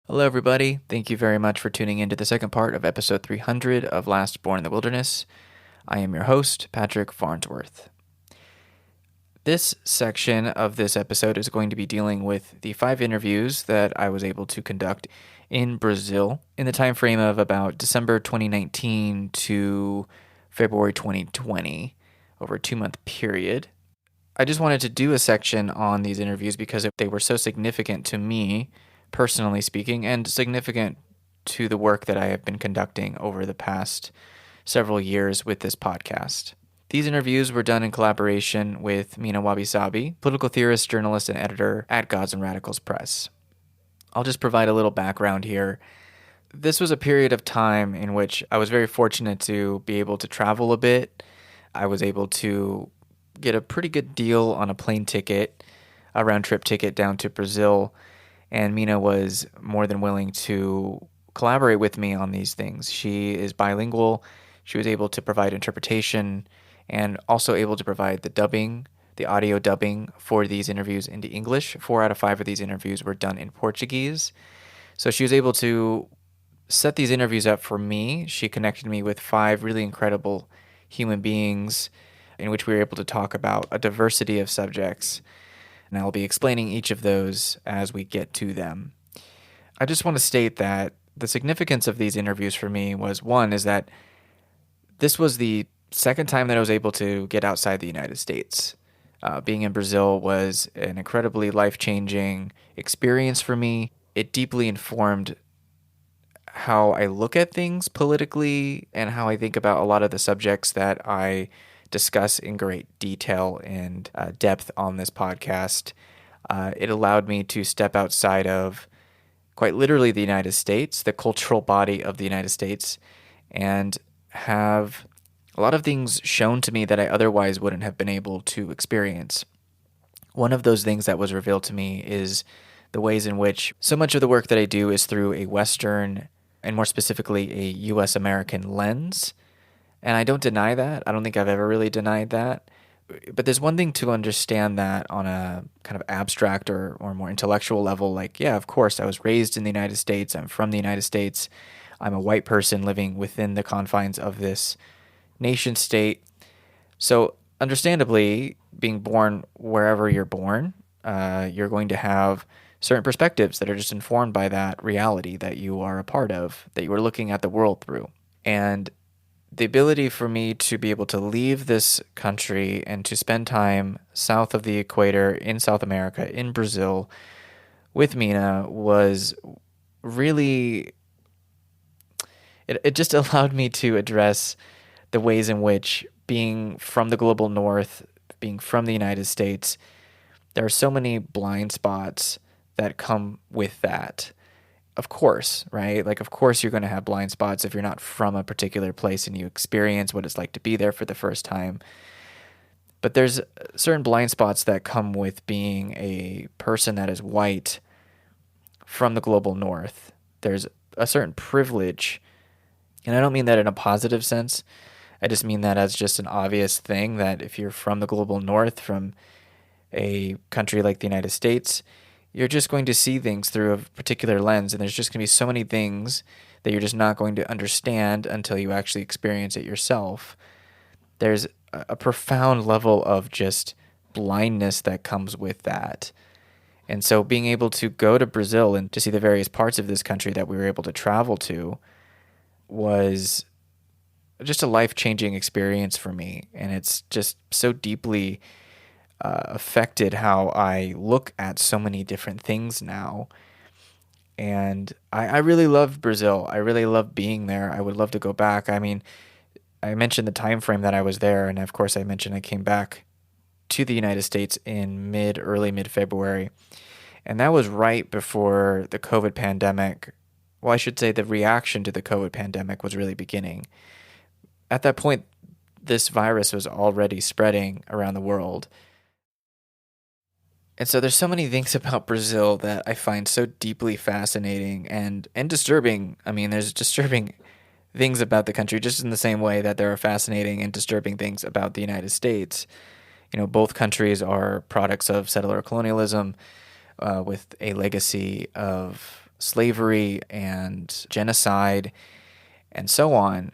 Hello, everybody. Thank you very much for tuning in to the second part of episode 300 of Last Born in the Wilderness. I am your host, Patrick Farnsworth. This section of this episode is going to be dealing with the 5 interviews that I was able to conduct in Brazil in the time frame of about December 2019 to February 2020, over a 2-month period. I just wanted to do a section on these interviews because they were so significant to me, personally speaking, and significant to the work that I have been conducting over the past several years with this podcast. These interviews were done in collaboration with Mirna Wabi-Sabi, political theorist, journalist, and editor at Gods and Radicals Press. I'll just provide a little background here. This was a period of time in which I was very fortunate to be able to travel a bit. I was able to get a pretty good deal on a plane ticket, a round-trip ticket down to Brazil, and Mirna was more than willing to collaborate with me on these things. She is bilingual. She was able to provide interpretation and also able to provide the dubbing, the audio dubbing for these interviews into English. 4 out of 5 of these interviews were done in Portuguese. So she was able to set these interviews up for me. She connected me with 5 really incredible human beings in which we were able to talk about a diversity of subjects. And I'll be explaining each of those as we get to them. I just want to state that the significance of these interviews for me was, one, is that this was the second time that I was able to get outside the United States. Being in Brazil was an incredibly life-changing experience for me. It deeply informed how I look at things politically and how I think about a lot of the subjects that I discuss in great detail and depth on this podcast. It allowed me to step outside of quite literally the United States, the cultural body of the United States, and have a lot of things shown to me that I otherwise wouldn't have been able to experience. One of those things that was revealed to me is the ways in which so much of the work that I do is through a Western, and more specifically a U.S. American lens. And I don't deny that. I don't think I've ever really denied that. But there's one thing to understand that on a kind of abstract or more intellectual level. Like, yeah, of course, I was raised in the United States. I'm from the United States. I'm a white person living within the confines of this nation state. So understandably, being born wherever you're born, you're going to have certain perspectives that are just informed by that reality that you are a part of, that you are looking at the world through. And the ability for me to be able to leave this country and to spend time south of the equator in South America, in Brazil, with Mirna was really, it just allowed me to address the ways in which being from the global north, being from the United States, there are so many blind spots that come with that. Of course, right? Like, of course you're going to have blind spots if you're not from a particular place and you experience what it's like to be there for the first time. But there's certain blind spots that come with being a person that is white from the global north. There's a certain privilege, and I don't mean that in a positive sense. I just mean that as just an obvious thing that if you're from the global north, from a country like the United States, you're just going to see things through a particular lens, and there's just going to be so many things that you're just not going to understand until you actually experience it yourself. There's a profound level of just blindness that comes with that. And so being able to go to Brazil and to see the various parts of this country that we were able to travel to was just a life-changing experience for me. And it's just so deeply affected how I look at so many different things now. And I really love Brazil. I really love being there. I would love to go back. I mean, I mentioned the time frame that I was there, and of course I mentioned I came back to the United States in early mid-February. And that was right before the COVID pandemic. Well, I should say the reaction to the COVID pandemic was really beginning. At that point, this virus was already spreading around the world. And so there's so many things about Brazil that I find so deeply fascinating and disturbing. I mean, there's disturbing things about the country just in the same way that there are fascinating and disturbing things about the United States. You know, both countries are products of settler colonialism with a legacy of slavery and genocide and so on.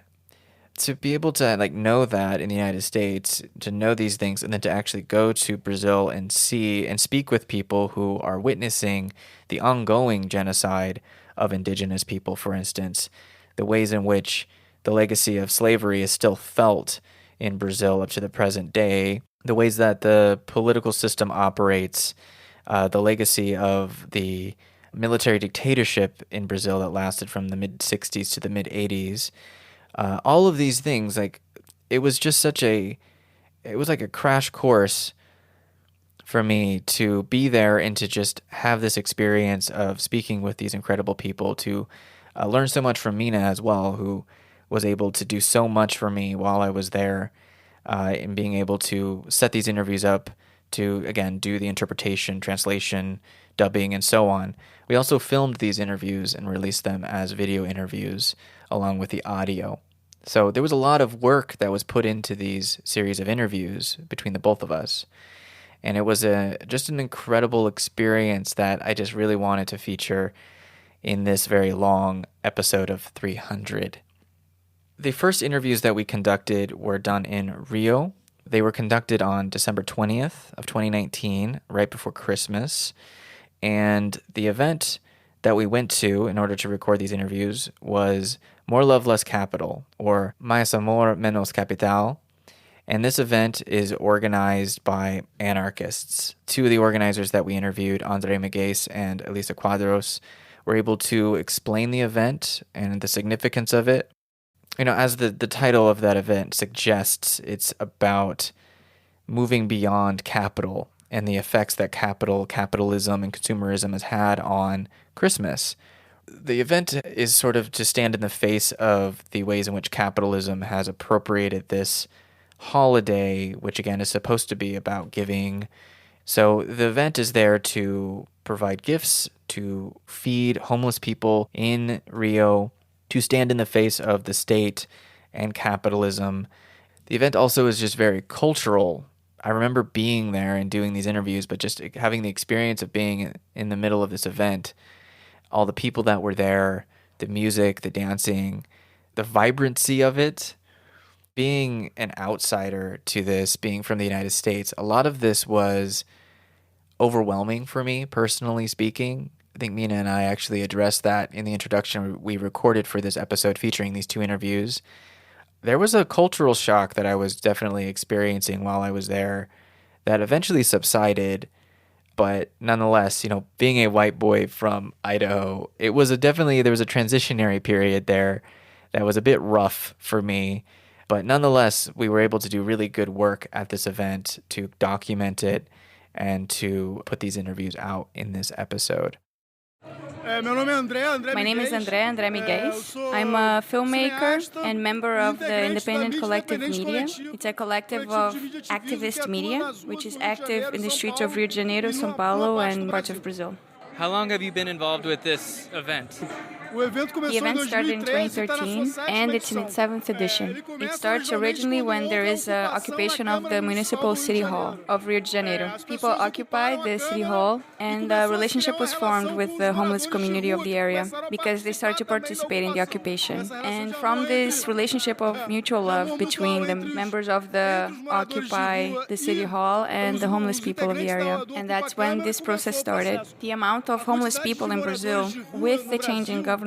To be able to know that in the United States, to know these things, and then to actually go to Brazil and see and speak with people who are witnessing the ongoing genocide of indigenous people, for instance, the ways in which the legacy of slavery is still felt in Brazil up to the present day, the ways that the political system operates, the legacy of the military dictatorship in Brazil that lasted from the mid-60s to the mid-80s. All of these things, it was just it was like a crash course for me to be there and to just have this experience of speaking with these incredible people, to learn so much from Mirna as well, who was able to do so much for me while I was there, and being able to set these interviews up to, again, do the interpretation, translation, dubbing, and so on. We also filmed these interviews and released them as video interviews along with the audio. So there was a lot of work that was put into these series of interviews between the both of us. And it was just an incredible experience that I just really wanted to feature in this very long episode of 300. The first interviews that we conducted were done in Rio. They were conducted on December 20th of 2019, right before Christmas. And the event that we went to in order to record these interviews was More Love, Less Capital, or Mais Amor, Menos Capital. And this event is organized by anarchists. Two of the organizers that we interviewed, André Miguéis and Eliza Quadros, were able to explain the event and the significance of it. As the title of that event suggests, it's about moving beyond capital and the effects that capitalism, and consumerism has had on Christmas. The event is sort of to stand in the face of the ways in which capitalism has appropriated this holiday, which again is supposed to be about giving. So the event is there to provide gifts, to feed homeless people in Rio, to stand in the face of the state and capitalism. The event also is just very cultural. I remember being there and doing these interviews, but just having the experience of being in the middle of this event, all the people that were there, the music, the dancing, the vibrancy of it. Being an outsider to this, being from the United States, a lot of this was overwhelming for me, personally speaking. I think Mirna and I actually addressed that in the introduction we recorded for this episode featuring these two interviews. There was a cultural shock that I was definitely experiencing while I was there that eventually subsided. But nonetheless, being a white boy from Idaho, there was a transitionary period there that was a bit rough for me. But nonetheless, we were able to do really good work at this event to document it and to put these interviews out in this episode. My name is André Miguéis. I'm a filmmaker and member of the independent collective media. It's a collective of activist media, which is active in the streets of Rio de Janeiro, São Paulo, and parts of Brazil. How long have you been involved with this event? The event started in 2013, and it's in its 7th edition. It starts originally when there is an occupation of the municipal city hall of Rio de Janeiro. People occupied the city hall, and a relationship was formed with the homeless community of the area because they started to participate in the occupation. And from this relationship of mutual love between the members of the Occupy the City Hall and the homeless people of the area. And that's when this process started. The amount of homeless people in Brazil, with the change in government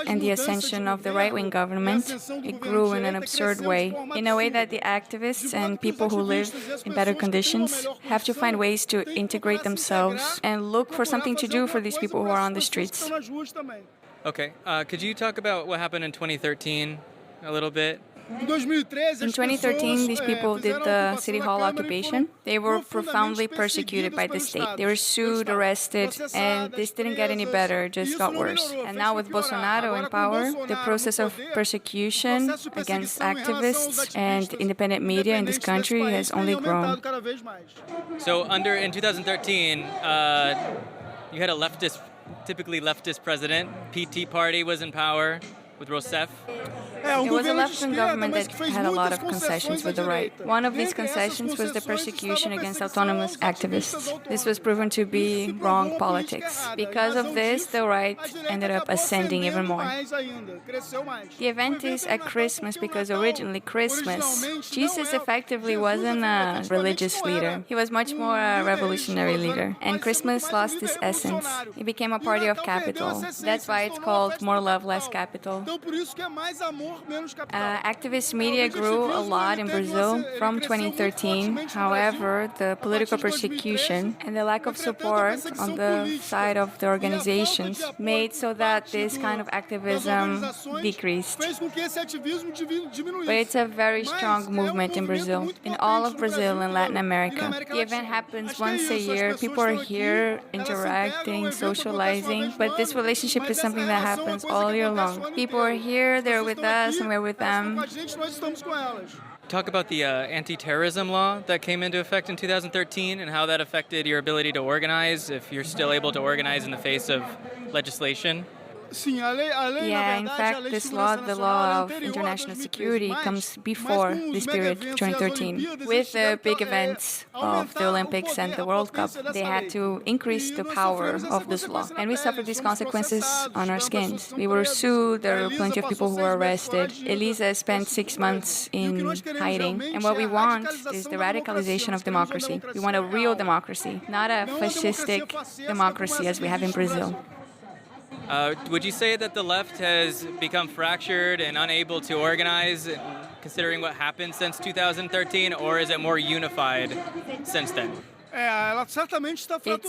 and the ascension of the right-wing government, it grew in an absurd way, in a way that the activists and people who live in better conditions have to find ways to integrate themselves and look for something to do for these people who are on the streets. Okay, could you talk about what happened in 2013 a little bit? In 2013, these people did the city hall occupation. They were profoundly persecuted by the state. They were sued, arrested, and this didn't get any better, it just got worse. And now with Bolsonaro in power, the process of persecution against activists and independent media in this country has only grown. So in 2013, you had a typically leftist president. PT Party was in power with Rousseff. It was a left-wing government that had a lot of concessions with the right. One of these concessions was the persecution against autonomous activists. This was proven to be wrong politics. Because of this, the right ended up ascending even more. The event is at Christmas because originally Christmas, Jesus effectively wasn't a religious leader. He was much more a revolutionary leader. And Christmas lost its essence. It became a party of capital. That's why it's called More Love, Less Capital. Activist media grew a lot in Brazil from 2013. However, the political persecution and the lack of support on the side of the organizations made so that this kind of activism decreased. But it's a very strong movement in Brazil, in all of Brazil and Latin America. The event happens once a year. People are here interacting, socializing, but this relationship is something that happens all year long. People are here, they're with us, and we're with them. Talk about the anti-terrorism law that came into effect in 2013 and how that affected your ability to organize, if you're still able to organize in the face of legislation. Yeah, in fact, this law, the law of international security, comes before this period, 2013. With the big events of the Olympics and the World Cup, they had to increase the power of this law. And we suffered these consequences on our skins. We were sued, there were plenty of people who were arrested. Elisa spent 6 months in hiding. And what we want is the radicalization of democracy. We want a real democracy, not a fascistic democracy as we have in Brazil. Would you say that the left has become fractured and unable to organize, considering what happened since 2013, or is it more unified since then? It's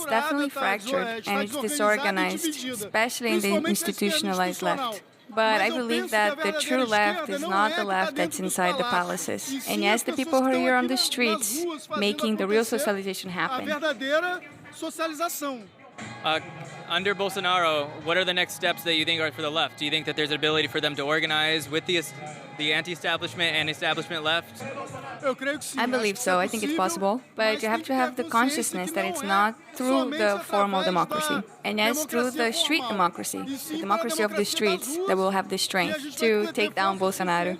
definitely fractured and it's disorganized, especially in the institutionalized left. But I believe that the true left is not the left that's inside the palaces. And yes, the people who are here on the streets making the real socialization happen. Under Bolsonaro, what are the next steps that you think are for the left? Do you think that there's an ability for them to organize with the anti-establishment and establishment left? I believe so. I think it's possible. But you have to have the consciousness that it's not through the formal democracy. And yes, through the street democracy, the democracy of the streets, that will have the strength to take down Bolsonaro.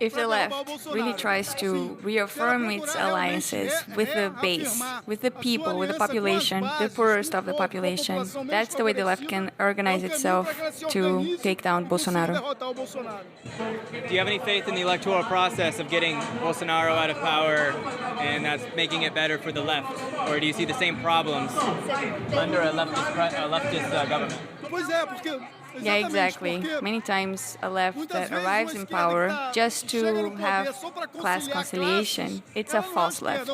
If the left really tries to reaffirm its alliances with the base, with the people, with the population, the poorest of the population, that's the way the left can organize itself to take down Bolsonaro. Do you have any faith in the electoral process of getting Bolsonaro out of power and that's making it better for the left? Or do you see the same problems under a leftist government? Yeah, exactly. Many times a left that arrives in power just to have class conciliation, it's a false left.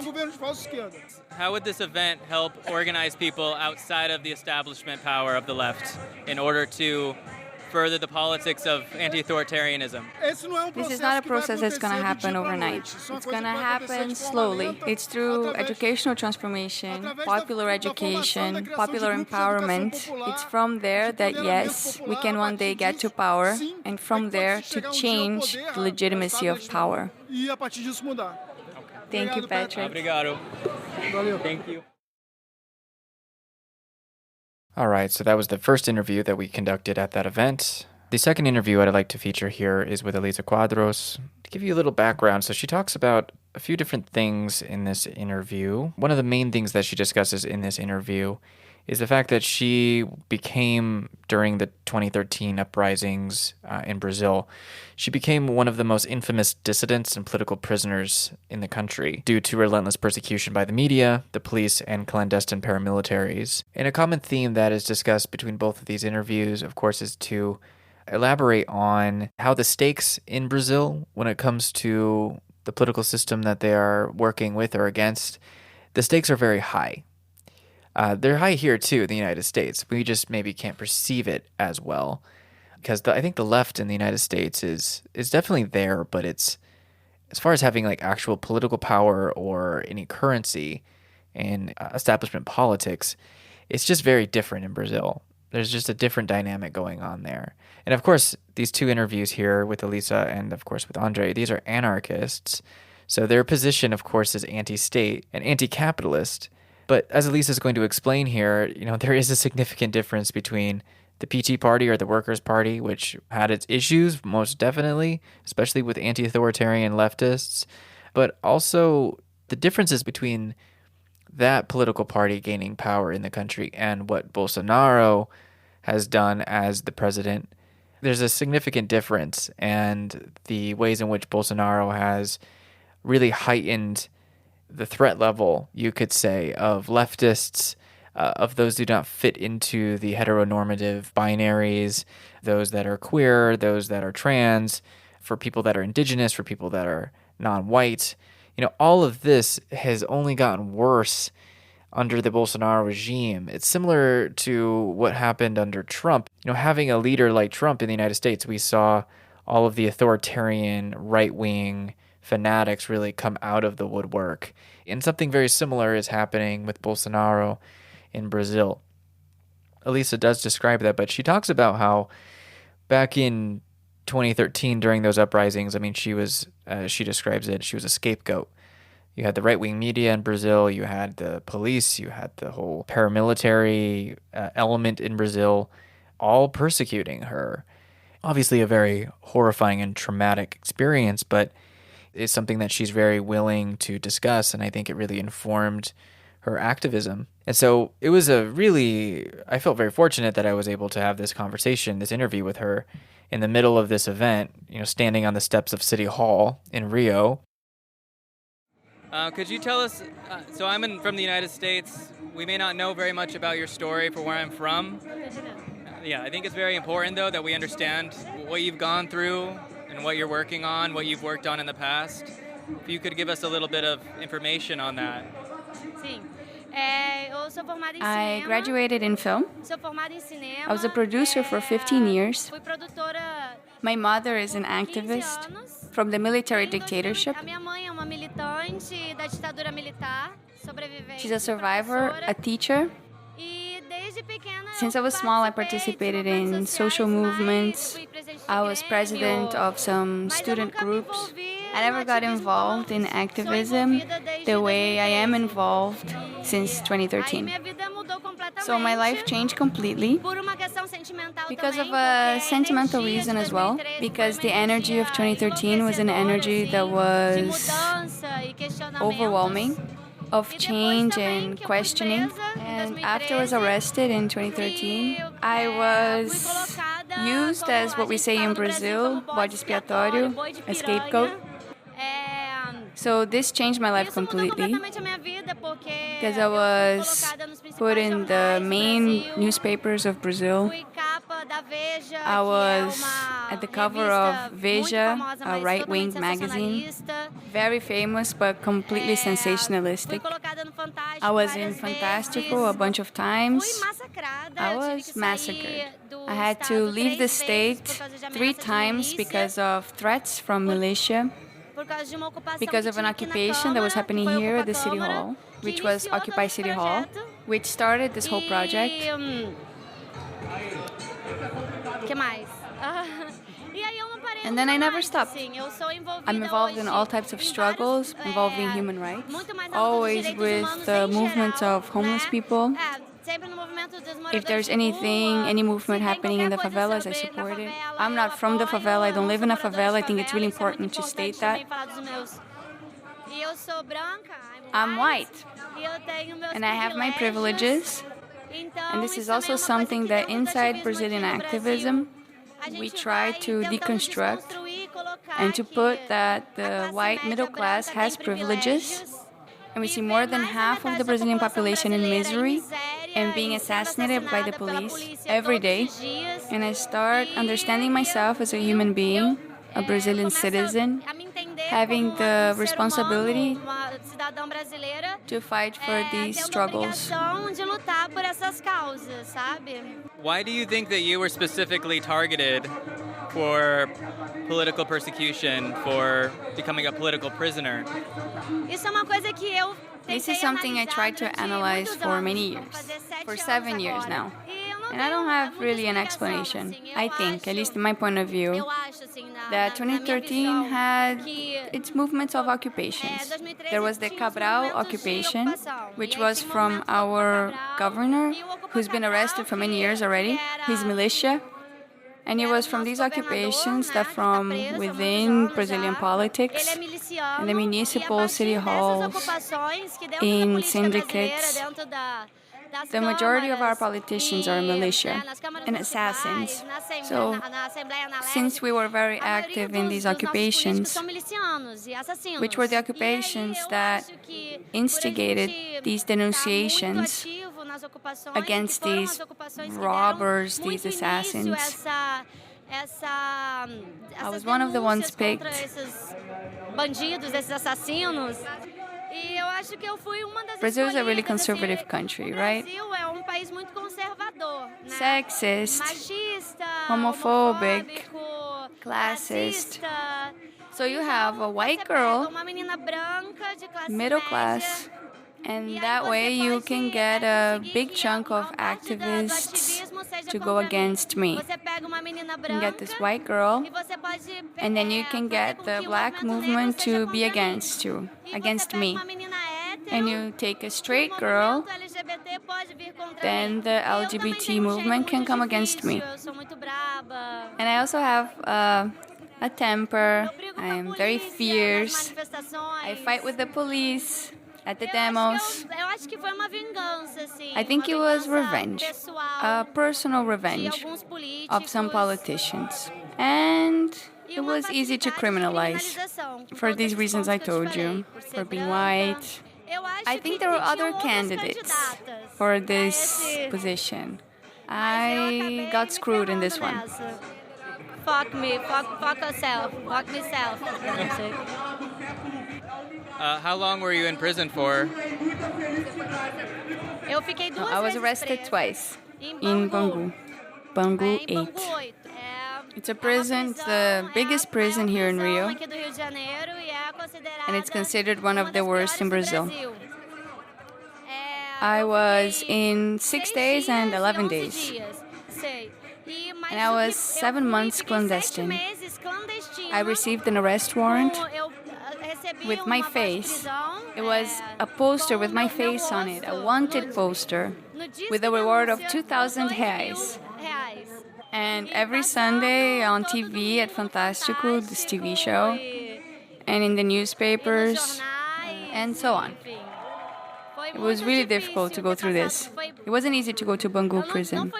How would this event help organize people outside of the establishment power of the left in order to further the politics of anti-authoritarianism? This is not a process that's going to happen overnight. It's going to happen slowly. It's through educational transformation, popular education, popular empowerment. It's from there that, yes, we can one day get to power, and from there to change the legitimacy of power. Thank you, Patrick. Obrigado. Thank you. All right, so that was the first interview that we conducted at that event. The second interview I'd like to feature here is with Eliza Quadros. To give you a little background, so she talks about a few different things in this interview. One of the main things that she discusses in this interview is the fact that she became, during the 2013 uprisings in Brazil, she became one of the most infamous dissidents and political prisoners in the country due to relentless persecution by the media, the police, and clandestine paramilitaries. And a common theme that is discussed between both of these interviews, of course, is to elaborate on how the stakes in Brazil, when it comes to the political system that they are working with or against, the stakes are very high. They're high here, too, in the United States. We just maybe can't perceive it as well. Because I think the left in the United States is definitely there, but it's, as far as having like actual political power or any currency in establishment politics, it's just very different in Brazil. There's just a different dynamic going on there. And of course, these two interviews here with Elisa and of course with André, these are anarchists. So their position, of course, is anti-state and anti-capitalist. But as Elisa is going to explain here, there is a significant difference between the PT Party or the Workers' Party, which had its issues, most definitely, especially with anti-authoritarian leftists, but also the differences between that political party gaining power in the country and what Bolsonaro has done as the president. There's a significant difference, and the ways in which Bolsonaro has really heightened the threat level, you could say, of leftists, of those who do not fit into the heteronormative binaries, those that are queer, those that are trans, for people that are indigenous, for people that are non-white. All of this has only gotten worse under the Bolsonaro regime. It's similar to what happened under Trump. Having a leader like Trump in the United States, we saw all of the authoritarian right-wing fanatics really come out of the woodwork. And something very similar is happening with Bolsonaro in Brazil. Elisa does describe that, but she talks about how back in 2013 during those uprisings, she was, she describes it, she was a scapegoat. You had the right-wing media in Brazil, you had the police, you had the whole paramilitary element in Brazil, all persecuting her. Obviously a very horrifying and traumatic experience, but it's something that she's very willing to discuss, and I think it really informed her activism. And so it was I felt very fortunate that I was able to have this conversation, this interview with her in the middle of this event, standing on the steps of City Hall in Rio. Could you tell us, so I'm from the United States. We may not know very much about your story for where I'm from. Yeah, I think it's very important, though, that we understand what you've gone through and what you're working on, what you've worked on in the past. If you could give us a little bit of information on that. Sim. I graduated in film. I was a producer for 15 years. My mother is an activist from the military dictatorship. She's a survivor, a teacher. Since I was small, I participated in social movements. I was president of some student groups. I never got involved in activism the way I am involved since 2013. So my life changed completely because of a sentimental reason as well, because the energy of 2013 was an energy that was overwhelming, of change and questioning. And after I was arrested in 2013, I was used as what we say in Brazil, bode expiatório, a scapegoat. So this changed my life completely because I was put in the main newspapers of Brazil. I was at the cover of Veja, a right-wing magazine, very famous but completely sensationalistic. I was in Fantástico a bunch of times. I was massacred. I had to leave the state 3 times because of threats from militia, because of an occupation that was happening here at the City Hall, which was Occupy City Hall, which started this whole project. And then I never stopped. I'm involved in all types of struggles involving human rights, always with the movements of homeless people. If there's any movement happening in the favelas, I support it. I'm not from the favela, I don't live in a favela. I think it's really important to state that. I'm white, and I have my privileges. And this is also something that inside Brazilian activism, we try to deconstruct and to put that the white middle class has privileges. And we see more than half of the Brazilian population in misery and being assassinated by the police every day. And I start understanding myself as a human being, a Brazilian citizen, having the responsibility to fight for these struggles. Why do you think that you were specifically targeted for political persecution, for becoming a political prisoner? This is something I tried to analyze for many years, for 7 years now. And I don't have really an explanation. I think, at least in my point of view, that 2013 had its movements of occupations. There was the Cabral occupation, which was from our governor, who's been arrested for many years already, his militia. And it was from these occupations that from within Brazilian politics, in the municipal city halls, in syndicates, the majority of our politicians are militia and assassins. So, since we were very active in these occupations, which were the occupations that instigated these denunciations against these robbers, these assassins, I was one of the ones picked. Brazil is a really conservative country, right? Sexist, homophobic, classist. So you have a white girl, middle class, and that way you can get a big chunk of activists to go against me. You can get this white girl, and then you can get the black movement to be against me. And you take a straight girl, then the LGBT movement can come against me. And I also have a temper. I am very fierce. I fight with the police at the demos. I think it was revenge, a personal revenge of some politicians. And it was easy to criminalize for these reasons I told you, for being white. I think there were other candidates for this position. I got screwed in this one. Fuck me, fuck yourself, fuck myself. How long were you in prison for? I was arrested twice in Bangu. Bangu 8. It's a prison, it's the biggest prison here in Rio, and it's considered one of the worst in Brazil. I was in 6 days and 11 days. And I was 7 months clandestine. I received an arrest warrant with my face. It was a poster with my face on it, a wanted poster, with a reward of 2,000 reais. And every Sunday on TV at Fantástico, this TV show, and in the newspapers, and so on. It was really difficult to go through this. It wasn't easy to go to Bangu prison,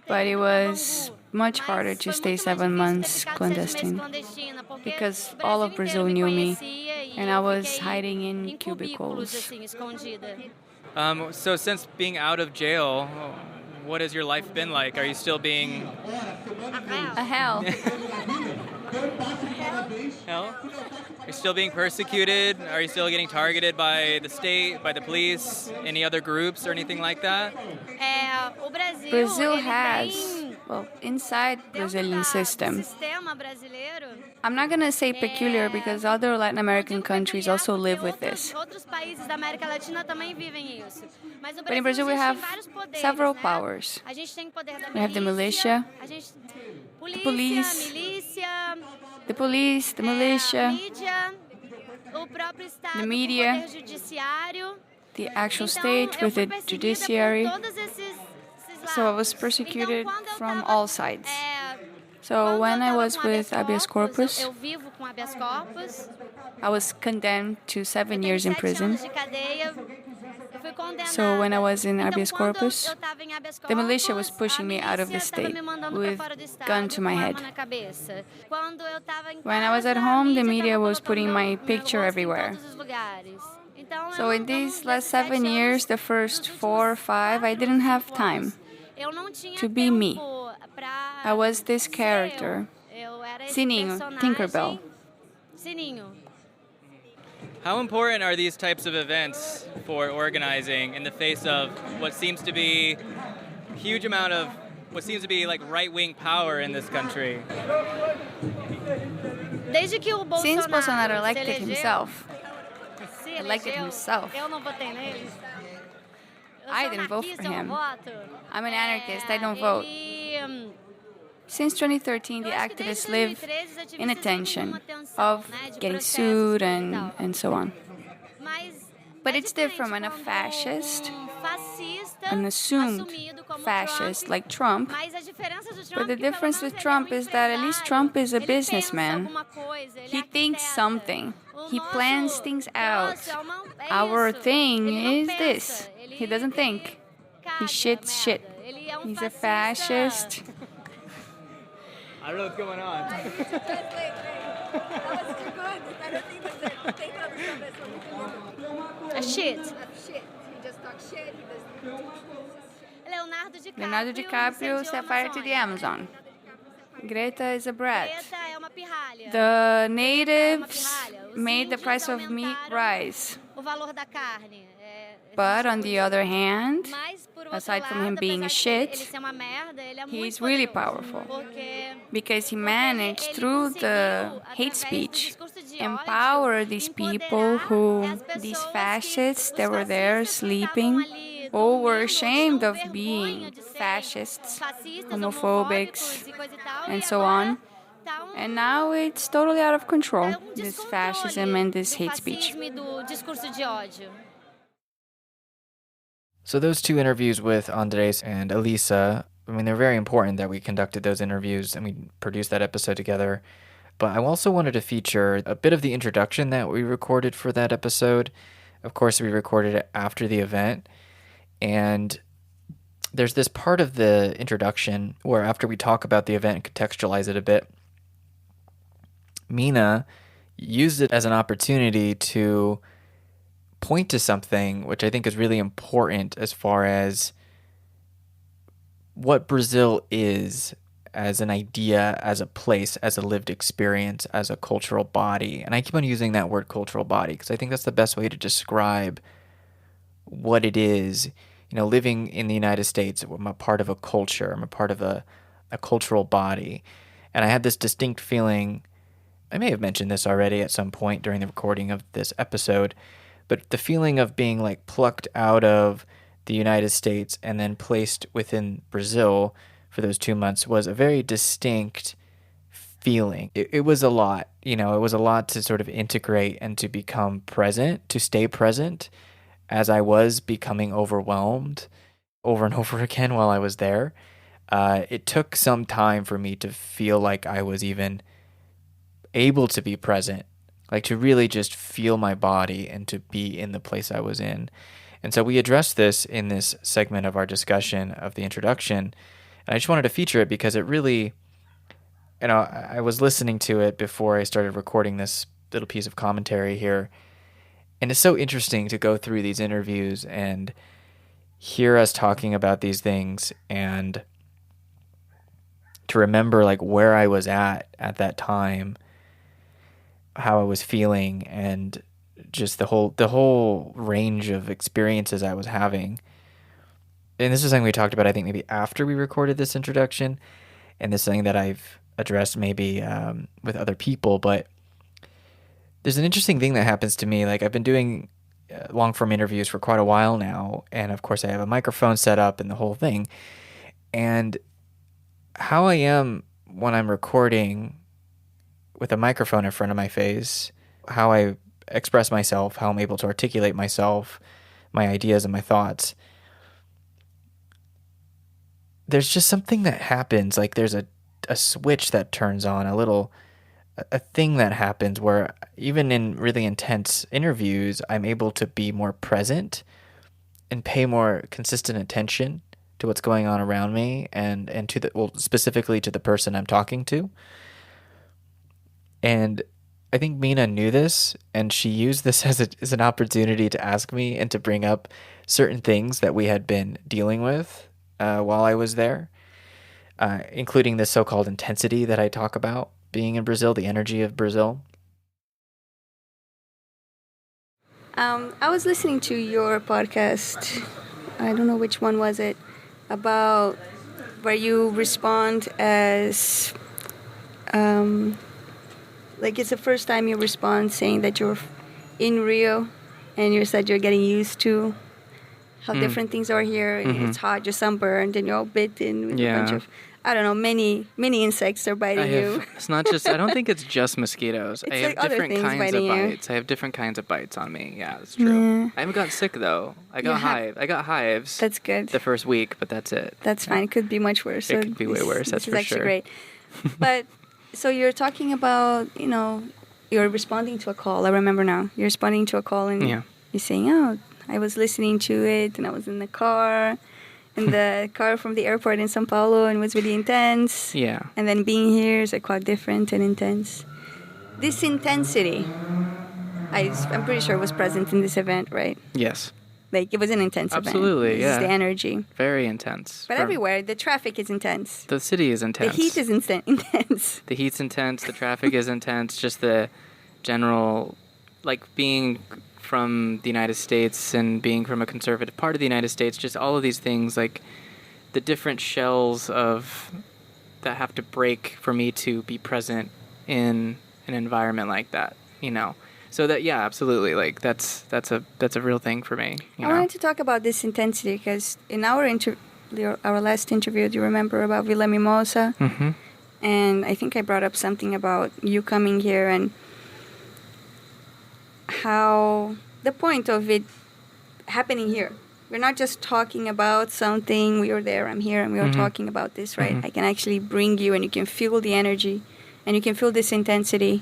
but it was much harder to stay 7 months clandestine, because all of Brazil knew me, and I was hiding in cubicles. So since being out of jail, what has your life been like? Are you still being... A hell. Hell? You're still being persecuted? Are you still getting targeted by the state, by the police, any other groups or anything like that? Brazil has, well, inside Brazilian system, I'm not going to say peculiar because other Latin American countries also live with this. But in Brazil we have several powers. We have the militia, the police, the militia, the media, the actual state with the judiciary. So I was persecuted from all sides. So when I was with habeas corpus, I was condemned to 7 years in prison. So when I was in habeas corpus, the militia was pushing me out of the state with a gun to my head. When I was at home, the media was putting my picture everywhere. So in these last 7 years, the first 4 or 5, I didn't have time to be me. I was this character, Sininho, Tinkerbell. How important are these types of events for organizing in the face of what seems to be a huge amount of what seems to be like right-wing power in this country? Since Bolsonaro elected himself, I didn't vote for him. I'm an anarchist. I don't vote. Since 2013, the activists live in a tension of getting sued and so on. But it's different when a fascist, an assumed fascist like Trump, but the difference with Trump is that at least Trump is a businessman. He thinks something. He plans things out. Our thing is this. He doesn't think. He shits shit. He's a fascist. I don't know what's going on. That was too good. I don't think that's it. Take other stuff. A shit. Shit. He just talks shit. He does. Leonardo DiCaprio set fire to the Amazon. Greta is a brat. The natives made the price of meat rise. But on the other hand, aside from him being a shit, he's really powerful because he managed, through the hate speech, empower these people these fascists that were there sleeping, or were ashamed of being fascists, homophobics, and so on. And now it's totally out of control, this fascism and this hate speech. So those two interviews with Andres and Elisa, I mean, they're very important that we conducted those interviews and we produced that episode together. But I also wanted to feature a bit of the introduction that we recorded for that episode. Of course, we recorded it after the event. And there's this part of the introduction where after we talk about the event and contextualize it a bit, Mirna used it as an opportunity to point to something which I think is really important as far as what Brazil is as an idea, as a place, as a lived experience, as a cultural body. And I keep on using that word cultural body because I think that's the best way to describe what it is. You know, living in the United States, I'm a part of a culture. I'm a part of a cultural body. And I had this distinct feeling, I may have mentioned this already at some point during the recording of this episode, but the feeling of being like plucked out of the United States and then placed within Brazil for those 2 months was a very distinct feeling. It was a lot, you know, it was a lot to sort of integrate and to become present, to stay present as I was becoming overwhelmed over and over again while I was there. It took some time for me to feel like I was even able to be present, like to really just feel my body and to be in the place I was in. And so we addressed this in this segment of our discussion of the introduction. And I just wanted to feature it because it really, you know, I was listening to it before I started recording this little piece of commentary here. And it's so interesting to go through these interviews and hear us talking about these things and to remember like where I was at that time, how I was feeling, and just the whole range of experiences I was having. And this is something we talked about, I think, maybe after we recorded this introduction, and this is something that I've addressed maybe with other people, but there's an interesting thing that happens to me. Like, I've been doing long-form interviews for quite a while now, and of course I have a microphone set up and the whole thing, and how I am when I'm recording with a microphone in front of my face, how I express myself, how I'm able to articulate myself, my ideas and my thoughts. There's just something that happens, like there's a switch that turns on, a thing that happens where even in really intense interviews, I'm able to be more present and pay more consistent attention to what's going on around me and to specifically to the person I'm talking to. And I think Mirna knew this, and she used this as an opportunity to ask me and to bring up certain things that we had been dealing with while I was there, including this so-called intensity that I talk about being in Brazil, the energy of Brazil. I was listening to your podcast, I don't know which one was it, about where you respond as... like it's the first time you respond saying that you're in Rio and you said you're getting used to how different things are here. And it's hot, you're sunburned, and you're all bitten with a bunch of, I don't know, many insects are biting you. It's not just, I don't think it's just mosquitoes. I have like other different things kinds of biting you. bites. I have different kinds of bites on me. Yeah, that's true. Yeah. I haven't gotten sick, though. I got hives. That's good. The first week, but that's it. That's fine. It could be much worse. It could be way worse, that's for This is actually sure. great. But, so you're talking about, you're responding to a call. I remember now. You're responding to a call and you're saying, oh, I was listening to it and I was in the car from the airport in São Paulo, and it was really intense. Yeah. And then being here is quite different and intense. This intensity, I'm pretty sure it was present in this event, right? Yes. Like, it was an intense event. Absolutely, This is the energy. Very intense. But everywhere, the traffic is intense. The city is intense. The heat is intense. The heat's intense. The traffic is intense. Just the general, like, being from the United States and being from a conservative part of the United States, just all of these things, like the different shells that have to break for me to be present in an environment like that, So that, yeah, absolutely, like that's a real thing for me. I wanted to talk about this intensity because in our last interview, do you remember about Villa Mimosa? Mm-hmm. And I think I brought up something about you coming here and how the point of it happening here. We're not just talking about something, we are there, I'm here, and we are talking about this, right? I can actually bring you and you can feel the energy and you can feel this intensity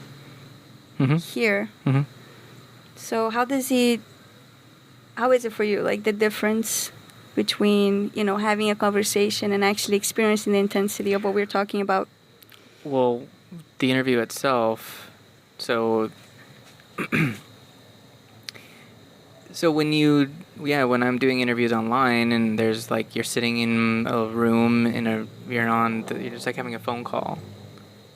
here. Mm-hmm. So how is it for you? Like the difference between, having a conversation and actually experiencing the intensity of what we're talking about? Well, the interview itself, so when I'm doing interviews online and there's like, you're sitting in a room you're just like having a phone call.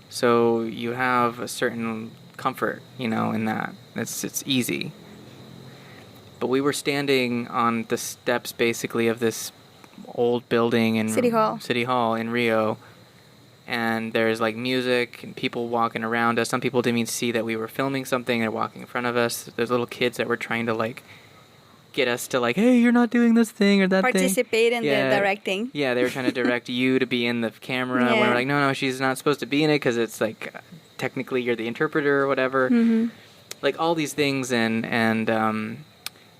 So you have a certain comfort, in that. It's easy. But we were standing on the steps basically of this old building in City Hall in Rio. And there's like music and people walking around us. Some people didn't even see that we were filming something. They're walking in front of us. There's little kids that were trying to like get us to like, hey, you're not doing this thing or that Participate in the directing. Yeah, they were trying to direct you to be in the camera. When we're like, no, she's not supposed to be in it because it's like technically you're the interpreter or whatever. Mm-hmm. Like all these things, and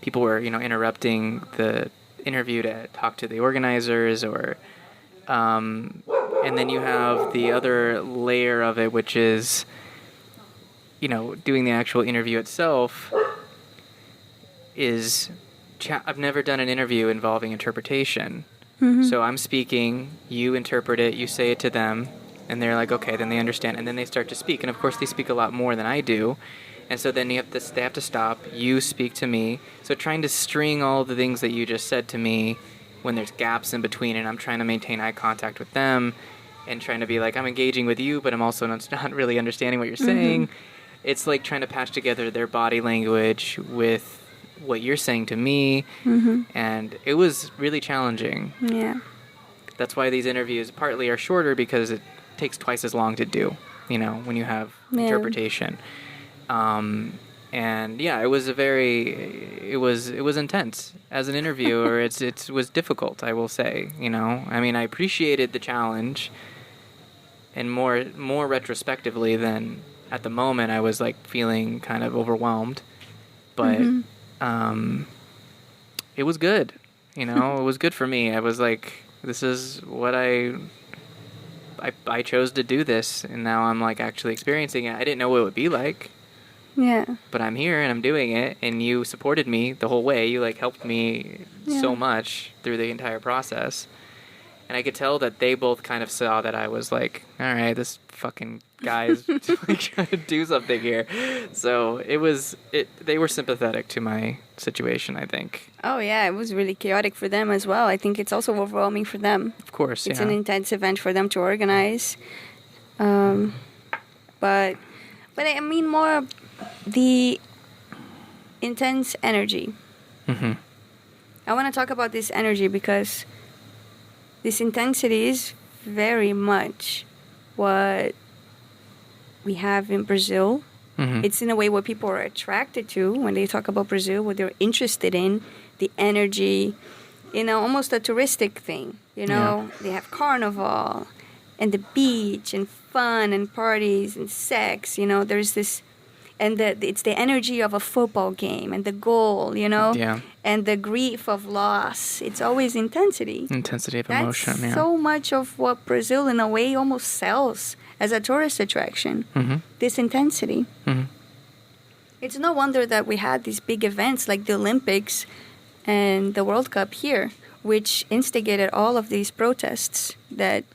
people were interrupting the interview to talk to the organizers or. And then you have the other layer of it, which is, doing the actual interview itself is, I've never done an interview involving interpretation. Mm-hmm. So I'm speaking, you interpret it, you say it to them, and they're like, okay, then they understand. And then they start to speak. And of course they speak a lot more than I do. And so then they have to stop, you speak to me. So trying to string all the things that you just said to me when there's gaps in between, and I'm trying to maintain eye contact with them and trying to be like, I'm engaging with you, but I'm also not really understanding what you're saying. It's like trying to patch together their body language with what you're saying to me. And it was really challenging. Yeah. That's why these interviews partly are shorter, because it takes twice as long to do, when you have interpretation. And yeah, it was it was intense as an interviewer. It was difficult, I will say. I mean, I appreciated the challenge, and more retrospectively than at the moment. I was like feeling kind of overwhelmed, but it was good. It was good for me. I was like, this is what I chose to do this, and now I'm like actually experiencing it. I didn't know what it would be like. Yeah. But I'm here and I'm doing it, and you supported me the whole way. You like helped me so much through the entire process. And I could tell that they both kind of saw that I was like, all right, this fucking guy's like trying to do something here. So they were sympathetic to my situation, I think. Oh yeah, it was really chaotic for them as well. I think it's also overwhelming for them. Of course, it's an intense event for them to organize. But I mean more the intense energy. Mm-hmm. I want to talk about this energy because this intensity is very much what we have in Brazil. Mm-hmm. It's in a way what people are attracted to when they talk about Brazil, what they're interested in, the energy, almost a touristic thing. They have carnival and the beach and fun and parties and sex. There's this, and it's the energy of a football game and the goal. And the grief of loss. It's always intensity. Intensity of That's emotion. Yeah. so much of what Brazil, in a way, almost sells as a tourist attraction. This intensity. It's no wonder that we had these big events like the Olympics and the World Cup here, which instigated all of these protests that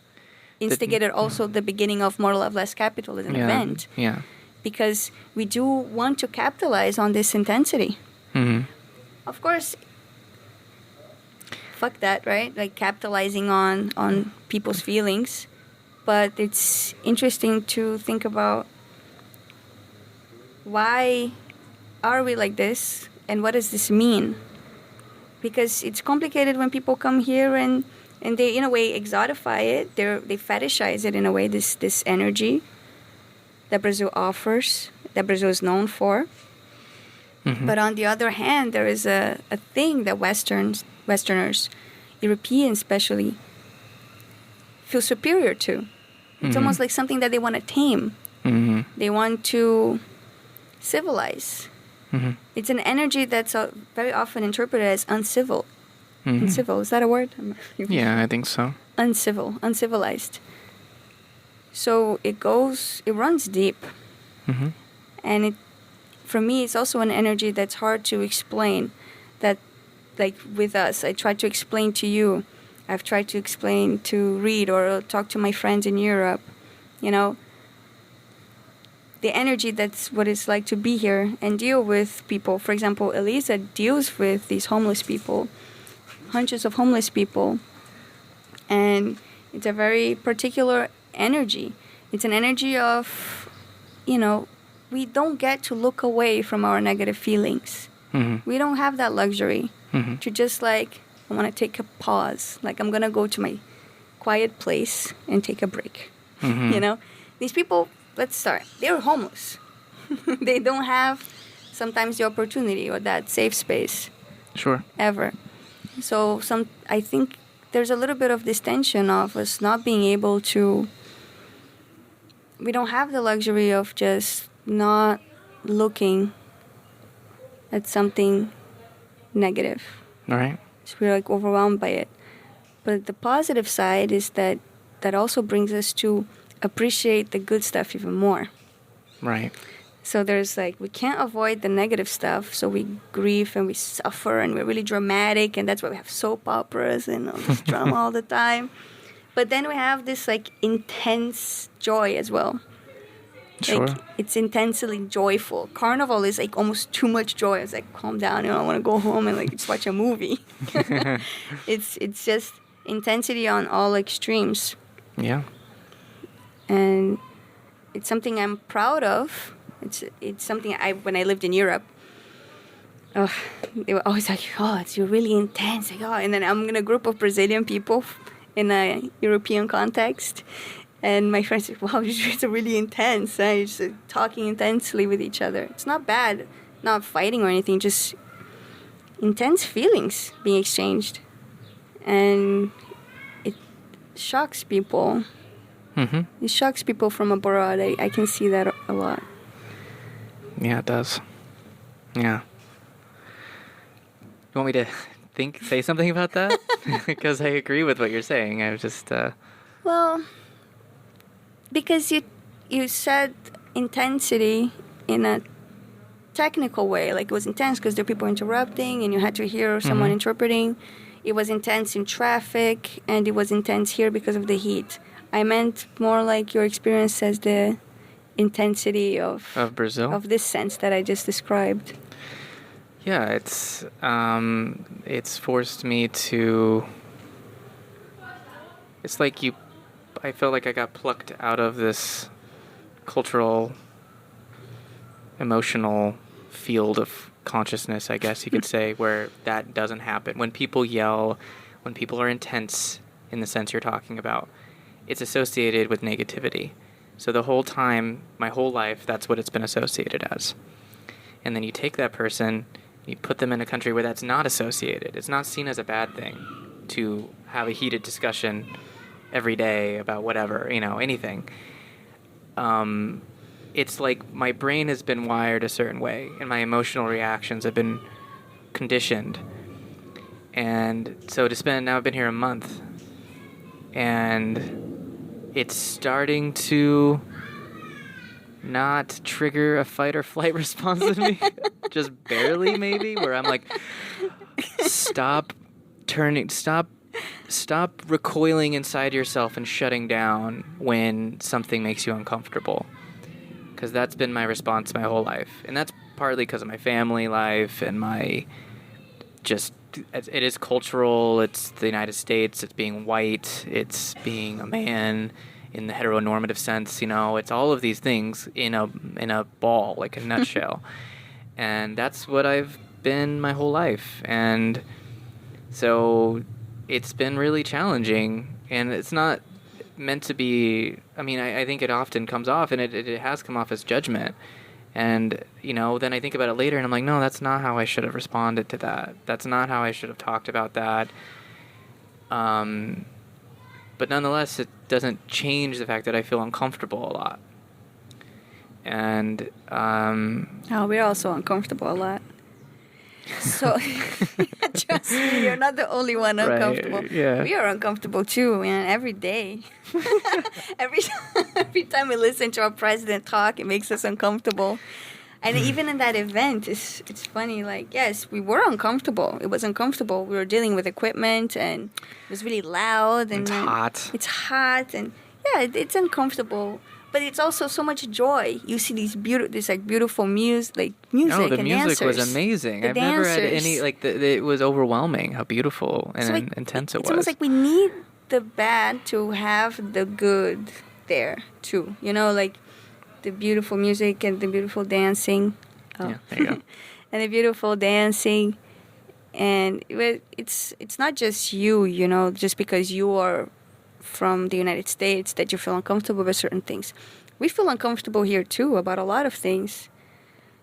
instigated also the beginning of More Love, Less Capitalism event. Yeah. Because we do want to capitalize on this intensity. Of course, fuck that, right? Like capitalizing on people's feelings. But it's interesting to think about why are we like this and what does this mean? Because it's complicated when people come here and they, in a way, exotify it. They fetishize it in a way, this energy that Brazil offers, that Brazil is known for. But on the other hand, there is a thing that Westerners, Europeans especially, feel superior to. It's almost like something that they want to tame. They want to civilize. It's an energy that's very often interpreted as uncivil. Uncivil, is that a word? Yeah, I think so. Uncivil, uncivilized. So it runs deep. And for me, it's also an energy that's hard to explain. That, like with us, I try to explain to you. I've tried to explain to read or talk to my friends in Europe. The energy, that's what it's like to be here and deal with people. For example, Eliza deals with these homeless people, hundreds of homeless people. And it's a very particular energy. It's an energy of, we don't get to look away from our negative feelings. We don't have that luxury to just I want to take a pause. I'm going to go to my quiet place and take a break. These people, let's start. They're homeless. They don't have sometimes the opportunity or that safe space. Sure. Ever. So I think there's a little bit of this tension of us not being able to. We don't have the luxury of just not looking at something negative. All right. So we're overwhelmed by it. But the positive side is that also brings us to appreciate the good stuff even more. Right. So there's we can't avoid the negative stuff, so we grieve and we suffer and we're really dramatic, and that's why we have soap operas and all this drama all the time. But then we have this intense joy as well. Sure. It's intensely joyful. Carnival is almost too much joy. It's calm down, I want to go home and just watch a movie. It's just intensity on all extremes. Yeah. And it's something I'm proud of. It's something when I lived in Europe, they were always you're really intense. And then I'm in a group of Brazilian people in a European context. And my friends said, wow, you're really intense. You're just talking intensely with each other. It's not bad, not fighting or anything, just intense feelings being exchanged. And it shocks people. It shocks people from abroad. I can see that a lot. Yeah, it does. Yeah. You want me to say something about that? Because I agree with what you're saying. I was just... Well, because you said intensity in a technical way. It was intense because there were people interrupting and you had to hear someone interpreting. It was intense in traffic and it was intense here because of the heat. I meant more your experience as the intensity of Brazil, of this sense that I just described. Yeah, it's forced me to. It's I felt like I got plucked out of this cultural, emotional field of consciousness, I guess you could say, where that doesn't happen. When people yell, when people are intense in the sense you're talking about, it's associated with negativity. So the whole time, my whole life, that's what it's been associated as. And then you take that person you put them in a country where that's not associated. It's not seen as a bad thing to have a heated discussion every day about whatever, anything. It's like my brain has been wired a certain way, and my emotional reactions have been conditioned. And so now I've been here a month, and it's starting to not trigger a fight or flight response in me, just barely maybe, where I'm like, stop recoiling inside yourself and shutting down when something makes you uncomfortable. Because that's been my response my whole life. And that's partly because of my family life and it is cultural, it's the United States, it's being white, it's being a man in the heteronormative sense, it's all of these things in a ball, like a nutshell. And that's what I've been my whole life. And so it's been really challenging, and it's not meant to be, I think it often comes off, and it has come off as judgment. And, then I think about it later, and I'm like, no, that's not how I should have responded to that. That's not how I should have talked about that. But nonetheless, it doesn't change the fact that I feel uncomfortable a lot. And we're also uncomfortable a lot. So trust me, you're not the only one uncomfortable. Right, yeah. We are uncomfortable too, man, every day. every time we listen to our president talk, it makes us uncomfortable. And even in that event, it's funny, like, yes, we were uncomfortable. It was uncomfortable. We were dealing with equipment, and it was really loud. And it's hot. It's hot, and yeah, it's uncomfortable. But it's also so much joy. You see these beautiful music the and music dancers. was amazing. The I've dancers. never had any, it was overwhelming how beautiful and intense it was. It's almost like we need the bad to have the good there, too. The beautiful music and the beautiful dancing. Oh. Yeah, there you go. And the beautiful dancing. And it's not just you, just because you are from the United States that you feel uncomfortable with certain things. We feel uncomfortable here too about a lot of things.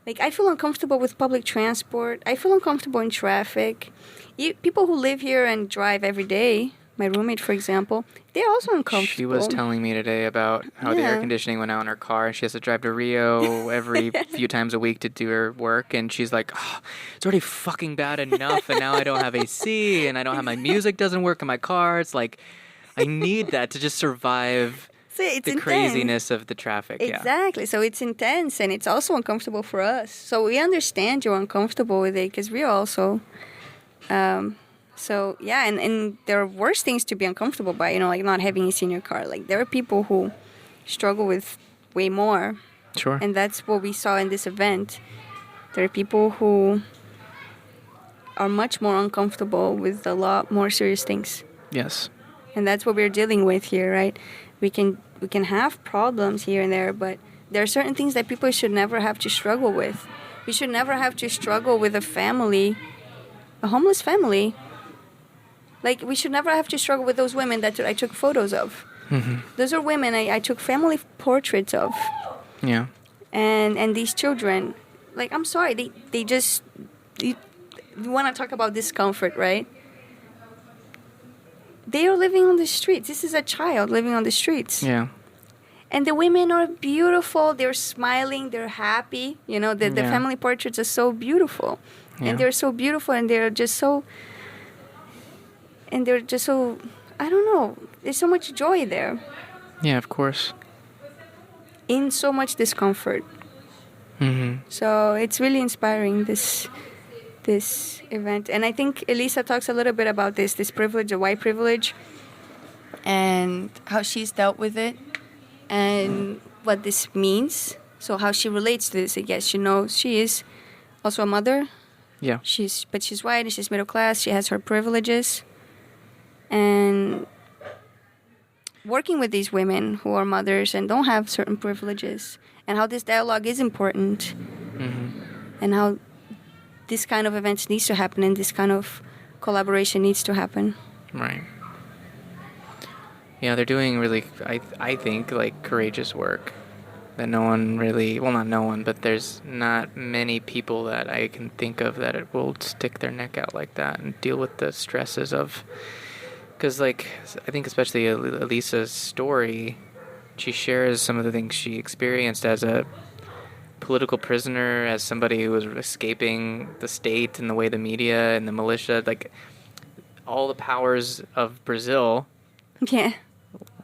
Like, I feel uncomfortable with public transport. I feel uncomfortable in traffic. People who live here and drive every day, my roommate, for example, they're also uncomfortable. She was telling me today about how the air conditioning went out in her car, and she has to drive to Rio every few times a week to do her work, and she's like, it's already fucking bad enough, and now I don't have AC, and I don't have my music doesn't work in my car. It's like, I need that to just survive the intense craziness of the traffic. Exactly. Yeah. So it's intense, and it's also uncomfortable for us. So we understand you're uncomfortable with it, because we're also... So, yeah, and there are worse things to be uncomfortable by, like not having AC in your car. Like, there are people who struggle with way more. Sure. And that's what we saw in this event. There are people who are much more uncomfortable with a lot more serious things. Yes. And that's what we're dealing with here, right? We can have problems here and there, but there are certain things that people should never have to struggle with. We should never have to struggle with a homeless family. Like, we should never have to struggle with those women that I took photos of. Mm-hmm. Those are women I took family portraits of. Yeah. And these children, like, I'm sorry, they just... You want to talk about discomfort, right? They are living on the streets. This is a child living on the streets. Yeah. And the women are beautiful. They're smiling. They're happy. The family portraits are so beautiful. Yeah. And they're so beautiful, and they're just so... I don't know. There's so much joy there. Yeah, of course. In so much discomfort. Mm-hmm. So it's really inspiring, this event. And I think Elisa talks a little bit about this privilege, the white privilege, and how she's dealt with it, and what this means. So how she relates to this, I guess. She is also a mother. Yeah. But she's white, and she's middle class. She has her privileges. And working with these women who are mothers and don't have certain privileges, and how this dialogue is important, mm-hmm. and how this kind of events needs to happen, and this kind of collaboration needs to happen. Right. Yeah, they're doing really, I think, like, courageous work. that no one really, well, not no one, but there's not many people that I can think of that it will stick their neck out like that and deal with the stresses of, because, like, I think especially Elisa's story, she shares some of the things she experienced as a political prisoner, as somebody who was escaping the state and the way the media and the militia, like, all the powers of Brazil, Yeah.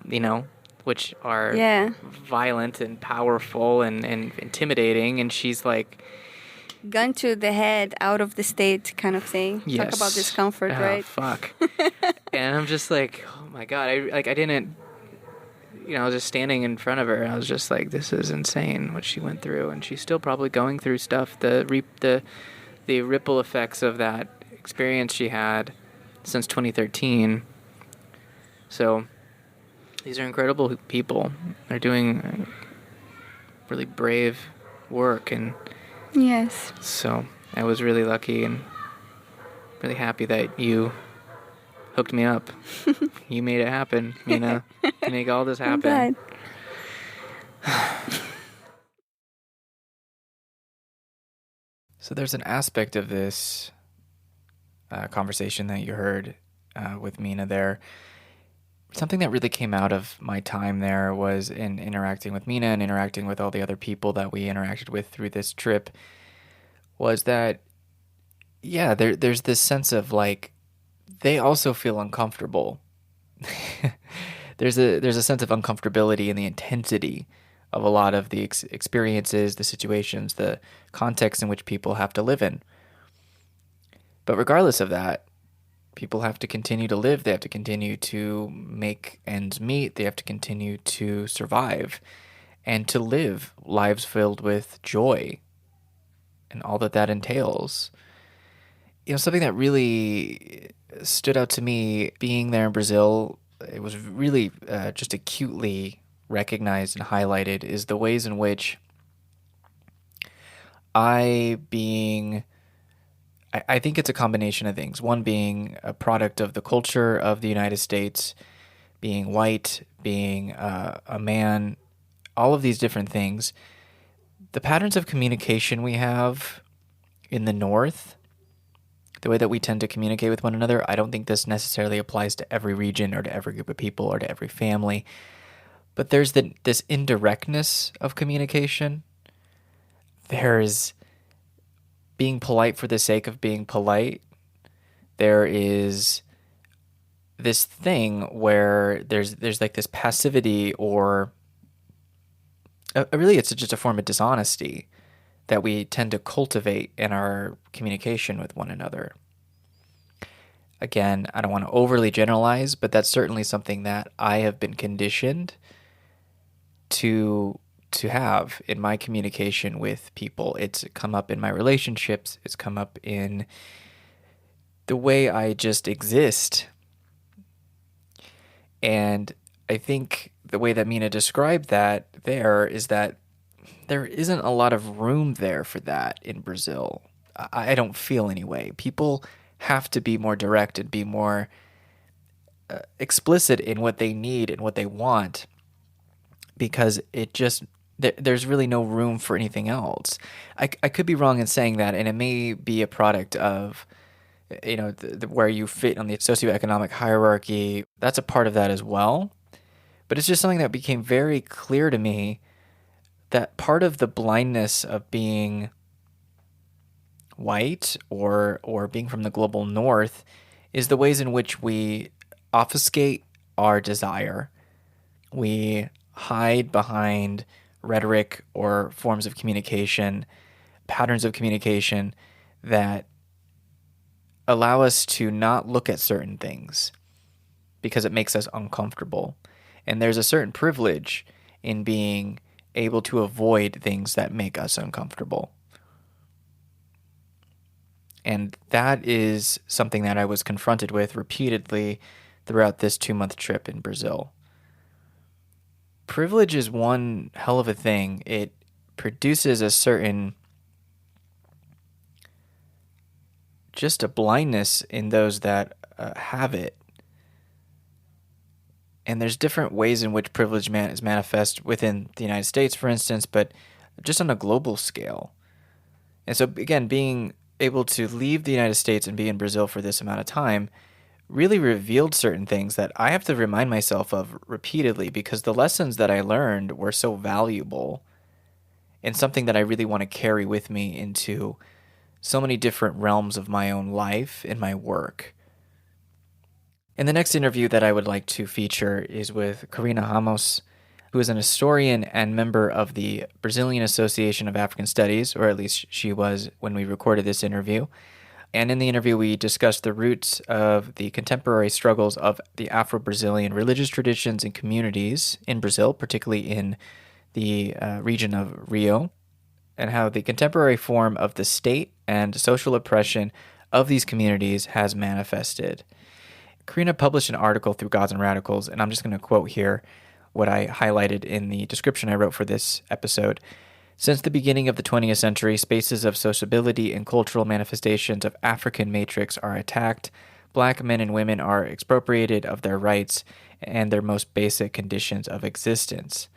you know, which are Yeah. violent and powerful and intimidating, and she's like, Gun to the head, out of the state kind of thing. yes. Talk about discomfort, right? Fuck. And I'm just like, oh my God, I didn't, I was just standing in front of her, and I was just like, this is insane what she went through, and she's still probably going through stuff, the ripple effects of that experience she had since 2013. So these are incredible people. They're doing really brave work, and Yes. so I was really lucky and really happy that you hooked me up. You made it happen, to make all this happen. So there's an aspect of this conversation that you heard with Mirna there. Something that really came out of my time there was in interacting with Mirna and interacting with all the other people that we interacted with through this trip, was that, yeah, there's this sense of, like, they also feel uncomfortable. There's a sense of uncomfortability in the intensity of a lot of the experiences, the situations, the context in which people have to live in. But regardless of that, people have to continue to live. They have to continue to make ends meet. They have to continue to survive and to live lives filled with joy and all that entails. Something that really stood out to me being there in Brazil, it was really just acutely recognized and highlighted, is the ways in which I think it's a combination of things. One being a product of the culture of the United States, being white, being a man, all of these different things. The patterns of communication we have in the North, the way that we tend to communicate with one another, I don't think this necessarily applies to every region or to every group of people or to every family. But there's this indirectness of communication. There's being polite for the sake of being polite. There is this thing where there's like this passivity, or really it's just a form of dishonesty that we tend to cultivate in our communication with one another. Again, I don't want to overly generalize, but that's certainly something that I have been conditioned to have in my communication with people. It's come up in my relationships. It's come up in the way I just exist. And I think the way that Mirna described that there is that there isn't a lot of room there for that in Brazil. I don't feel anyway. People have to be more direct and be more explicit in what they need and what they want, because there's really no room for anything else. I could be wrong in saying that, and it may be a product of, where you fit on the socioeconomic hierarchy. That's a part of that as well. But it's just something that became very clear to me, that part of the blindness of being white or being from the global North is the ways in which we obfuscate our desire. We hide behind rhetoric or forms of communication, patterns of communication that allow us to not look at certain things because it makes us uncomfortable. And there's a certain privilege in being able to avoid things that make us uncomfortable. And that is something that I was confronted with repeatedly throughout this 2-month trip in Brazil. Privilege is one hell of a thing. It produces a certain, just a blindness in those that have it. And there's different ways in which privilege is manifest within the United States, for instance, but just on a global scale. And so, again, being able to leave the United States and be in Brazil for this amount of time really revealed certain things that I have to remind myself of repeatedly, because the lessons that I learned were so valuable and something that I really want to carry with me into so many different realms of my own life and my work. And the next interview that I would like to feature is with Karina Ramos, who is an historian and member of the Brazilian Association of African Studies, or at least she was when we recorded this interview. And in the interview, we discussed the roots of the contemporary struggles of the Afro-Brazilian religious traditions and communities in Brazil, particularly in the region of Rio, and how the contemporary form of the state and social oppression of these communities has manifested. Karina published an article through Gods and Radicals, and I'm just going to quote here what I highlighted in the description I wrote for this episode. Since the beginning of the 20th century, spaces of sociability and cultural manifestations of African matrix are attacked. Black men and women are expropriated of their rights and their most basic conditions of existence.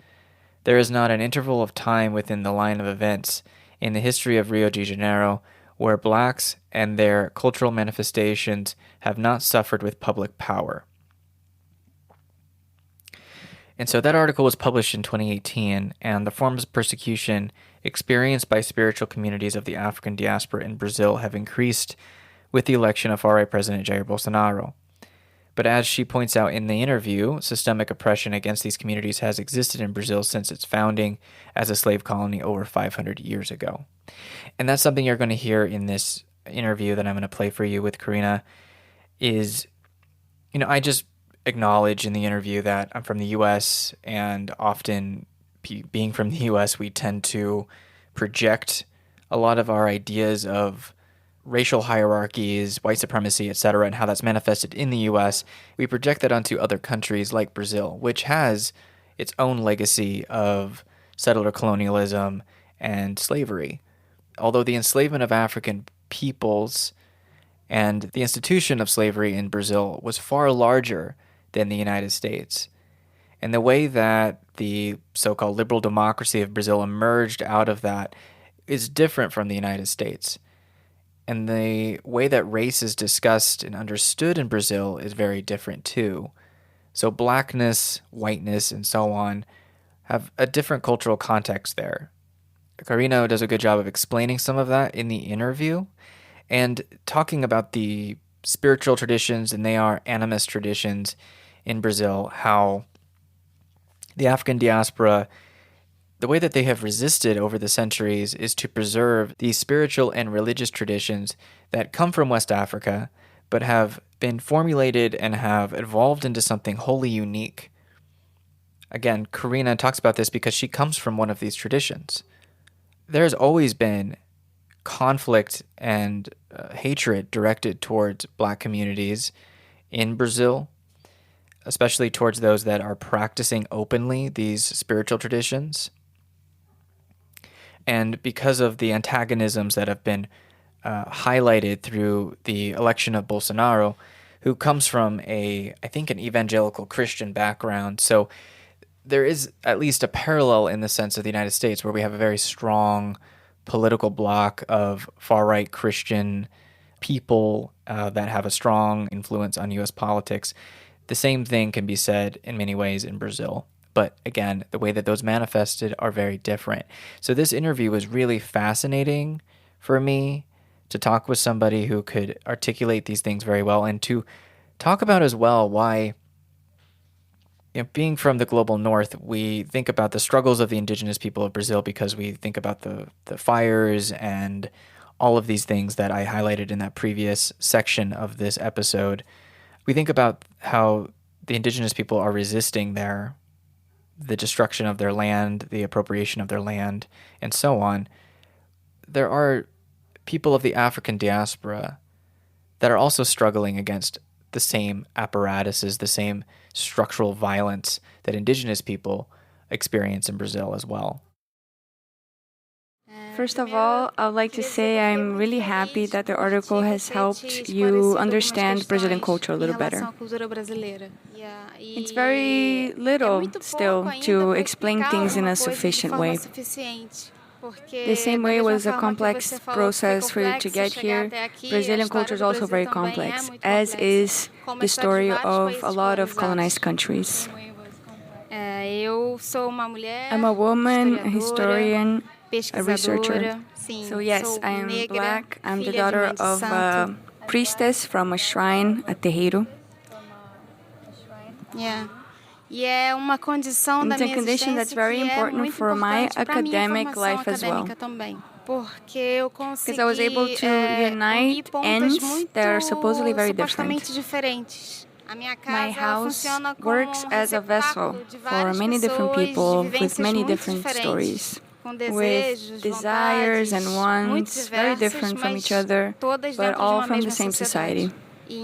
There is not an interval of time within the line of events in the history of Rio de Janeiro where blacks and their cultural manifestations have not suffered with public power. And so that article was published in 2018, and the forms of persecution experienced by spiritual communities of the African diaspora in Brazil have increased with the election of far-right President Jair Bolsonaro. But as she points out in the interview, systemic oppression against these communities has existed in Brazil since its founding as a slave colony over 500 years ago. And that's something you're going to hear in this interview that I'm going to play for you with Karina is, I just acknowledge in the interview that I'm from the U.S., and often being from the U.S., we tend to project a lot of our ideas of racial hierarchies, white supremacy, etc., and how that's manifested in the U.S., we project that onto other countries like Brazil, which has its own legacy of settler colonialism and slavery. Although the enslavement of African peoples and the institution of slavery in Brazil was far larger than the United States. And the way that the so-called liberal democracy of Brazil emerged out of that is different from the United States. And the way that race is discussed and understood in Brazil is very different too. So blackness, whiteness, and so on have a different cultural context there. Karina does a good job of explaining some of that in the interview and talking about the spiritual traditions, and they are animist traditions in Brazil, how the African diaspora, the way that they have resisted over the centuries is to preserve these spiritual and religious traditions that come from West Africa, but have been formulated and have evolved into something wholly unique. Again, Karina talks about this because she comes from one of these traditions. There's always been conflict and hatred directed towards Black communities in Brazil, especially towards those that are practicing openly these spiritual traditions. And because of the antagonisms that have been highlighted through the election of Bolsonaro, who comes from an evangelical Christian background. So there is at least a parallel in the sense of the United States, where we have a very strong political bloc of far-right Christian people that have a strong influence on U.S. politics. The same thing can be said in many ways in Brazil. But again, the way that those manifested are very different. So this interview was really fascinating for me to talk with somebody who could articulate these things very well, and to talk about as well why, being from the global north, we think about the struggles of the indigenous people of Brazil because we think about the fires and all of these things that I highlighted in that previous section of this episode. We think about how the indigenous people are resisting the destruction of their land, the appropriation of their land, and so on. There are people of the African diaspora that are also struggling against the same apparatuses, the same structural violence that indigenous people experience in Brazil as well. First of all, I would like to say I'm really happy that the article has helped you understand Brazilian culture a little better. It's very little still to explain things in a sufficient way. The same way it was a complex process for you to get here, Brazilian culture is also very complex, as is the story of a lot of colonized countries. I'm a woman, a historian, a researcher. So yes, I am Black. I'm the daughter of a priestess from a shrine, a terreiro. Yeah. It's a condition that's very important for my academic life as well. Because I was able to unite ends that are supposedly very different. My house works as a vessel for many different people with many different stories, with desires and wants very different from each other, but all from the same society.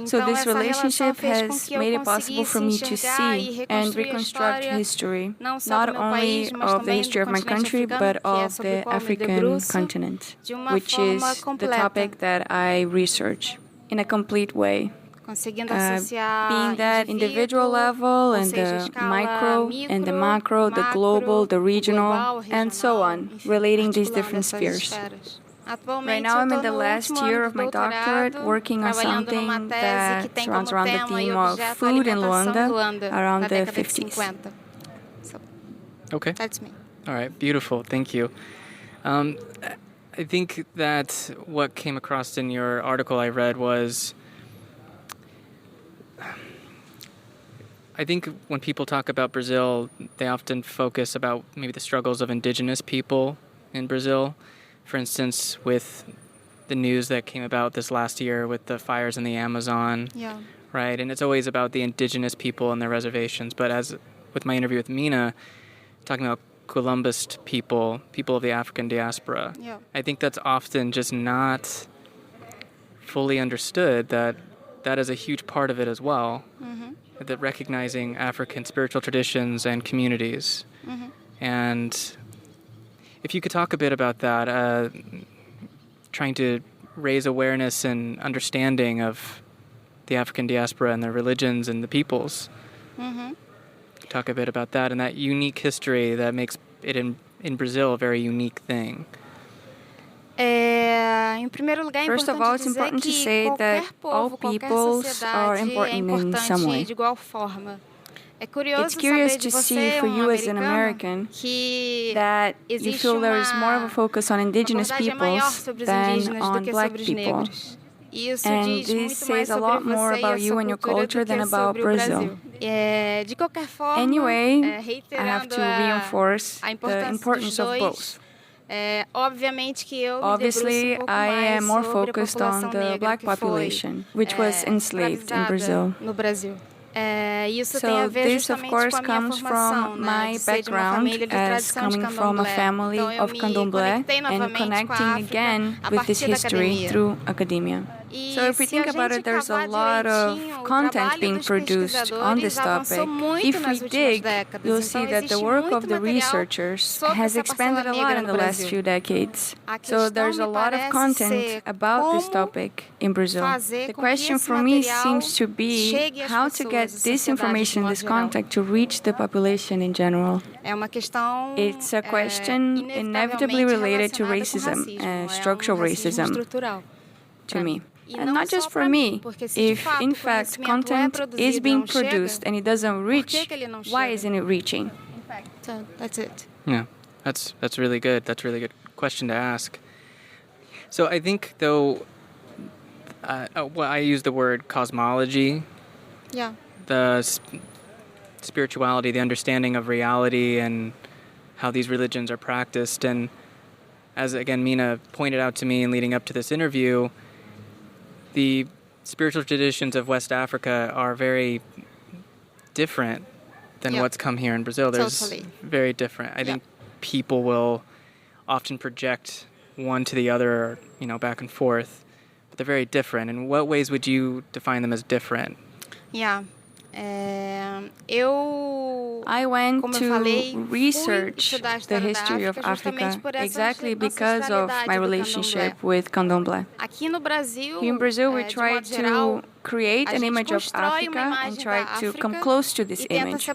So this relationship has made it possible for me to see and reconstruct history, not only of the history of my country, but of the African continent, which is the topic that I research in a complete way. Being that individual level and the micro and the macro, the global, the regional, and so on, relating these different spheres. Right now I'm in the last year of my doctorate working on something that surrounds around the theme of food in Luanda around the 50s. Okay. That's me. All right, beautiful. Thank you. I think that what came across in your article I read was, I think when people talk about Brazil, they often focus about maybe the struggles of indigenous people in Brazil. For instance, with the news that came about this last year with the fires in the Amazon, right? And it's always about the indigenous people and their reservations. But as with my interview with Mirna, talking about Columbus people of the African diaspora, I think that's often just not fully understood, that is a huge part of it as well, that recognizing African spiritual traditions and communities. And if you could talk a bit about that, trying to raise awareness and understanding of the African diaspora and their religions and the peoples. Talk a bit about that and that unique history that makes it in Brazil a very unique thing. First of all, it's important to say that all peoples are important in some way. It's curious to see for you as an American that you feel there is more of a focus on indigenous peoples than on Black people. And this says a lot more about you and your culture than about Brazil. Anyway, I have to reinforce the importance of both. Obviously, I am more focused on the Black population, which was enslaved in Brazil. So this, of course, comes from my background as coming from a family of candomblé and connecting again with this history through academia. So if we think about it, there's a lot of content being produced on this topic. If we dig, you'll see that the work of the researchers has expanded a lot in the last few decades. So there's a lot of content about this topic in Brazil. The question for me seems to be how to get this information, this content, to reach the population in general. It's a question inevitably related to racism, structural racism, to me. And not just for me. If, in fact, content is being produced and it doesn't reach, why isn't it reaching? So that's it. Yeah, that's really good. That's a really good question to ask. So I think, though, I use the word cosmology. Yeah. The spirituality, the understanding of reality and how these religions are practiced. And as, again, Mirna pointed out to me in leading up to this interview, the spiritual traditions of West Africa are very different than what's come here in Brazil. There's very different. I think people will often project one to the other, back and forth, but they're very different. In what ways would you define them as different? Yeah. I went to research the history of Africa exactly because of my relationship with candomblé. Here in Brazil, we tried to create an image of Africa and try to come close to this image.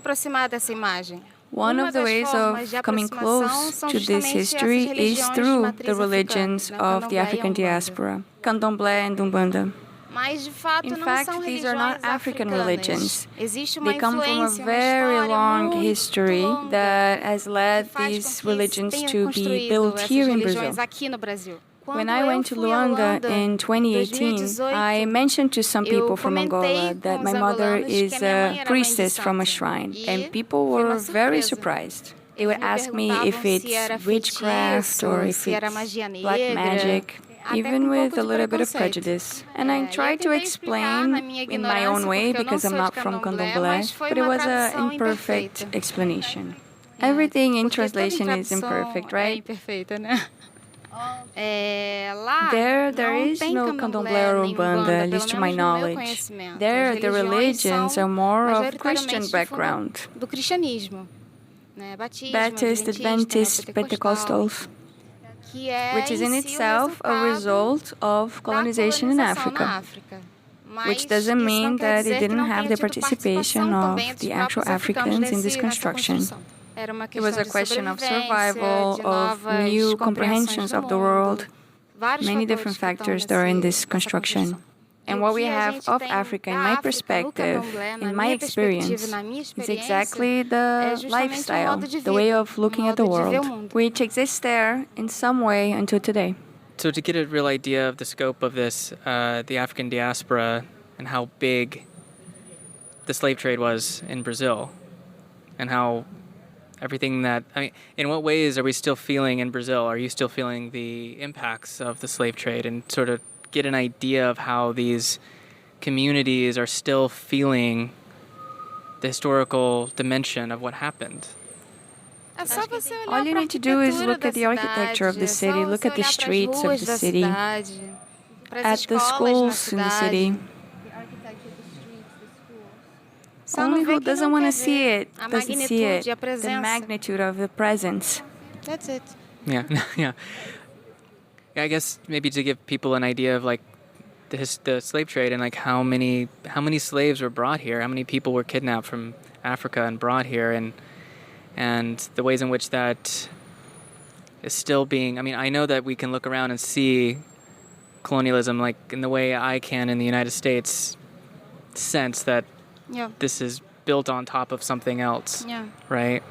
One of the ways of coming close to this history is through the religions of the African diaspora, candomblé and umbanda. In fact, these are not African religions. They come from a very long history that has led these religions to be built here in Brazil. When I went to Luanda in 2018, I mentioned to some people from Angola that my mother is a priestess from a shrine, and people were very surprised. They would ask me if it's witchcraft or if it's black magic, even with a little bit of prejudice. And I tried to explain in my own way because I'm not from Candomblé, but it was an imperfect explanation. Everything in translation is imperfect, right? There is no candomblé or umbanda, at least to my knowledge. There, the religions are more of Christian background. Baptist, Adventist, Pentecostals, which is in itself a result of colonization in Africa, which doesn't mean that it didn't have the participation of the actual Africans in this construction. It was a question of survival, of new comprehensions of the world, many different factors that are in this construction. And what we have of Africa, in my perspective, in my experience, is exactly the lifestyle, the way of looking at the world, which exists there in some way until today. So to get a real idea of the scope of this, the African diaspora, and how big the slave trade was in Brazil, and how everything that, in what ways are we still feeling in Brazil? Are you still feeling the impacts of the slave trade, and sort of get an idea of how these communities are still feeling the historical dimension of what happened? All you need to do is look at the architecture of the city, look at the streets of the city, at the schools in the city. Only who doesn't want to see it doesn't see it, the magnitude of the presence. That's it. Yeah, yeah. I guess maybe to give people an idea of like the slave trade and like how many slaves were brought here, how many people were kidnapped from Africa and brought here, and the ways in which that is still being. I know that we can look around and see colonialism like in the way I can in the United States, sense that this is built on top of something else, right?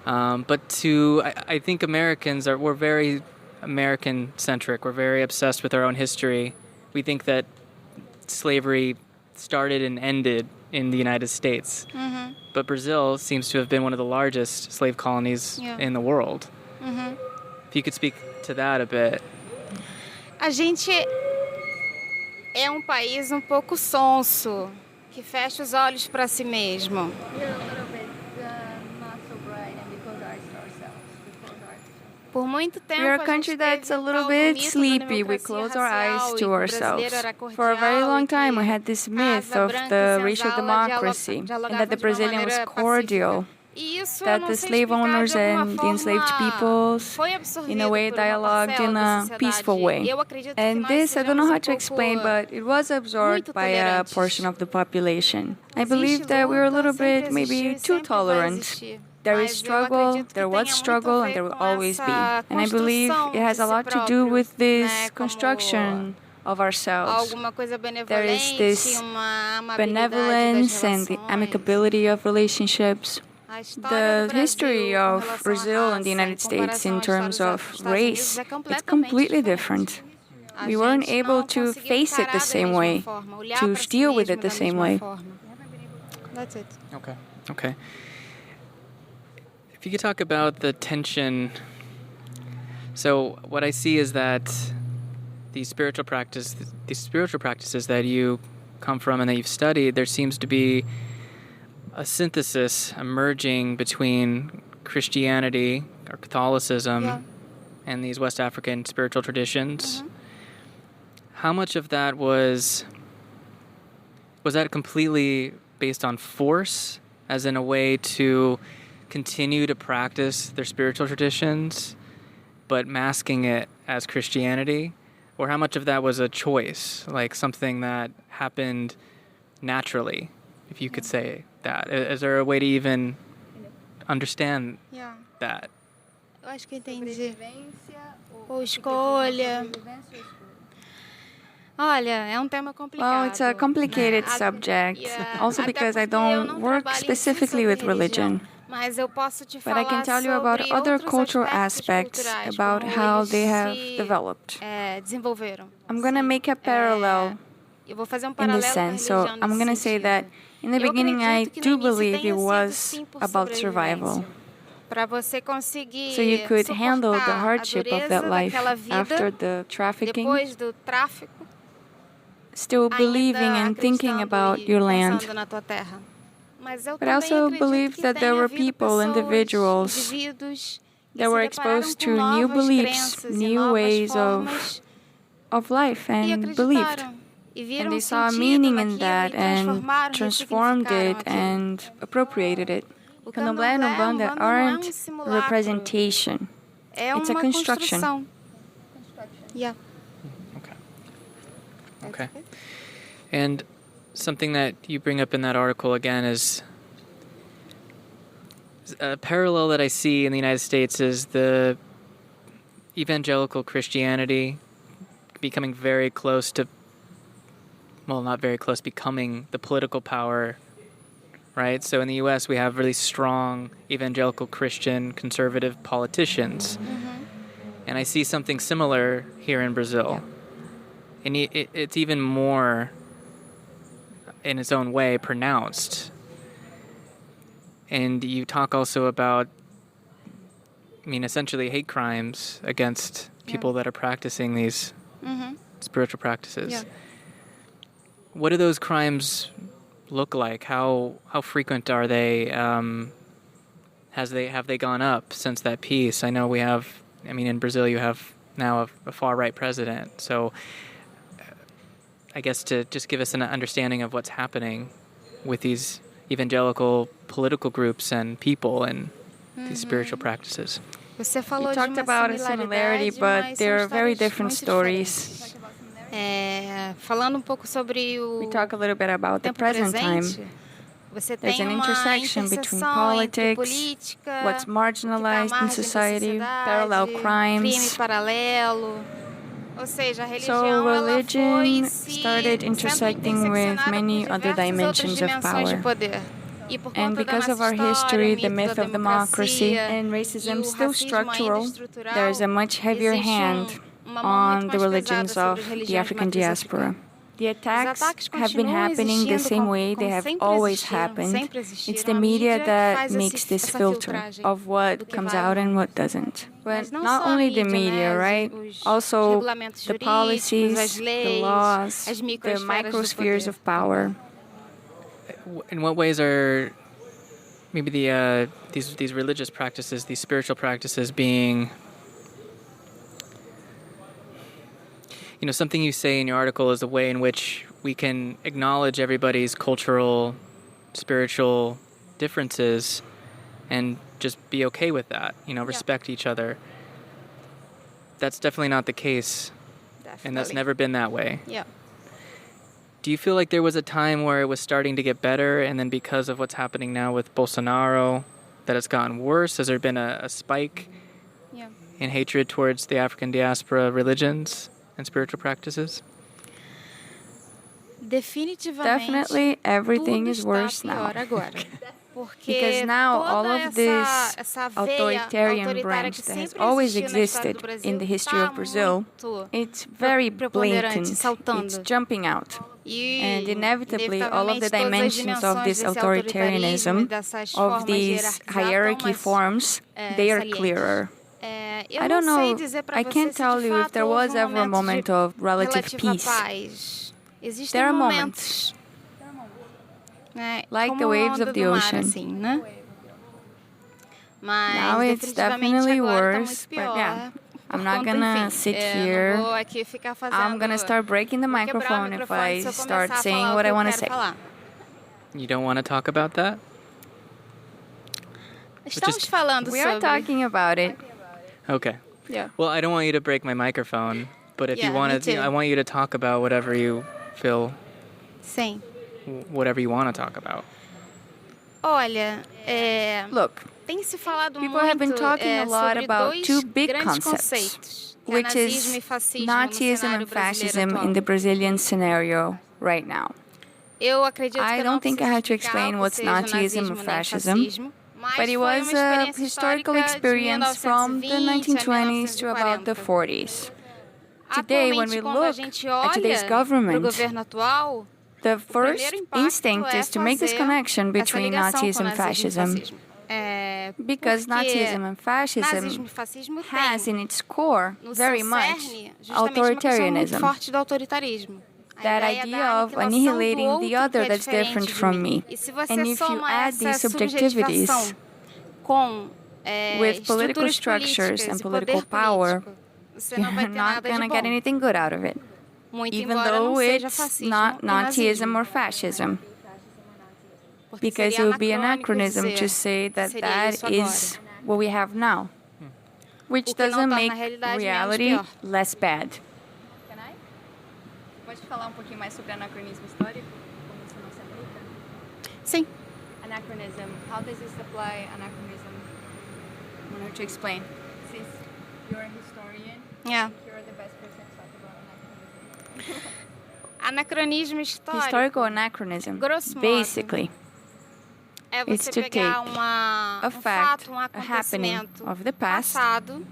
But I think we're very American-centric. We're very obsessed with our own history. We think that slavery started and ended in the United States. Mm-hmm. But Brazil seems to have been one of the largest slave colonies in the world. Mm-hmm. If you could speak to that a bit. A gente é país pouco sonso, que fecha os olhos para si mesmo. We are a country that's a little bit sleepy. We close our eyes to ourselves. For a very long time, we had this myth of the racial democracy, and that the Brazilian was cordial, that the slave owners and the enslaved peoples, in a way, dialogued in a peaceful way. And this, I don't know how to explain, but it was absorbed by a portion of the population. I believe that we're a little bit, maybe, too tolerant. There is struggle, there was struggle, and there will always be. And I believe it has a lot to do with this construction of ourselves. There is this benevolence and the amicability of relationships. The history of Brazil and the United States in terms of race, it's completely different. We weren't able to face it the same way, to deal with it the same way. That's it. Okay. If you could talk about the tension. So what I see is that these spiritual practices that you come from and that you've studied, there seems to be a synthesis emerging between Christianity or Catholicism and these West African spiritual traditions. Mm-hmm. How much of that was that completely based on force, as in a way to continue to practice their spiritual traditions, but masking it as Christianity? Or how much of that was a choice, like something that happened naturally, if you could say that? Is there a way to even understand that? Eu acho que eu entendi. Ou escolha. Olha, é tema complicado. Well, it's a complicated subject, also because I don't work specifically with religion. But I can tell you about other cultural aspects, about how they have developed. I'm going to make a parallel in this sense. So I'm going to say that in the beginning, I do believe it was about survival. So you could handle the hardship of that life after the trafficking, still believing and thinking about your land. But I also believe that there were people, individuals, that were exposed to new beliefs, new ways of life, and believed. And they saw a meaning in that and transformed it and appropriated it. Candomblé and Umbanda aren't a representation. It's a construction. Yeah. Okay. And something that you bring up in that article again is a parallel that I see in the United States is the evangelical Christianity becoming very close to, well, not very close, becoming the political power, right? So in the U.S., we have really strong evangelical Christian conservative politicians. Mm-hmm. And I see something similar here in Brazil. And it's even more, in its own way, pronounced. And you talk also about, essentially hate crimes against people that are practicing these spiritual practices. Yeah. What do those crimes look like? How frequent are they? Have they gone up since that peace? I know we have, in Brazil you have now a far-right president. So I guess to just give us an understanding of what's happening with these evangelical political groups and people and these spiritual practices. You talked about a similarity, but they're very different stories. We talk a little bit about the present time. There's an intersection between politics, what's marginalized in society, parallel crimes. So religion started intersecting with many other dimensions of power. And because of our history, the myth of democracy and racism still structural, there is a much heavier hand on the religions of the African diaspora. The attacks have been happening the same way they have always happened. It's the media that makes this filter of what comes out and what doesn't. But not only the media, right? Also the policies, the laws, the microspheres of power. In what ways are maybe these religious practices, these spiritual practices being... something you say in your article is a way in which we can acknowledge everybody's cultural, spiritual differences and just be okay with that, respect each other. That's definitely not the case. Definitely. And that's never been that way. Yeah. Do you feel like there was a time where it was starting to get better, and then because of what's happening now with Bolsonaro, that it's gotten worse? Has there been a spike in hatred towards the African diaspora religions and spiritual practices? Definitely everything is worse now. Because now all of this authoritarian branch that has always existed in the history of Brazil, it's very blatant, it's jumping out. And inevitably all of the dimensions of this authoritarianism, of these hierarchy forms, they are clearer. I don't know, I can't tell you if there was ever a moment of relative peace. There are moments, like the waves of the ocean. Now it's definitely worse, but yeah, I'm not gonna sit here. I'm gonna start breaking the microphone if I start saying what I want to say. You don't want to talk about that? Estamos falando We are sobre. talking about it. Okay. Yeah. Well, I don't want you to break my microphone, but if Yeah, you want me to, too. I want you to talk about whatever you feel, Sim. whatever you want to talk about. Olha, Look, tem se falado people have been muito talking a lot sobre about dois two big grandes concepts, conceitos, que é which nazismo e is fascismo no Nazism cenário and brasileiro fascism atual. in the Brazilian scenario right now. Eu acredito I que eu don't não think I preciso have to explicar explain o que what's seja Nazism or nazismo nem fascism, fascismo, mas but it foi was uma a experiência historical histórica de experience from the 1920 a 1920s to about the 1940. 40s. Today, when we Atualmente, quando a look gente at today's olha para o government, governo atual, the o first primeiro impacto instinct é is to make this fazer connection essa between ligação com Nazism and fascism, fascismo. because Porque Nazism and fascism nazismo e fascismo has tem in its core no very seu much cerne justamente uma questão muito authoritarianism. forte do autoritarismo. A That ideia idea da of aniquilação do annihilating the outro other que é that's different diferente de from mim. me. E se você And if you soma add essa these subjectivities subjetivação com with political estruturas structures políticas and e political poder power, político, você não vai you're ter not nada going de to get bom. anything good out of it, Muito even embora não though seja it's fascismo not e Nazism nazismo. or fascism. Porque Because seria it would be anacrônico anachronism dizer to say that seria that isso agora. is what we have now, which O que não doesn't torna make a realidade menos reality pior. less bad. Pode falar um pouquinho mais sobre anacronismo histórico? Como isso não se aplica? Sim. Anachronism. How does this apply anachronism? I want her to explain. Since you're a historian, É. you're the best person to talk about anachronism. Anacronismo histórico Historical anachronism, grosso modo, basically, é it's você to pegar take um fact, fato, um a happening acontecimento of the past, passado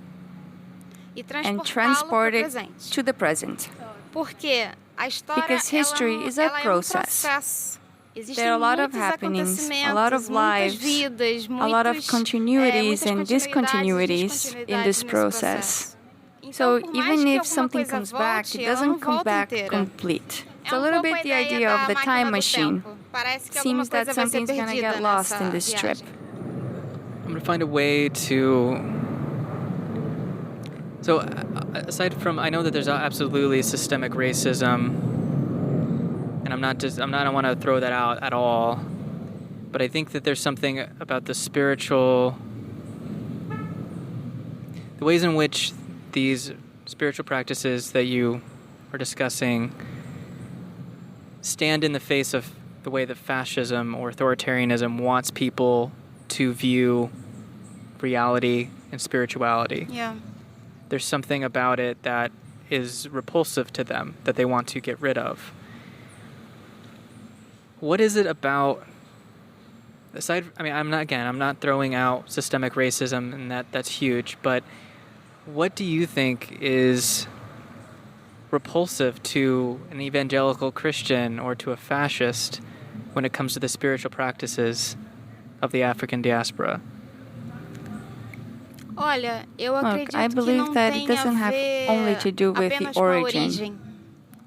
e and transportá-lo para o transport it presente. to the present. Porque a história Because history ela, is a ela process. É um processo. Existem There are a lot of muitos happenings, acontecimentos, a lot of muitas lives, vidas, a lot of muitos, continuities muitas and discontinuities descontinuidades in this nesse process. processo. Então, So por mais even que if alguma something coisa comes back, volte, it ela não doesn't come volta back inteira. complete. It's É a um little pouco bit a the ideia idea da of the máquina time do machine. tempo. Parece que alguma Seems that coisa vai ser something's gonna perdida get lost nessa in this trip. viagem. I'm going to find a way to. So, aside from, I know that there's absolutely systemic racism, and I don't want to throw that out at all, but I think that there's something about the ways in which these spiritual practices that you are discussing stand in the face of the way that fascism or authoritarianism wants people to view reality and spirituality. Yeah. There's something about it that is repulsive to them that they want to get rid of. What is it about, I'm not throwing out systemic racism, and that's huge, but what do you think is repulsive to an evangelical Christian or to a fascist when it comes to the spiritual practices of the African diaspora? Olha, eu Look, acredito I que believe não that tem it doesn't a have ver only to do with the apenas com a origin origem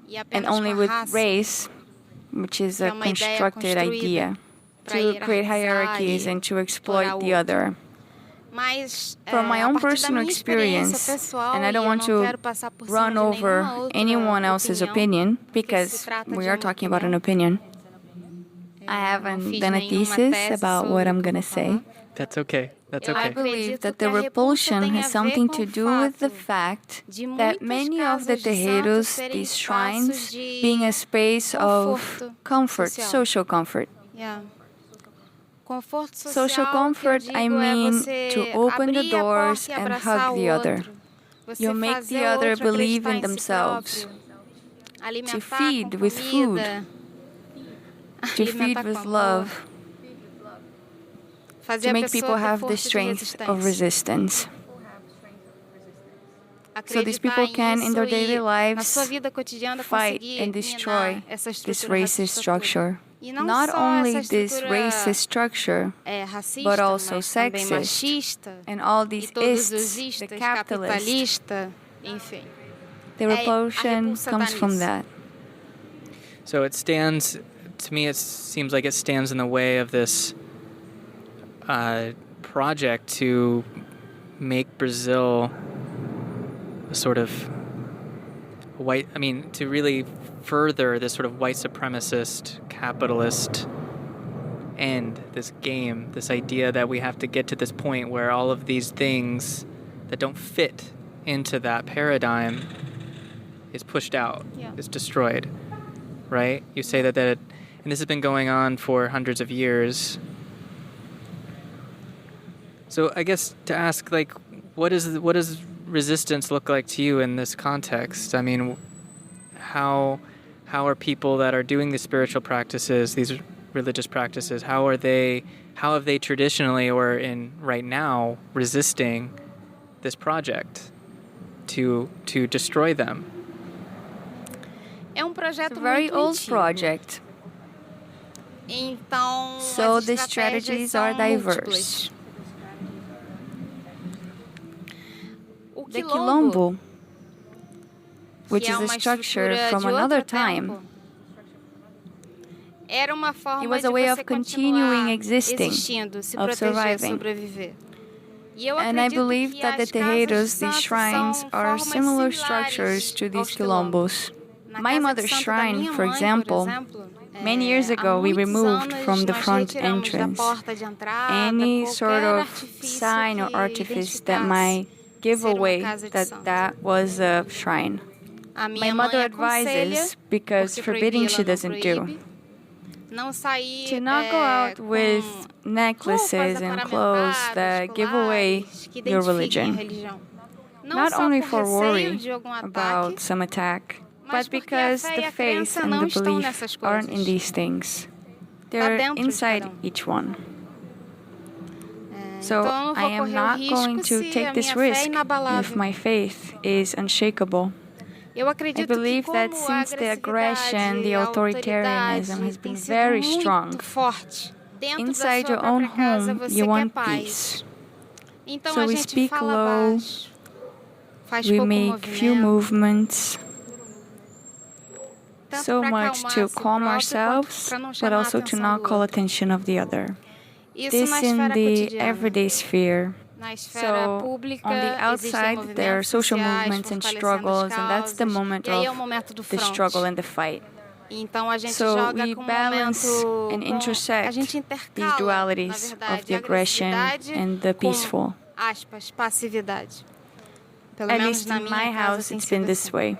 e and apenas only com a with raça, race, which is que é a uma ideia constructed idea pra to create hierarchies hierarquizar and to e exploit explorar the o other. Mas From my a own partir da personal minha experiência experience, pessoal, and I e don't eu want não to quero passar por cima run de over nenhuma outra anyone else's opinion, porque because se trata we de are uma talking about an opinião. opinion. I haven't Não fiz done a nenhuma thesis tese about sobre what o I'm que eu going to vou say. falar. That's okay. That's Eu I okay. believe acredito that que the a repulsa repulsion tem a has ver something com to o do with the fato fact de that muitas many of the casas de santos terreiros, serem these espaços shrines, de being a space of conforto comfort, social. social comfort. Yeah. Conforto social, Social que eu comfort, digo, I é mean você to open the abrir a doors porta e and abraçar hug o the other. outro. Você You make fazer the o other outro believe acreditar in em si themselves. próprio. Alimentar To feed com with food. comida. To feed Alimentar with com amor. love, Fazer to a make pessoa people ter have the força de strength of resistência. resistance. So these Acreditar people can, in their nisso daily e, na lives, sua vida cotidiana, fight conseguir and destroy minar essa this estrutura racist racista structure. toda. E não Not só only essa this estrutura racist structure, racista, but also mas também sexist, machista and all e these todos os ists, the istas, capitalist, capitalista, enfim. the repulsion repulsa comes tá from nisso. that. So it stands, to me, it seems like it stands in the way of this project to make Brazil a sort of to really further this sort of white supremacist, capitalist end, this game, this idea that we have to get to this point where all of these things that don't fit into that paradigm is pushed out, is destroyed, right? You say that and this has been going on for hundreds of years. So I guess to ask, like, what does resistance look like to you in this context? I mean, how are people that are doing these spiritual practices, these religious practices, how have they traditionally or in right now resisting this project to destroy them? It's a very old project. So the strategies are diverse. The quilombo, which is a structure from another time, it was a way of continuing existing, of surviving. And I believe that the terreiros, these shrines, are similar structures to these quilombos. My mother's shrine, for example, many years ago we removed from the front entrance any sort of sign or artifice that might give away that was a shrine. My mother advises, because forbidding she doesn't do, to not go out with necklaces and clothes that give away your religion. Not only for worry about some attack, but because the faith and the belief aren't in these things. They're inside each one. So I am not going to take this risk if my faith is unshakable. I believe that since the aggression, the authoritarianism has been very strong, inside your own home you want peace. So we speak low, we make few movements, so much to calm ourselves, but also to not call attention of the other. This in the everyday sphere. So on the outside there are social movements and struggles, and that's the moment of the struggle and the fight. So we balance and intersect these dualities of the aggression and the peaceful. At least in my house it's been this way.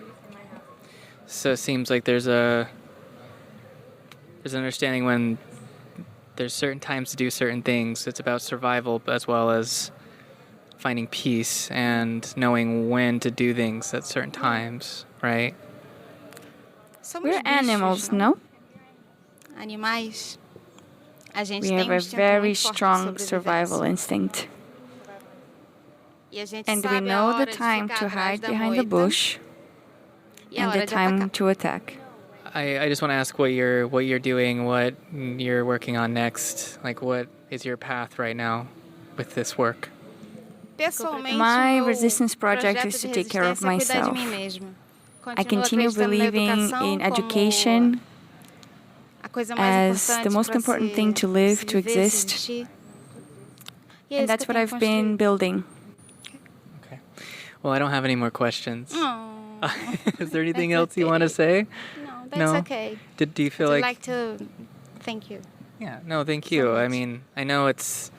So it seems like there's an understanding when there's certain times to do certain things. It's about survival as well as finding peace and knowing when to do things at certain times, right? We're animals, no? We have a very strong survival instinct. And we know the time to hide behind the bush and the time to attack. I just want to ask what you're doing, what you're working on next. Like, what is your path right now with this work? My resistance project is to take care of myself. I continue believing in education as the most important thing to live, to exist. And that's what I've been building. Okay. Well, I don't have any more questions. Is there anything else you want to say? No, that's okay. Do you feel like... I'd like to thank you. Yeah, no, thank you. So I mean, I know it's...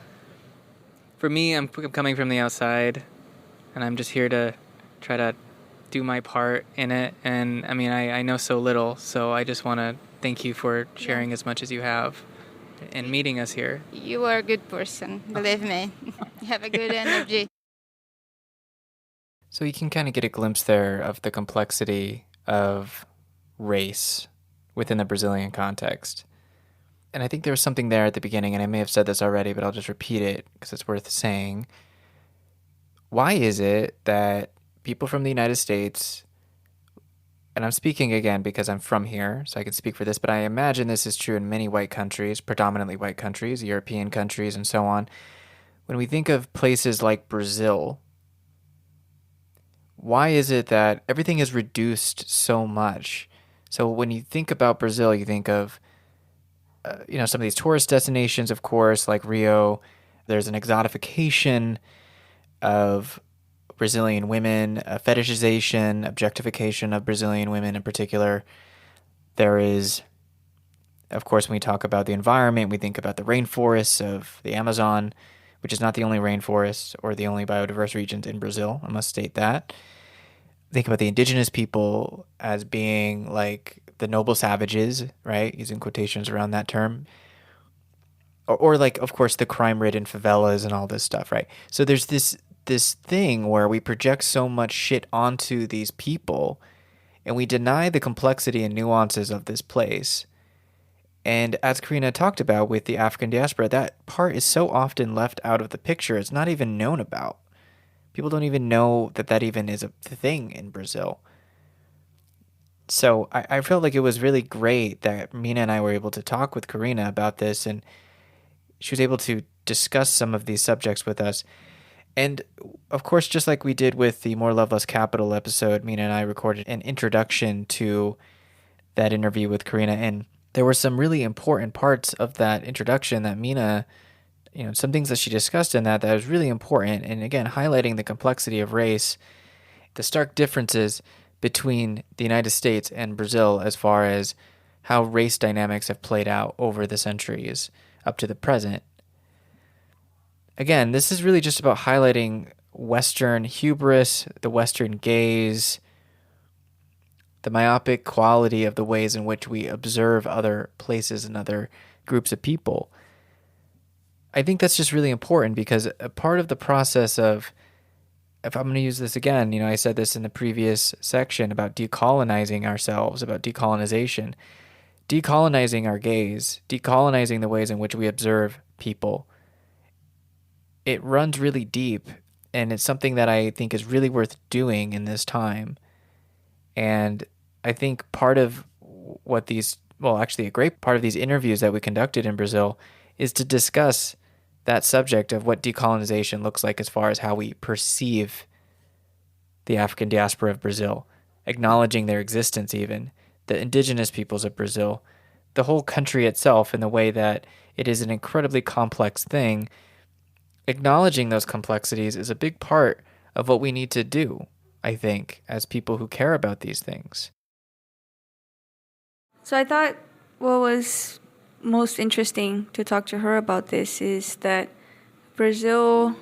For me, I'm coming from the outside, and I'm just here to try to do my part in it. And, I mean, I know so little, so I just want to thank you for sharing as much as you have and meeting us here. You are a good person, believe me. You have a good energy. So you can kind of get a glimpse there of the complexity of race within the Brazilian context. And I think there was something there at the beginning, and I may have said this already, but I'll just repeat it because it's worth saying. Why is it that people from the United States, and I'm speaking again because I'm from here, so I can speak for this, but I imagine this is true in many white countries, predominantly white countries, European countries, and so on. When we think of places like Brazil, why is it that everything is reduced so much? So when you think about Brazil, you think of some of these tourist destinations, of course, like Rio. There's an exotification of Brazilian women, a fetishization, objectification of Brazilian women in particular. There is Of course, when we talk about the environment, we think about the rainforests of the Amazon, which is not the only rainforest or the only biodiverse regions in Brazil. I must state that. Think about the indigenous people as being like the noble savages, right? Using quotations around that term. Or like, of course, the crime-ridden favelas and all this stuff, right? So there's this thing where we project so much shit onto these people and we deny the complexity and nuances of this place. And as Karina talked about with the African diaspora, that part is so often left out of the picture. It's not even known about. People don't even know that that even is a thing in Brazil. So I felt like it was really great that Mina and I were able to talk with Karina about this, and she was able to discuss some of these subjects with us. And of course, just like we did with the More Love Less Capital episode, Mina and I recorded an introduction to that interview with Karina, and there were some really important parts of that introduction that Mina, some things that she discussed in that was really important. And again, highlighting the complexity of race, the stark differences between the United States and Brazil as far as how race dynamics have played out over the centuries up to the present. Again, this is really just about highlighting Western hubris, the Western gaze, the myopic quality of the ways in which we observe other places and other groups of people. I think that's just really important because a part of the process of, if I'm going to use this again, I said this in the previous section about decolonizing ourselves, about decolonization, decolonizing our gaze, decolonizing the ways in which we observe people. It runs really deep, and it's something that I think is really worth doing in this time. And I think part of what a great part of these interviews that we conducted in Brazil is to discuss that subject of what decolonization looks like as far as how we perceive the African diaspora of Brazil, acknowledging their existence even, the indigenous peoples of Brazil, the whole country itself in the way that it is an incredibly complex thing. Acknowledging those complexities is a big part of what we need to do, I think, as people who care about these things. So I thought what was most interesting to talk to her about this is that Brazil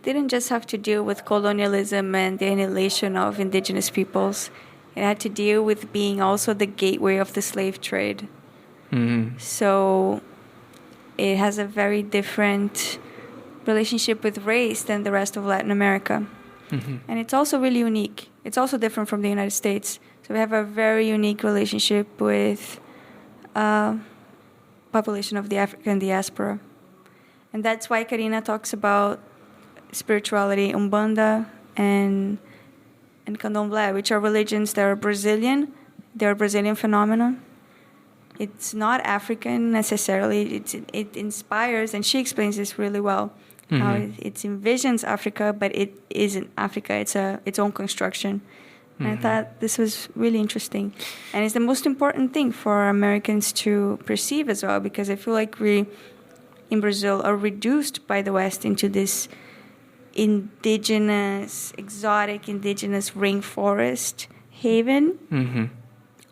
didn't just have to deal with colonialism and the annihilation of indigenous peoples. It had to deal with being also the gateway of the slave trade. Mm-hmm. So it has a very different relationship with race than the rest of Latin America. Mm-hmm. And it's also really unique. It's also different from the United States. So we have a very unique relationship with population of the African diaspora. And that's why Karina talks about spirituality, Umbanda and Candomblé, which are religions that are Brazilian. They're a Brazilian phenomenon. It's not African necessarily. It inspires, and she explains this really well, how it envisions Africa, but it isn't Africa. It's its own construction. And I thought this was really interesting. And it's the most important thing for Americans to perceive as well, because I feel like we, in Brazil, are reduced by the West into this exotic indigenous rainforest haven,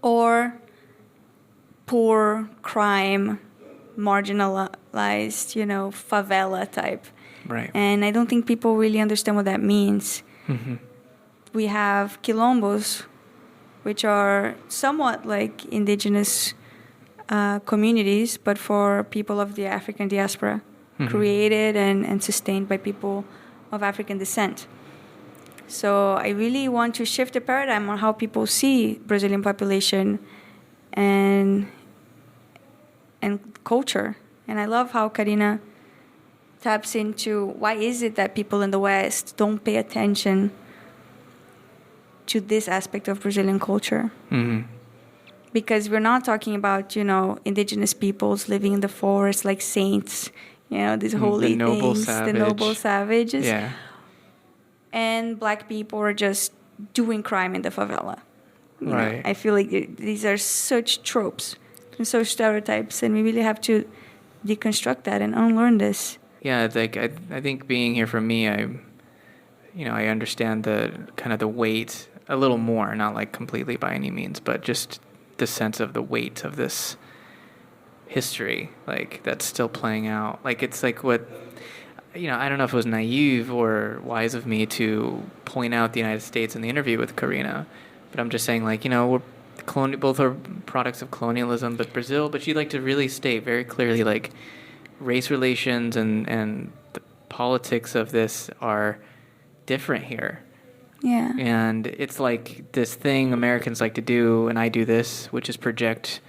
or poor, crime, marginalized, favela type. Right. And I don't think people really understand what that means. Mm-hmm. We have quilombos, which are somewhat like indigenous communities, but for people of the African diaspora, created and sustained by people of African descent. So I really want to shift the paradigm on how people see Brazilian population and culture. And I love how Karina taps into why is it that people in the West don't pay attention to this aspect of Brazilian culture. Mm-hmm. Because we're not talking about, indigenous peoples living in the forest like saints, these holy things, the noble savages. Yeah. And black people are just doing crime in the favela. Right. I feel like these are such tropes and such stereotypes, and we really have to deconstruct that and unlearn this. Yeah, like I think being here for me, I understand the kind of the weight a little more, not like completely by any means, but just the sense of the weight of this history, like that's still playing out. Like it's like what, I don't know if it was naive or wise of me to point out the United States in the interview with Karina, but I'm just saying, like, we're both are products of colonialism, but she'd like to really state very clearly, like, race relations and the politics of this are different here. Yeah. And it's like this thing Americans like to do, and I do this, which is project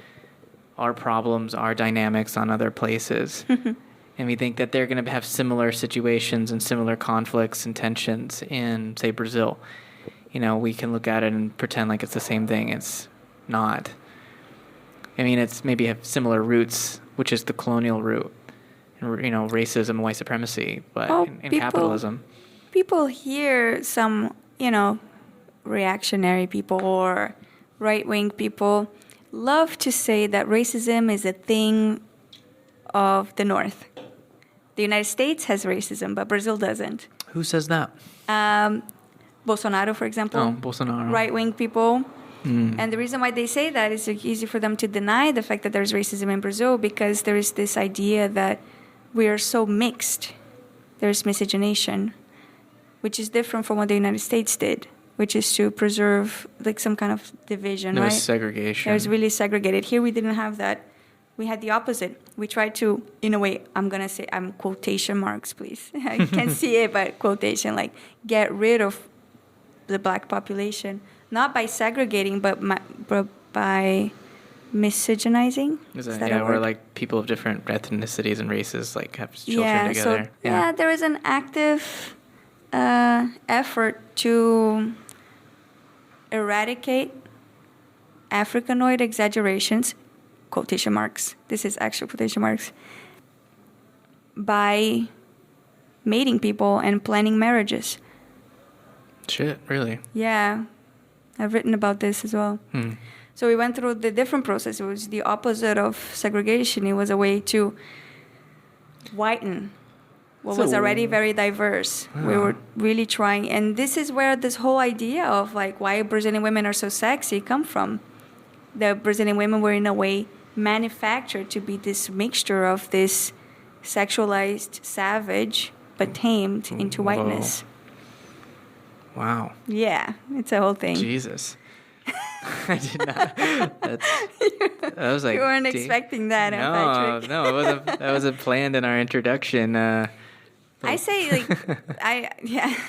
our problems, our dynamics on other places. And we think that they're going to have similar situations and similar conflicts and tensions in, say, Brazil. We can look at it and pretend like it's the same thing. It's not. I mean, it's maybe have similar roots, which is the colonial root, racism, white supremacy, but in capitalism. People hear some, reactionary people or right-wing people love to say that racism is a thing of the North. The United States has racism, but Brazil doesn't. Who says that? Bolsonaro, for example. Oh, Bolsonaro. Right-wing people. And the reason why they say that is it's easy for them to deny the fact that there's racism in Brazil, because there is this idea that we are so mixed. There's miscegenation, which is different from what the United States did, which is to preserve like some kind of division, There right? was segregation. It was really segregated. Here we didn't have that. We had the opposite. We tried to, in a way, I'm going to say, quotation marks, please. You can't see it, but quotation, like get rid of the black population, not by segregating, but by miscegenizing. Is that a word? Where like people of different ethnicities and races like have children together. So, there is an active effort to eradicate Africanoid exaggerations, quotation marks, this is actual quotation marks, by mating people and planning marriages. Shit, really? Yeah, I've written about this as well. So we went through the different process. It was the opposite of segregation. It was a way to whiten what was already very diverse. We were really trying, and this is where this whole idea of like why Brazilian women are so sexy come from. The Brazilian women were in a way manufactured to be this mixture of this sexualized savage but tamed into whiteness. Wow. Yeah, it's a whole thing. Jesus. I did not. That was like you weren't expecting that, Patrick. No, it wasn't. That wasn't planned in our introduction. I say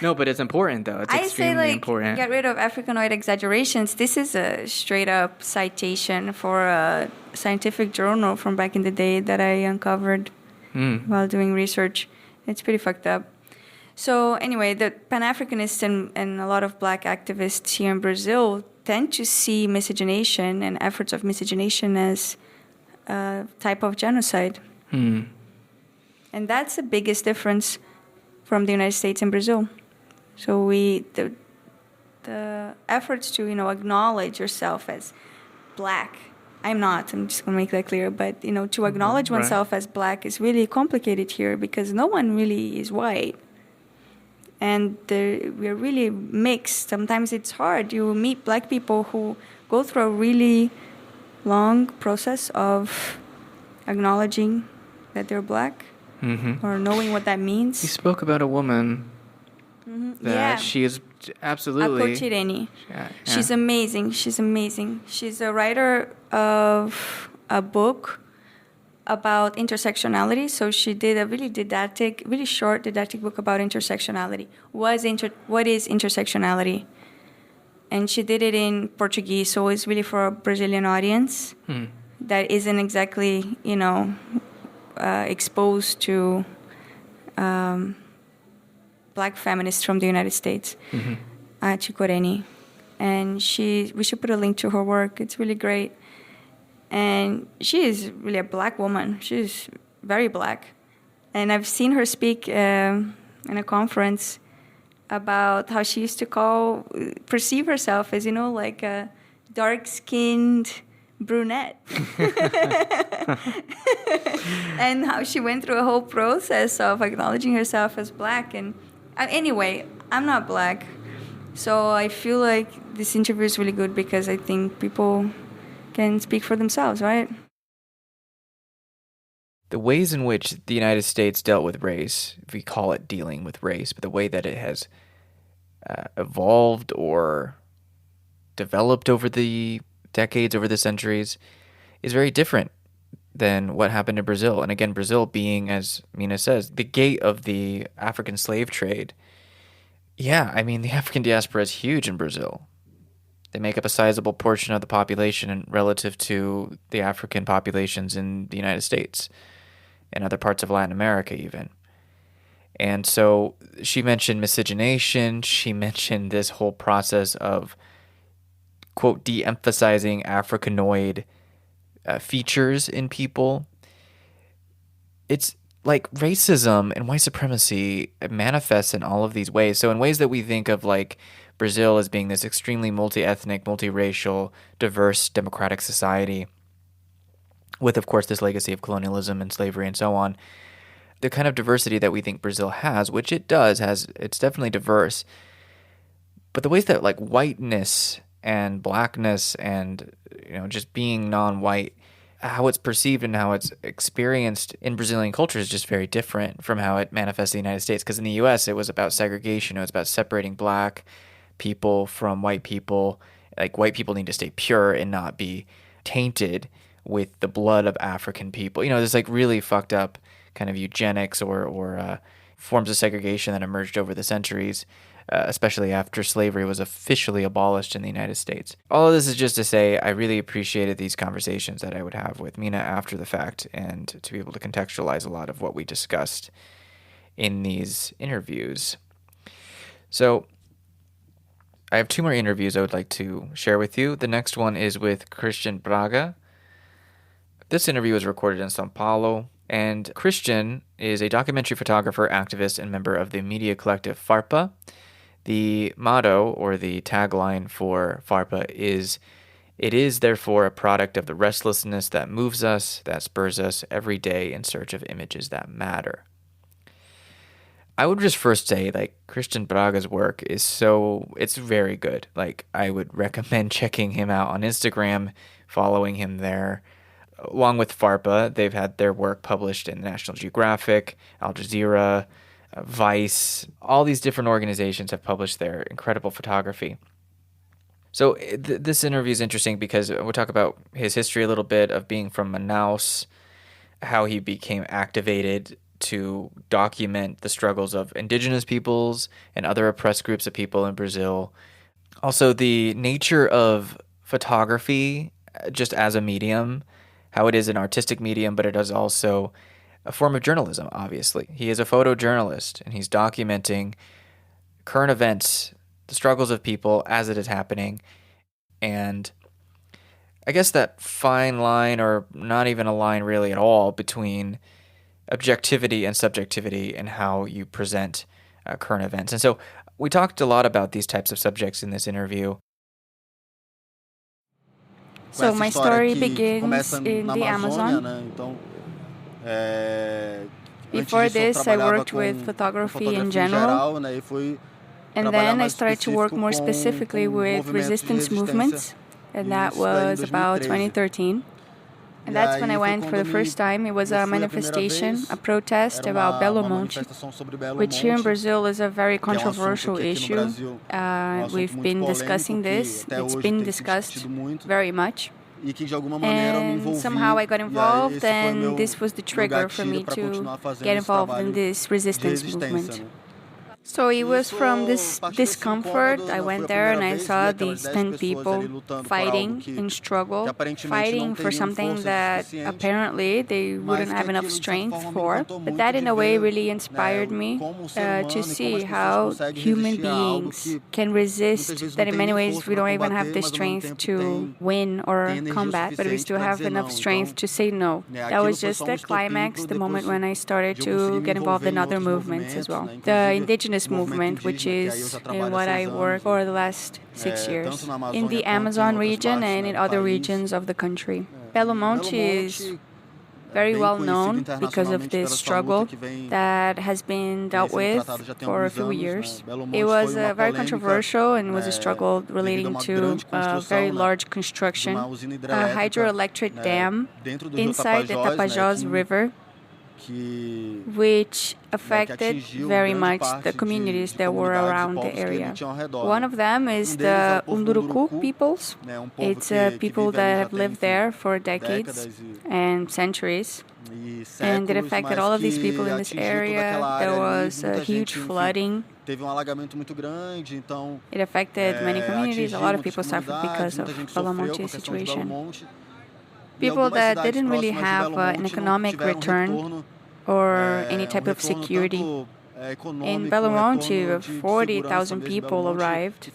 No, but it's important though. It's extremely important. Get rid of Africanoid exaggerations. This is a straight up citation for a scientific journal from back in the day that I uncovered while doing research. It's pretty fucked up. So anyway, the Pan-Africanists and a lot of black activists here in Brazil tend to see miscegenation and efforts of miscegenation as a type of genocide. And that's the biggest difference from the United States and Brazil. So the efforts to, acknowledge yourself as black. I'm not. I'm just going to make that clear. But, to acknowledge oneself as black is really complicated here because no one really is white. And we're really mixed. Sometimes it's hard. You meet black people who go through a really long process of acknowledging that they're black or knowing what that means. You spoke about a woman that she is absolutely... Akotireni. She's amazing. She's amazing. She's a writer of a book about intersectionality. So she did a really short didactic book about intersectionality. What is intersectionality? And she did it in Portuguese, so it's really for a Brazilian audience that isn't exactly, exposed to black feminists from the United States. Chikoreni. And we should put a link to her work. It's really great. And she is really a black woman. She's very black. And I've seen her speak in a conference about how she used to perceive herself as, like a dark-skinned brunette. And how she went through a whole process of acknowledging herself as black. And anyway, I'm not black. So I feel like this interview is really good because I think people can speak for themselves, right? the ways in which the United States dealt with race, if we call it dealing with race, but the way that it has evolved or developed over the decades, over the centuries, is very different than what happened in Brazil. And again, Brazil being, as Mirna says, the gate of the African slave trade. Yeah, I mean, the African diaspora is huge in Brazil. They make up a sizable portion of the population relative to the African populations in the United States and other parts of Latin America even. And so she mentioned miscegenation. She mentioned this whole process of, quote, de-emphasizing Africanoid features in people. It's like racism and white supremacy manifests in all of these ways. So in ways that we think of like Brazil as being this extremely multi-ethnic, multiracial, diverse democratic society with, of course, this legacy of colonialism and slavery and so on, the kind of diversity that we think Brazil has, which it does, it's definitely diverse. But the ways that like whiteness and blackness and, just being non-white, how it's perceived and how it's experienced in Brazilian culture is just very different from how it manifests in the United States. Because in the U.S., it was about segregation. It was about separating black people from white people. Like, white people need to stay pure and not be tainted with the blood of African people. There's like really fucked up kind of eugenics or forms of segregation that emerged over the centuries, especially after slavery was officially abolished in the United States. All of this is just to say I really appreciated these conversations that I would have with Mirna after the fact, and to be able to contextualize a lot of what we discussed in these interviews. So I have 2 more interviews I would like to share with you. The next one is with Christian Braga. This interview was recorded in São Paulo, and Christian is a documentary photographer, activist, and member of the media collective FARPA. The motto, or the tagline for FARPA is, "It is therefore a product of the restlessness that moves us, that spurs us every day in search of images that matter." I would just first say, like, Christian Braga's work it's very good. Like, I would recommend checking him out on Instagram, following him there. Along with FARPA, they've had their work published in National Geographic, Al Jazeera, Vice. All these different organizations have published their incredible photography. So this interview is interesting because we'll talk about his history a little bit of being from Manaus, how he became activated to document the struggles of indigenous peoples and other oppressed groups of people in Brazil. Also, the nature of photography just as a medium, how it is an artistic medium, but it is also a form of journalism, obviously. He is a photojournalist, and he's documenting current events, the struggles of people as it is happening. And I guess that fine line, or not even a line really at all, between objectivity and subjectivity and how you present current events. And so we talked a lot about these types of subjects in this interview. So my story begins in the Amazon. Before this, I worked with photography in general, and then I started to work more specifically with resistance movements, and that was about 2013. And that's when I went for the first time. It was a manifestation, a protest about Belo Monte, which here in Brazil is a very controversial issue. We've been discussing this. It's been discussed very much. And somehow I got involved, and this was the trigger for me to get involved in this resistance movement. So it was from this discomfort. I went there and I saw these 10 people fighting in struggle, fighting for something that apparently they wouldn't have enough strength for. But that in a way really inspired me to see how human beings can resist, that in many ways we don't even have the strength to win or combat, but we still have enough strength to say no. That was just the climax, the moment when I started to get involved in other movements as well. The Indigenous Movement, which is in what I work for the last 6 years, in the Amazon region and in other regions of the country. Belo Monte is very well known because of this struggle that has been dealt with for a few years. It was very controversial and was a struggle relating to a very large construction, a hydroelectric dam inside the Tapajós River. which affected very much the communities that were around the area. One of them is the Unduruku peoples. It's people that have lived there for decades and centuries. And it affected all of these people in this area. There was a huge flooding. It affected many communities. A lot of people suffered because of Belo Monte's situation. People that didn't really have an economic return or any type of security. In Belo Monte, 40,000 people arrived.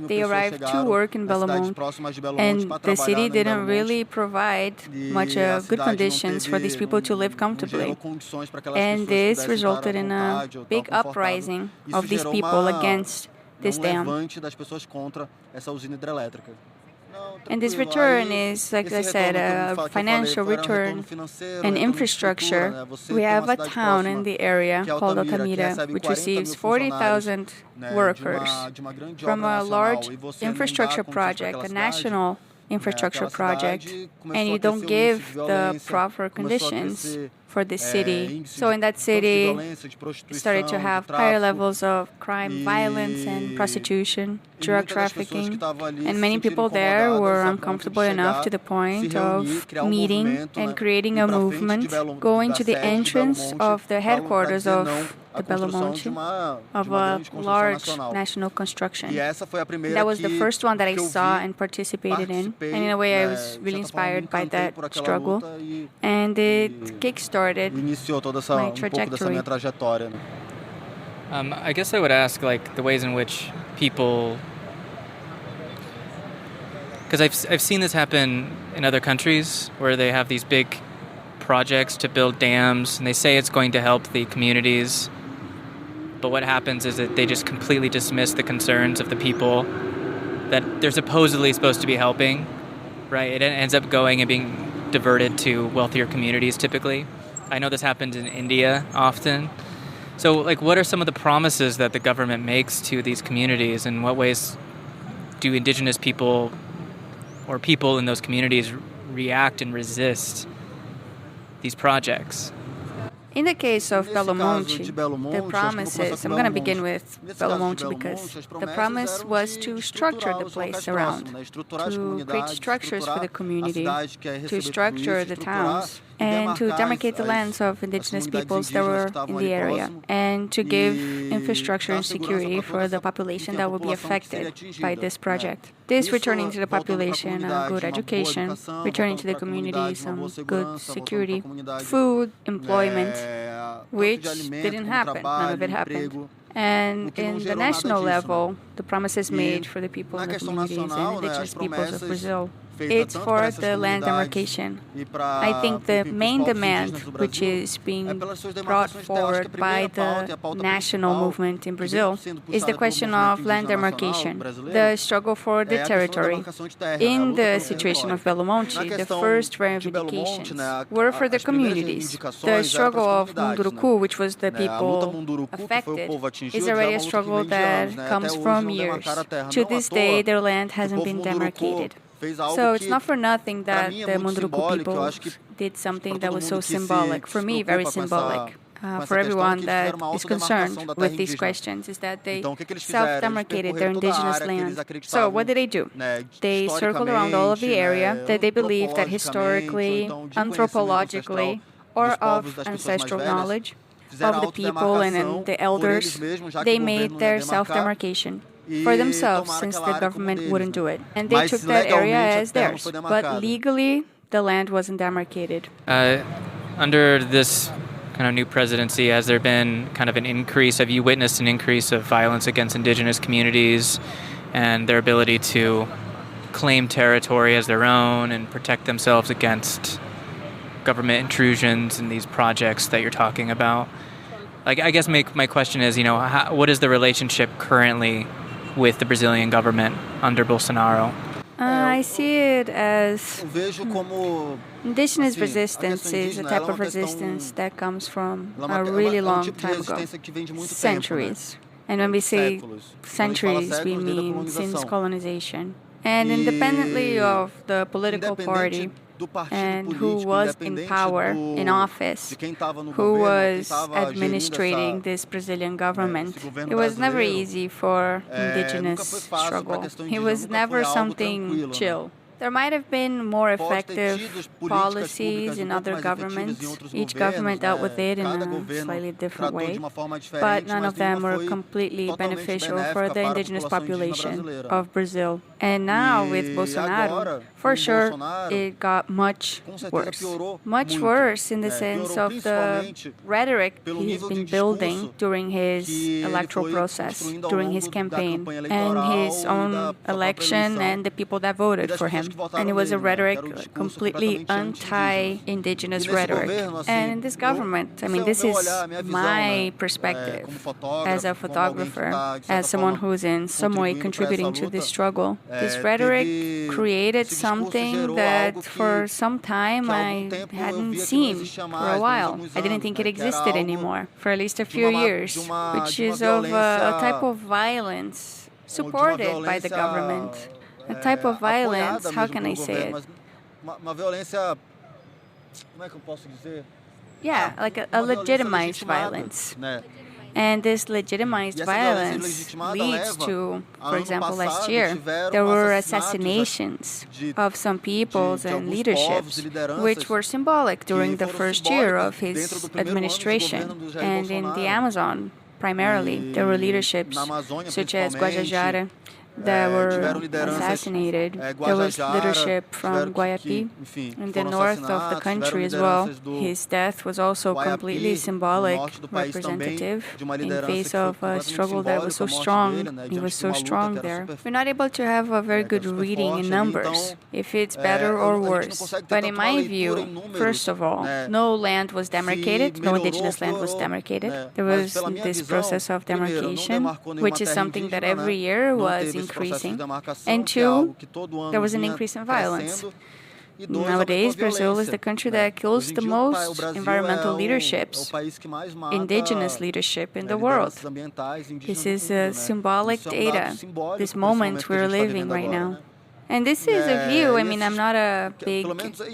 They arrived to work in Belo Monte, and the city didn't really provide much good conditions for these people to live comfortably. And this resulted in a big uprising of these people against this dam. And this return is, like I said, a financial return and infrastructure. We have a town in the area called Altamira, which receives 40,000 workers from a large infrastructure project, a national infrastructure project, and you don't give the proper conditions for this city. So in that city, started to have higher levels of crime, violence, and prostitution, drug trafficking. And many people there were uncomfortable enough to the point of meeting and creating a movement, going to the entrance of the headquarters of the Belo Monte, of a large national construction. That was the first one that I saw and participated in. And in a way, I was really inspired by that struggle. And it kick-started my trajectory. I guess I would ask, like, the ways in which people... Because I've seen this happen in other countries where they have these big projects to build dams, and they say it's going to help the communities. But what happens is that they just completely dismiss the concerns of the people that they're supposedly supposed to be helping, right? It ends up going and being diverted to wealthier communities typically. I know this happens in India often. So, like, what are some of the promises that the government makes to these communities? In what ways do indigenous people or people in those communities react and resist these projects? In the case of Belo Monte, the promises, I'm going to begin with Belo Monte because the promise was to structure the place around, to create structures for the community, to structure the towns, and to demarcate the lands of indigenous peoples that were in the area, and to give infrastructure and security for the population that will be affected by this project. This returning to the population a good education, returning to the community some good security, food, employment, which didn't happen. None of it happened. And in the national level, the promises made for the people in the communities and indigenous peoples of Brazil, it's for the land demarcation. I think the main demand, which is being brought forward by the national movement in Brazil, is the question of land demarcation, the struggle for the territory. In the situation of Belo Monte, the first reivindications were for the communities. The struggle of Munduruku, which was the people affected, is already a struggle that comes from years. To this day, their land hasn't been demarcated. So it's not for nothing that the Munduruku people did something that was so symbolic. For me, very symbolic. For everyone that is concerned with these questions, is that they self-demarcated their indigenous land. So what did they do? They circled around all of the area that they believed that historically, anthropologically, or of ancestral knowledge of the people and the elders, they made their self-demarcation for themselves, since the government wouldn't do it. And they took that area as theirs. But legally, the land wasn't demarcated. Under this kind of new presidency, has there been kind of an increase? Have you witnessed an increase of violence against indigenous communities and their ability to claim territory as their own and protect themselves against government intrusions in these projects that you're talking about? Like, I guess my question is, what is the relationship currently with the Brazilian government under Bolsonaro? I see it as indigenous resistance is a type of resistance that comes from a really long time ago, centuries. And when we say centuries, we mean since colonization. And independently of the political party and who was in power, in office, who was administrating this Brazilian government. It was never easy for indigenous struggle. It was never something chill. There might have been more effective policies in other governments. Each government dealt with it in a slightly different way, but none of them were completely beneficial for the indigenous population of Brazil. And now with Bolsonaro, for sure, it got much worse. Much worse in the sense of the rhetoric he's been building during his electoral process, during his campaign, and his own election and the people that voted for him. And it was a rhetoric completely anti-indigenous rhetoric. And in this government, I mean, this is my perspective as a photographer, as someone who's in some way contributing to this struggle. This rhetoric created something that for some time I hadn't seen for a while. I didn't think it existed anymore for at least a few years, which is of a type of violence supported by the government. A type of violence, how can I say it? Yeah, like a legitimized violence. And this legitimized violence leads to, for example, last year, there were assassinations of some peoples and leaderships, which were symbolic during the first year of his administration. And in the Amazon, primarily, there were leaderships such as Guajajara that were assassinated. There was leadership from Guayapi in the north of the country as well. His death was also completely symbolic, representative, in face of a struggle that was so strong. He was so strong there. We're not able to have a very good reading in numbers, if it's better or worse. But in my view, first of all, no land was demarcated, no indigenous land was demarcated. There was this process of demarcation, which is something that every year was increasing. And two, there was an increase in violence. Nowadays, Brazil is the country that kills the most environmental leaderships, indigenous leadership in the world. This is a symbolic data, this moment we're living right now. And this is a view, I mean, I'm not a big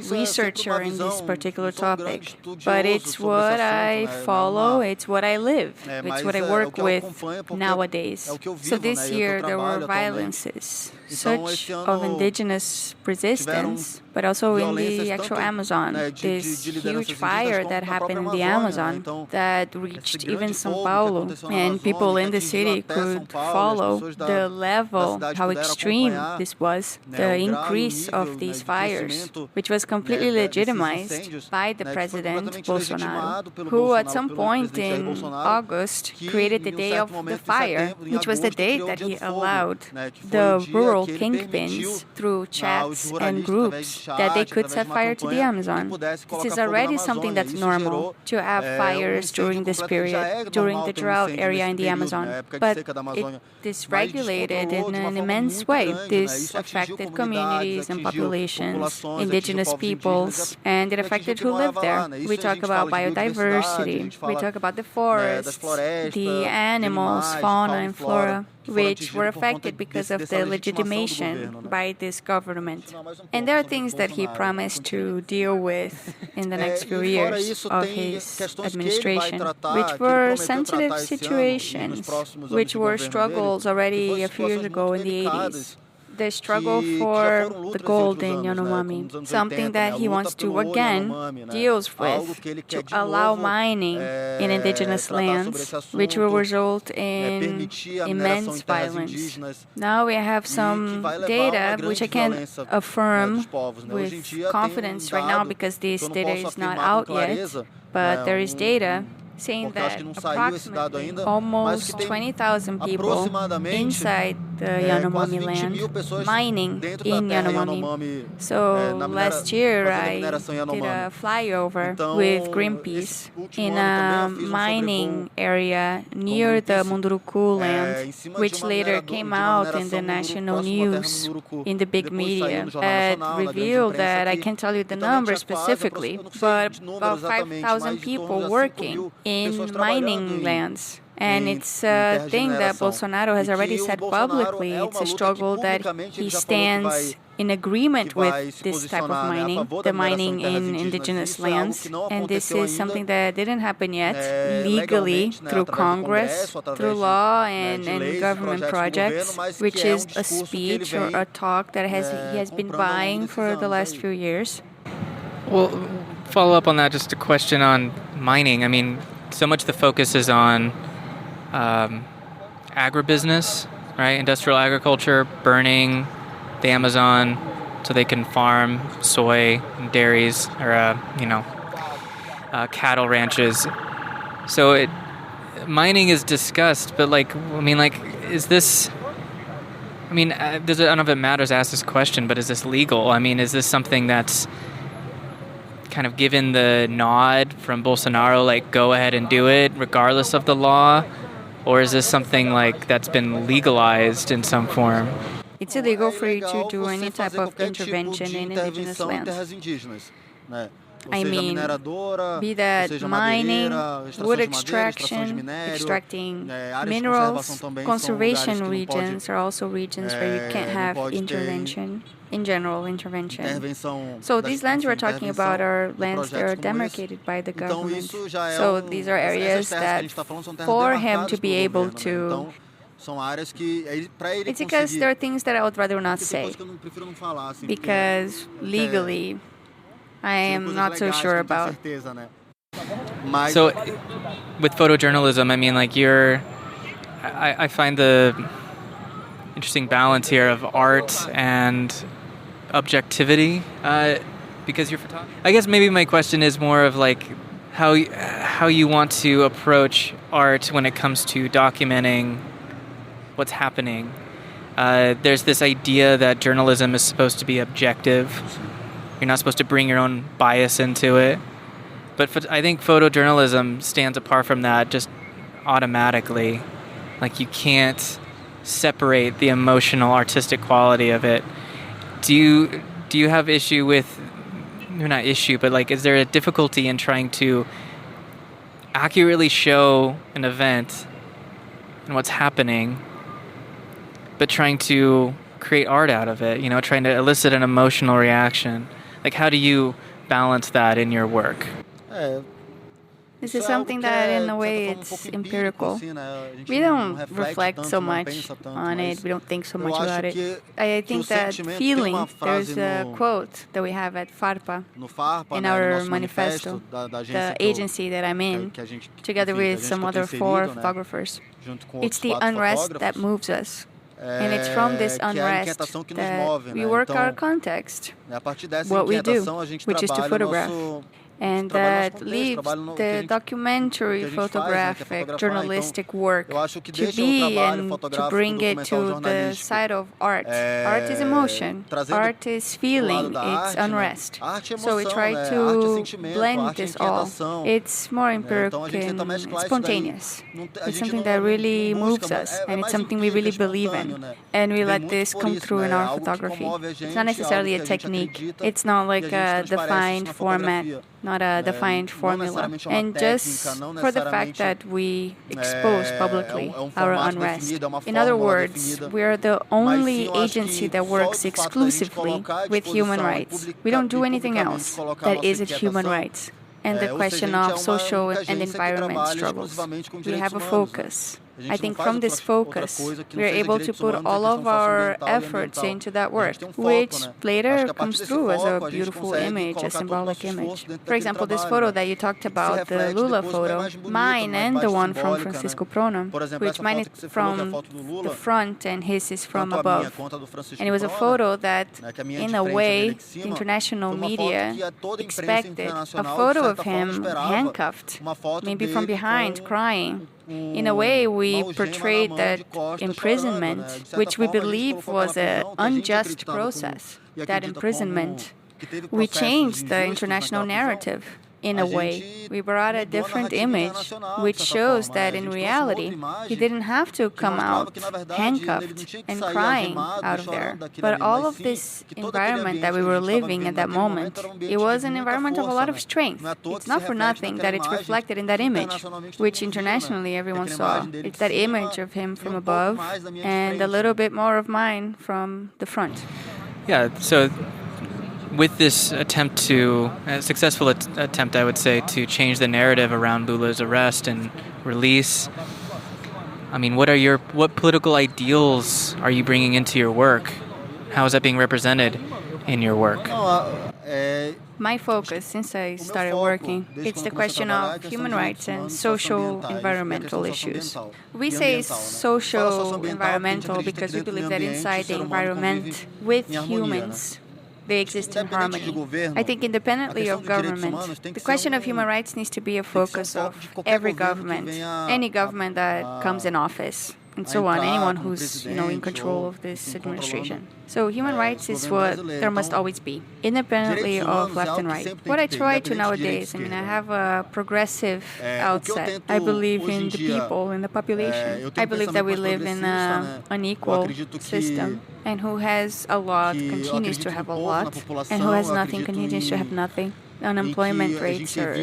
researcher in this particular topic, but it's what I follow, it's what I live, it's what I work with nowadays. So this year there were violences, such of indigenous resistance, but also in the actual Amazon. This huge fire that happened in the Amazon that reached even São Paulo, and people in the city could follow the level, how extreme this was, the increase of these fires, which was completely legitimized by the President Bolsonaro, who at some point in August created the Day of the Fire, which was the day that he allowed the rural kingpins through chats and groups that they could set fire to the Amazon. This is already something that's normal, to have fires during this period, during the drought area in the Amazon. But it dysregulated in an immense way. This affected communities and populations, indigenous peoples, and it affected who lived there. We talk about biodiversity, we talk about the forests, the animals, fauna and flora, which were affected because of the legitimation by this government. And there are things that he promised to deal with in the next few years of his administration, which were sensitive situations, which were struggles already a few years ago in the 80s. The struggle for the gold in Yanomami, something that he wants to again deals with, to allow mining in indigenous lands, which will result in immense violence. Now we have some data which I can affirm with confidence right now because this data is not out yet, but there is data saying that approximately almost 20,000 people inside the Yanomami land mining in Yanomami. So last year I did a flyover with Greenpeace in a mining area near the Munduruku land, which later came out in the national news, in the big media, that revealed that, I can't tell you the number specifically, but about 5,000 people working in mining lands And it's a thing that Bolsonaro has already said publicly. It's a struggle that he stands in agreement with this type of mining, the mining in indigenous lands. And this is something that didn't happen yet legally through Congress, through law and government projects, which is a speech or a talk that he has been buying for the last few years. Well, follow up on that, just a question on mining. I mean, so much the focus is on agribusiness, right? Industrial agriculture, burning the Amazon so they can farm soy and dairies or, cattle ranches. So mining is discussed, but is this... I don't know if it matters to ask this question, but is this legal? I mean, is this something that's kind of given the nod from Bolsonaro, like, go ahead and do it regardless of the law? Or is this something like that's been legalized in some form? It's illegal for you to do any type of intervention in indigenous lands. I mean, be that mining, wood extraction, extracting minerals. Conservation regions are also regions where you can't have intervention, in general intervention. So these lands we're talking about are lands that are demarcated by the government. So these are areas that for him to be able to... It's because there are things that I would rather not say, because legally I am not so sure about. So, with photojournalism, I mean, like I find the interesting balance here of art and objectivity, because you're photographer. I guess maybe my question is more of like how you want to approach art when it comes to documenting what's happening. There's this idea that journalism is supposed to be objective. You're not supposed to bring your own bias into it. But I think photojournalism stands apart from that just automatically. Like, you can't separate the emotional, artistic quality of it. Do you have issue with, not issue, but like, is there a difficulty in trying to accurately show an event and what's happening, but trying to create art out of it, trying to elicit an emotional reaction? Like, how do you balance that in your work? This is something that, in a way, it's empirical. We don't reflect so much on it. We don't think so much about it. I think that feeling, there's a quote that we have at FARPA in our manifesto, the agency that I'm in, together with some other 4 photographers. It's the unrest that moves us. And it's from this unrest that we work our context, what we do, which is to photograph. And that leaves the documentary, photographic, journalistic work to be and to bring it to the side of art. Art is emotion. Art is feeling. It's unrest. So we try to blend this all. It's more empirical and spontaneous. It's something that really moves us, and it's something we really believe in. And we let this come through in our photography. It's not necessarily a technique. It's not like a defined format, not a defined formula. And just for the fact that we expose publicly our unrest. In other words, we are the only agency that works exclusively with human rights. We don't do anything else that isn't human rights. And the question of social and environment struggles. We have a focus. I think from this focus, we're able to put all of our efforts into that work, which later comes through as a beautiful image, a symbolic image. For example, this photo that you talked about, the Lula photo, mine and the one from Francisco Prona, which mine is from the front and his is from above. And it was a photo that, in a way, the international media expected a photo of him handcuffed, maybe from behind, crying. In a way, we portrayed that imprisonment, which we believe was an unjust process, that imprisonment. We changed the international narrative. in a way. We brought a different image, which shows that in reality, he didn't have to come out handcuffed and crying out of there. But all of this environment that we were living at that moment, it was an environment of a lot of strength. It's not for nothing that it's reflected in that image, which internationally everyone saw. It's that image of him from above and a little bit more of mine from the front. Yeah, so with this attempt to, a successful attempt, I would say, to change the narrative around Lula's arrest and release, I mean, what political ideals are you bringing into your work? How is that being represented in your work? My focus, since I started working, it's the question of human rights and social environmental issues. We say social environmental because we believe that inside the environment with humans, they exist in harmony. I think independently of government, the question of human rights needs to be a focus of every government, any government that comes in office, and so on, anyone who's in control of this administration. So human rights is what there must always be, independently of left and right. What I try to nowadays, I have a progressive outset. I believe in the people, in the population. I believe that we live in an unequal system, and who has a lot continues to have a lot, and who has nothing continues to have nothing. Unemployment rates are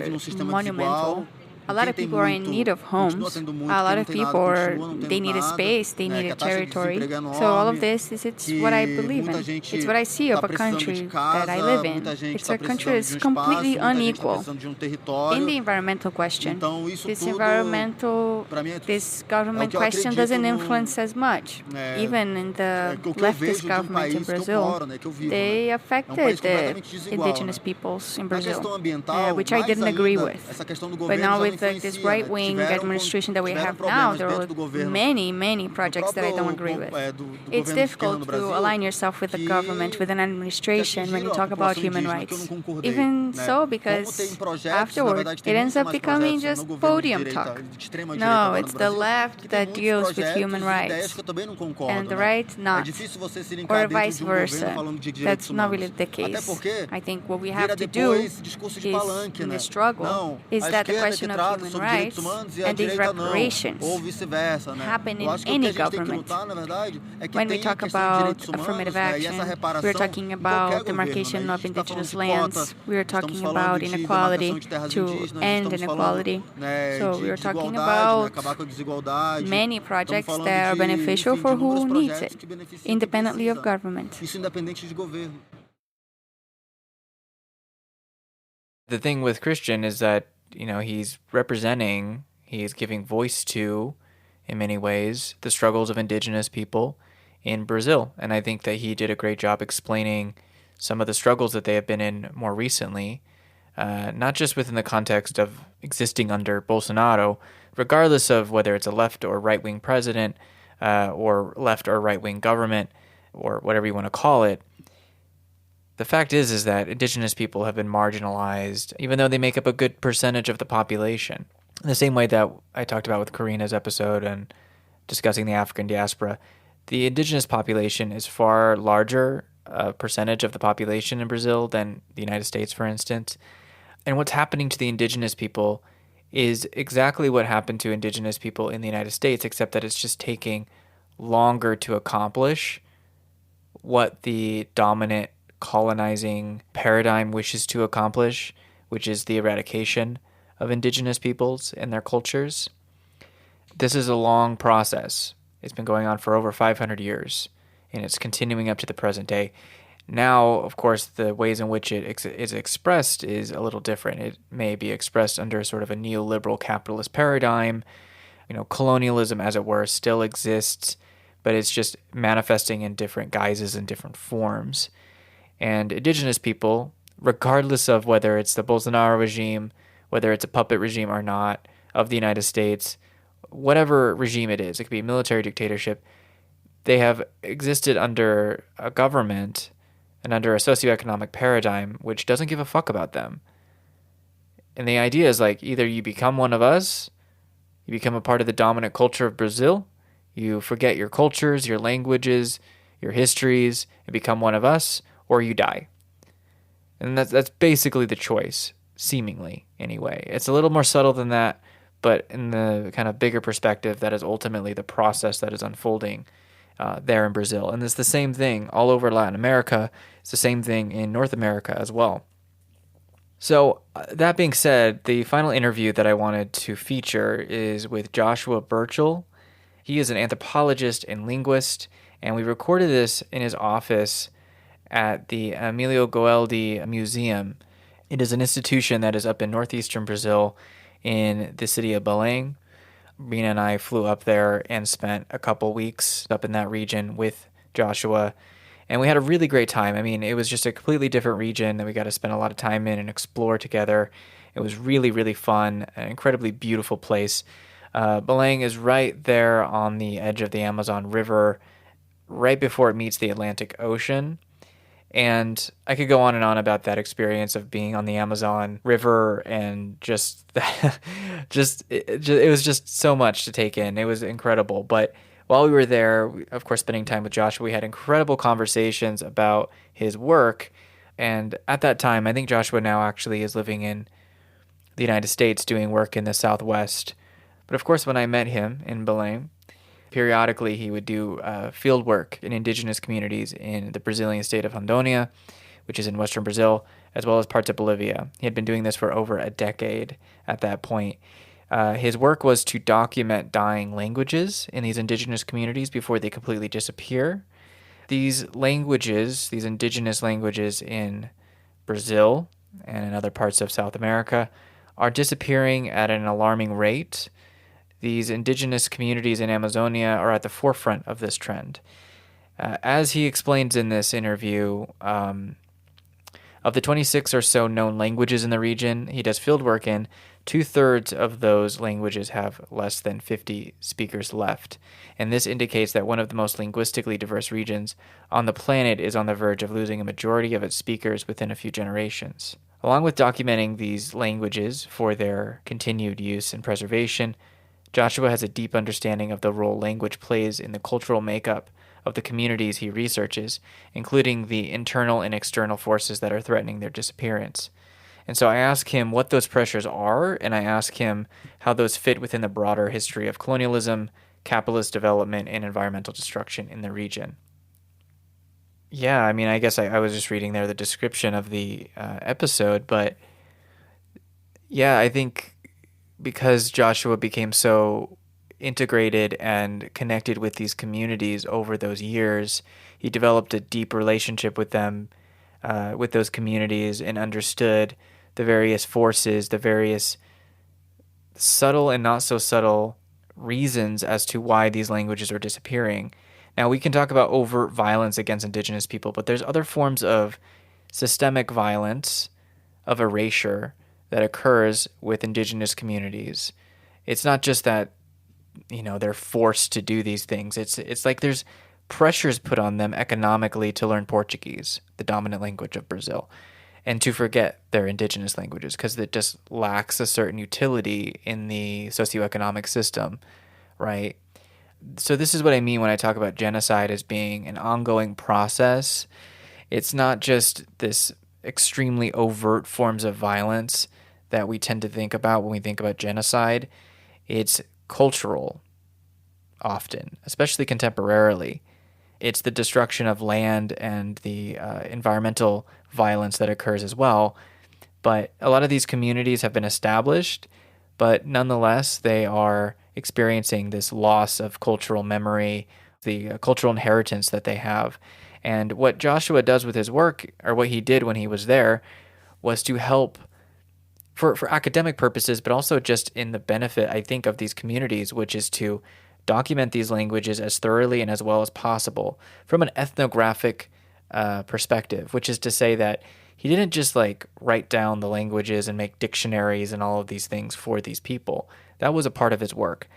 monumental. A lot of people are in need of homes. A lot of people they need a space, they need a territory. So all of this it's what I believe in. It's what I see of a country that I live in. It's a country that's completely unequal. In the environmental question, this government question doesn't influence as much. Even in the leftist government in Brazil, they affected the indigenous peoples in Brazil, which I didn't agree with. But now with this right-wing administration that we have now, there are many projects that I don't agree with. It's difficult to align yourself with a government, with an administration when you talk about human rights. Even so, because afterward, it ends up becoming just podium talk. No, it's the left that deals with human rights, and the right not, or vice versa. That's not really the case. I think what we have to do is, in the struggle, is that the question of human rights and these reparations happen in any government. When we talk about affirmative action, we're talking about demarcation of indigenous lands, we're talking about inequality, to end inequality. So we're talking about many projects that are beneficial for who needs it, independently of government. The thing with Christian is that he's giving voice to, in many ways, the struggles of indigenous people in Brazil. And I think that he did a great job explaining some of the struggles that they have been in more recently, not just within the context of existing under Bolsonaro, regardless of whether it's a left or right-wing president, or left or right-wing government, or whatever you want to call it. The fact is that indigenous people have been marginalized, even though they make up a good percentage of the population. In the same way that I talked about with Karina's episode and discussing the African diaspora, the indigenous population is far larger percentage of the population in Brazil than the United States, for instance. And what's happening to the indigenous people is exactly what happened to indigenous people in the United States, except that it's just taking longer to accomplish what the dominant colonizing paradigm wishes to accomplish, which is the eradication of indigenous peoples and their cultures. This is a long process. It's been going on for over 500 years, and it's continuing up to the present day. Now, of course, the ways in which it is expressed is a little different. It may be expressed under sort of a neoliberal capitalist paradigm. Colonialism, as it were, still exists, but it's just manifesting in different guises and different forms. And indigenous people, regardless of whether it's the Bolsonaro regime, whether it's a puppet regime or not, of the United States, whatever regime it is, it could be a military dictatorship, they have existed under a government and under a socioeconomic paradigm which doesn't give a fuck about them. And the idea is either you become one of us, you become a part of the dominant culture of Brazil, you forget your cultures, your languages, your histories, and become one of us, or you die. And that's basically the choice. seemingly anyway. It's a little more subtle than that, but in the kind of bigger perspective, that is ultimately the process that is unfolding there in Brazil. And it's the same thing all over Latin America. It's the same thing in North America as well. So that being said, the final interview that I wanted to feature is with Joshua Burchell. He is an anthropologist and linguist, and we recorded this in his office at the Emilio Goeldi Museum. It is an institution that is up in northeastern Brazil in the city of Belém. Mirna and I flew up there and spent a couple weeks up in that region with Joshua, and we had a really great time. I mean, it was just a completely different region that we got to spend a lot of time in and explore together. It was really, really fun, an incredibly beautiful place. Belém is right there on the edge of the Amazon River, right before it meets the Atlantic Ocean. And I could go on and on about that experience of being on the Amazon River and just that, it was just so much to take in. It was incredible. But while we were there, of course, spending time with Joshua, we had incredible conversations about his work. And at that time, I think Joshua now actually is living in the United States doing work in the Southwest. But of course, when I met him in Belém, periodically, he would do field work in indigenous communities in the Brazilian state of Rondônia, which is in western Brazil, as well as parts of Bolivia. He had been doing this for over a decade at that point. His work was to document dying languages in these indigenous communities before they completely disappear. These languages, these indigenous languages in Brazil and in other parts of South America, are disappearing at an alarming rate. These indigenous communities in Amazonia are at the forefront of this trend. As he explains in this interview, of the 26 or so known languages in the region he does field work in, 2/3 of those languages have less than 50 speakers left. And this indicates that one of the most linguistically diverse regions on the planet is on the verge of losing a majority of its speakers within a few generations. Along with documenting these languages for their continued use and preservation, Joshua has a deep understanding of the role language plays in the cultural makeup of the communities he researches, including the internal and external forces that are threatening their disappearance. And so I ask him what those pressures are, and I ask him how those fit within the broader history of colonialism, capitalist development, and environmental destruction in the region. Yeah, I mean, I guess I was just reading there the description of the episode, but yeah, I think because Joshua became so integrated and connected with these communities over those years, he developed a deep relationship with them, with those communities, and understood the various forces, the various subtle and not so subtle reasons as to why these languages are disappearing. Now, we can talk about overt violence against indigenous people, but there's other forms of systemic violence, of erasure, that occurs with indigenous communities. It's not just that, they're forced to do these things. It's like there's pressures put on them economically to learn Portuguese, the dominant language of Brazil, and to forget their indigenous languages because it just lacks a certain utility in the socioeconomic system, right? So this is what I mean when I talk about genocide as being an ongoing process. It's not just this extremely overt forms of violence that we tend to think about when we think about genocide. It's cultural, often, especially contemporarily. It's the destruction of land and the environmental violence that occurs as well. But a lot of these communities have been established, but nonetheless, they are experiencing this loss of cultural memory, the cultural inheritance that they have. And what Joshua does with his work, or what he did when he was there, was to help for academic purposes, but also just in the benefit, I think, of these communities, which is to document these languages as thoroughly and as well as possible from an ethnographic perspective, which is to say that he didn't just write down the languages and make dictionaries and all of these things for these people. That was a part of his work.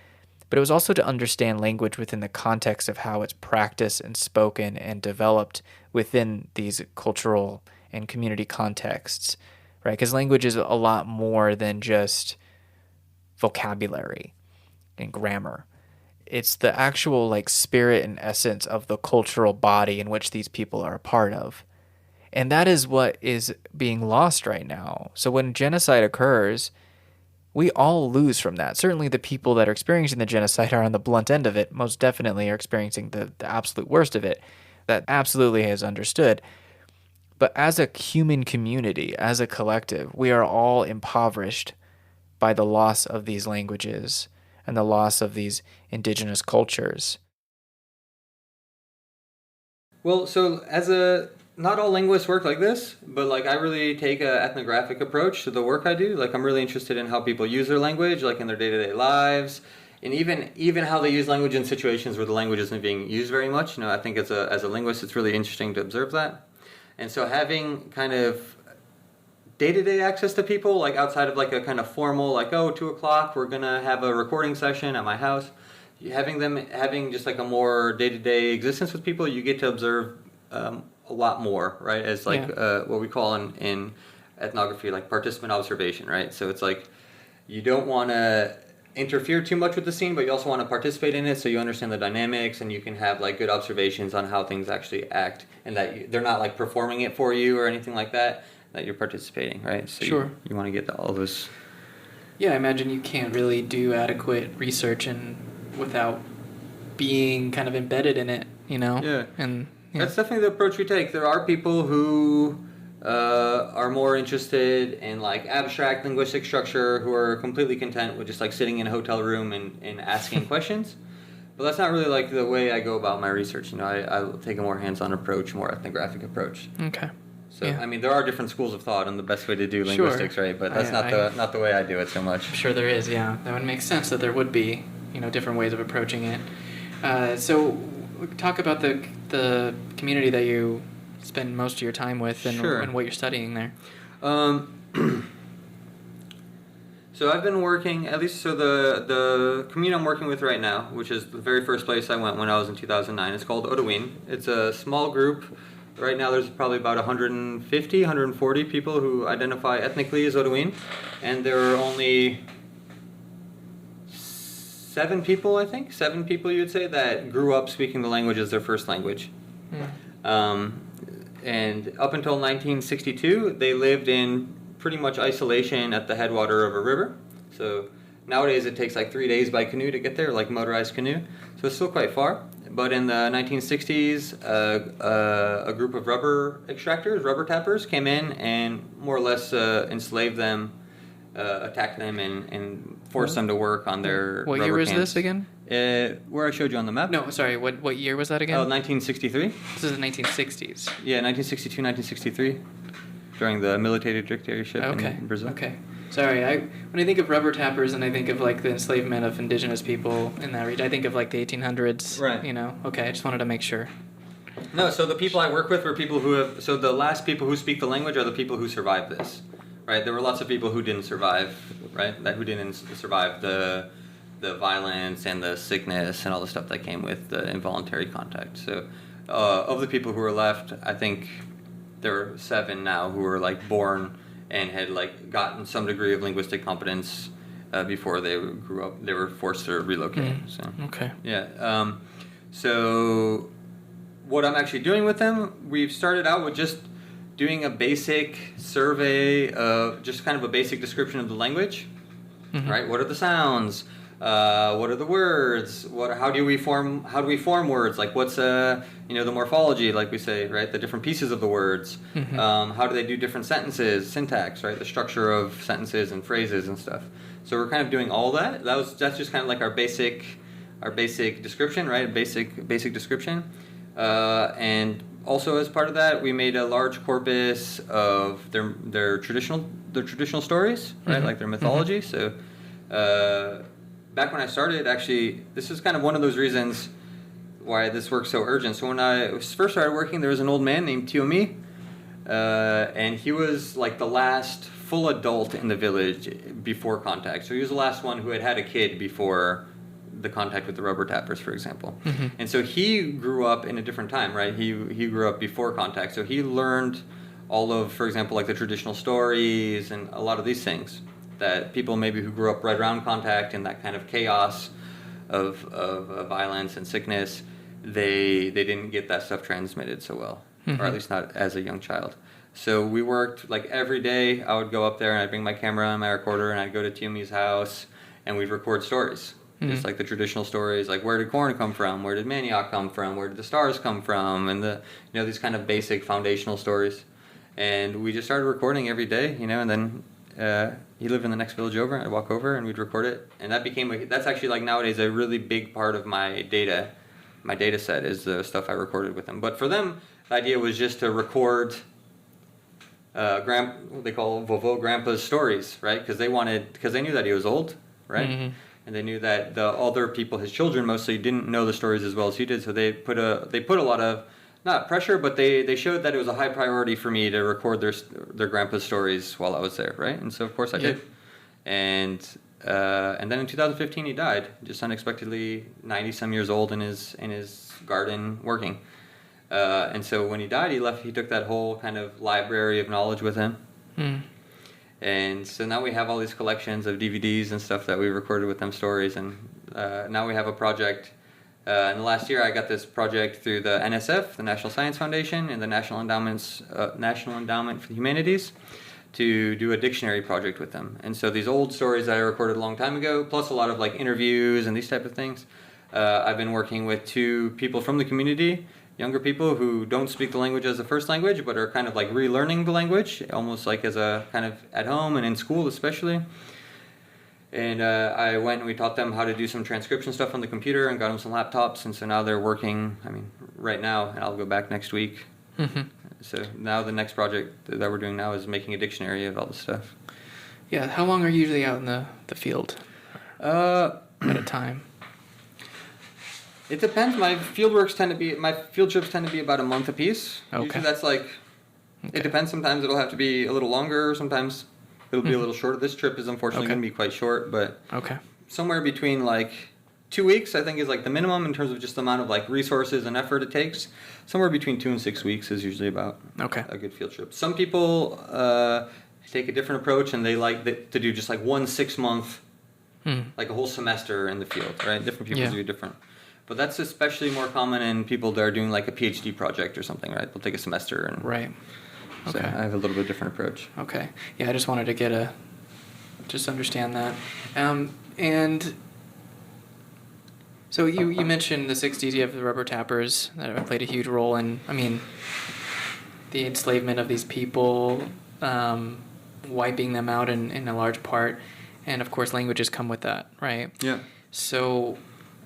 But it was also to understand language within the context of how it's practiced and spoken and developed within these cultural and community contexts, right? Because language is a lot more than just vocabulary and grammar. It's the actual spirit and essence of the cultural body in which these people are a part of. And that is what is being lost right now. So when genocide occurs, we all lose from that. Certainly the people that are experiencing the genocide are on the blunt end of it, most definitely are experiencing the absolute worst of it. That absolutely is understood. But as a human community, as a collective, we are all impoverished by the loss of these languages and the loss of these indigenous cultures. Well, so not all linguists work like this, but like I really take an ethnographic approach to the work I do. Like I'm really interested in how people use their language, like in their day-to-day lives, and even how they use language in situations where the language isn't being used very much. I think as a linguist, it's really interesting to observe that. And so having kind of day-to-day access to people, like outside of like a kind of formal, like, 2 o'clock, we're going to have a recording session at my house. Having just like a more day-to-day existence with people, you get to observe a lot more, right? As like what we call in ethnography, like participant observation, right? So it's like you don't want to interfere too much with the scene, but you also want to participate in it so you understand the dynamics and you can have like good observations on how things actually act, and that they're not like performing it for you or anything like that, that you're participating, right? So sure. You want to get to all those. Yeah, I imagine you can't really do adequate research without being kind of embedded in it, Yeah. And that's definitely the approach we take. There are people who are more interested in like abstract linguistic structure, who are completely content with just like sitting in a hotel room and asking questions. But that's not really like the way I go about my research. I take a more hands-on approach, more ethnographic approach. Okay. So I mean, there are different schools of thought on the best way to do linguistics, right? But that's not the way I do it so much. I'm sure there is. Yeah, that would make sense that there would be different ways of approaching it. So talk about the community that you spend most of your time with and what you're studying there. So I've been working, at least the community I'm working with right now, which is the very first place I went when I was in 2009, it's called Odawin. It's a small group. Right now there's probably about 150, 140 people who identify ethnically as Odawin, and there are only 7 people you'd say, that grew up speaking the language as their first language. And up until 1962, they lived in pretty much isolation at the headwater of a river. So nowadays it takes like 3 days by canoe to get there, like motorized canoe. So it's still quite far. But in the 1960s, a group of rubber tappers, came in and more or less enslaved them, attacked them, and forced them to work on their What rubber year was cans. this again? Where I showed you on the map. No, sorry. What year was that again? 1963. This is the 1960s. Yeah, 1962, 1963, during the military dictatorship in Brazil. Okay. Sorry, when I think of rubber tappers and I think of like the enslavement of indigenous people in that region, I think of like the 1800s. Right. Okay, I just wanted to make sure. No, so the people I work with were people who have. So the last people who speak the language are the people who survived this, right? There were lots of people who didn't survive, right? Who didn't survive the violence and the sickness and all the stuff that came with the involuntary contact. So of the people who were left, I think there are 7 now who were like born and had like gotten some degree of linguistic competence before they grew up. They were forced to relocate. So okay. Yeah. So what I'm actually doing with them, we've started out with just doing a basic survey of just kind of a basic description of the language, right? What are the sounds? What are the words? How do we form words? Like what's the morphology, like we say, right? The different pieces of the words. How do they do different sentences, syntax, right? The structure of sentences and phrases and stuff. So we're kind of doing all that. That's just kind of like our basic description, right? Basic description. And also as part of that, we made a large corpus of their traditional stories, right? Like their mythology. So back when I started, actually, this is kind of one of those reasons why this work's so urgent. So when I first started working, there was an old man named Tiomi, and he was like the last full adult in the village before contact. So he was the last one who had a kid before the contact with the rubber tappers, for example. And so he grew up in a different time, right? He grew up before contact. So he learned all of, for example, like the traditional stories and a lot of these things that people maybe who grew up right around contact and that kind of chaos of violence and sickness, they didn't get that stuff transmitted so well. or at least not as a young child. So we worked like every day. I would go up there and I'd bring my camera and my recorder and I'd go to Tiumi's house and we'd record stories. Just like the traditional stories, like where did corn come from? Where did manioc come from? Where did the stars come from? And these kind of basic foundational stories. And we just started recording every day, and then he lived in the next village over. I'd walk over and we'd record it. And that's actually like nowadays a really big part of my data set is the stuff I recorded with them. But for them, the idea was just to record what they call Vovo Grandpa's stories, right? Because they knew that he was old, right? Mm-hmm. And they knew that the other people, his children mostly, didn't know the stories as well as he did. So they put a lot of, not pressure, but they showed that it was a high priority for me to record their grandpa's stories while I was there, right? And so of course I did. And then in 2015 he died, just unexpectedly, 90-some years old in his garden working. And so when he died, he took that whole kind of library of knowledge with him. And so now we have all these collections of DVDs and stuff that we recorded with them stories. And now we have a project. In the last year, I got this project through the NSF, the National Science Foundation, and the National Endowment for the Humanities to do a dictionary project with them. And so these old stories that I recorded a long time ago, plus a lot of like interviews and these type of things, I've been working with 2 people from the community, younger people who don't speak the language as a first language, but are kind of like relearning the language, almost like as a kind of at home and in school especially. And I went and we taught them how to do some transcription stuff on the computer and got them some laptops. And so now they're working, right now, and I'll go back next week. Mm-hmm. So now the next project that we're doing now is making a dictionary of all this stuff. Yeah, how long are you usually out in the field at a time? It depends. My field trips tend to be about a month apiece. Okay. Usually that's like, It depends. Sometimes it'll have to be a little longer. Sometimes it'll be a little shorter. This trip is unfortunately going to be quite short, but somewhere between like 2 weeks, I think, is like the minimum in terms of just the amount of like resources and effort it takes. Somewhere between 2 and 6 weeks is usually about a good field trip. Some people take a different approach and they like to do just like 1 6-month, like a whole semester in the field, right? Different people do different. But that's especially more common in people that are doing like a PhD project or something, right? They'll take a semester. Right. Okay. So I have a little bit different approach. Okay. Yeah, I just wanted to just understand that. And so you mentioned the 60s, you have the rubber tappers that have played a huge role in, the enslavement of these people, wiping them out in a large part. And of course, languages come with that, right? Yeah. So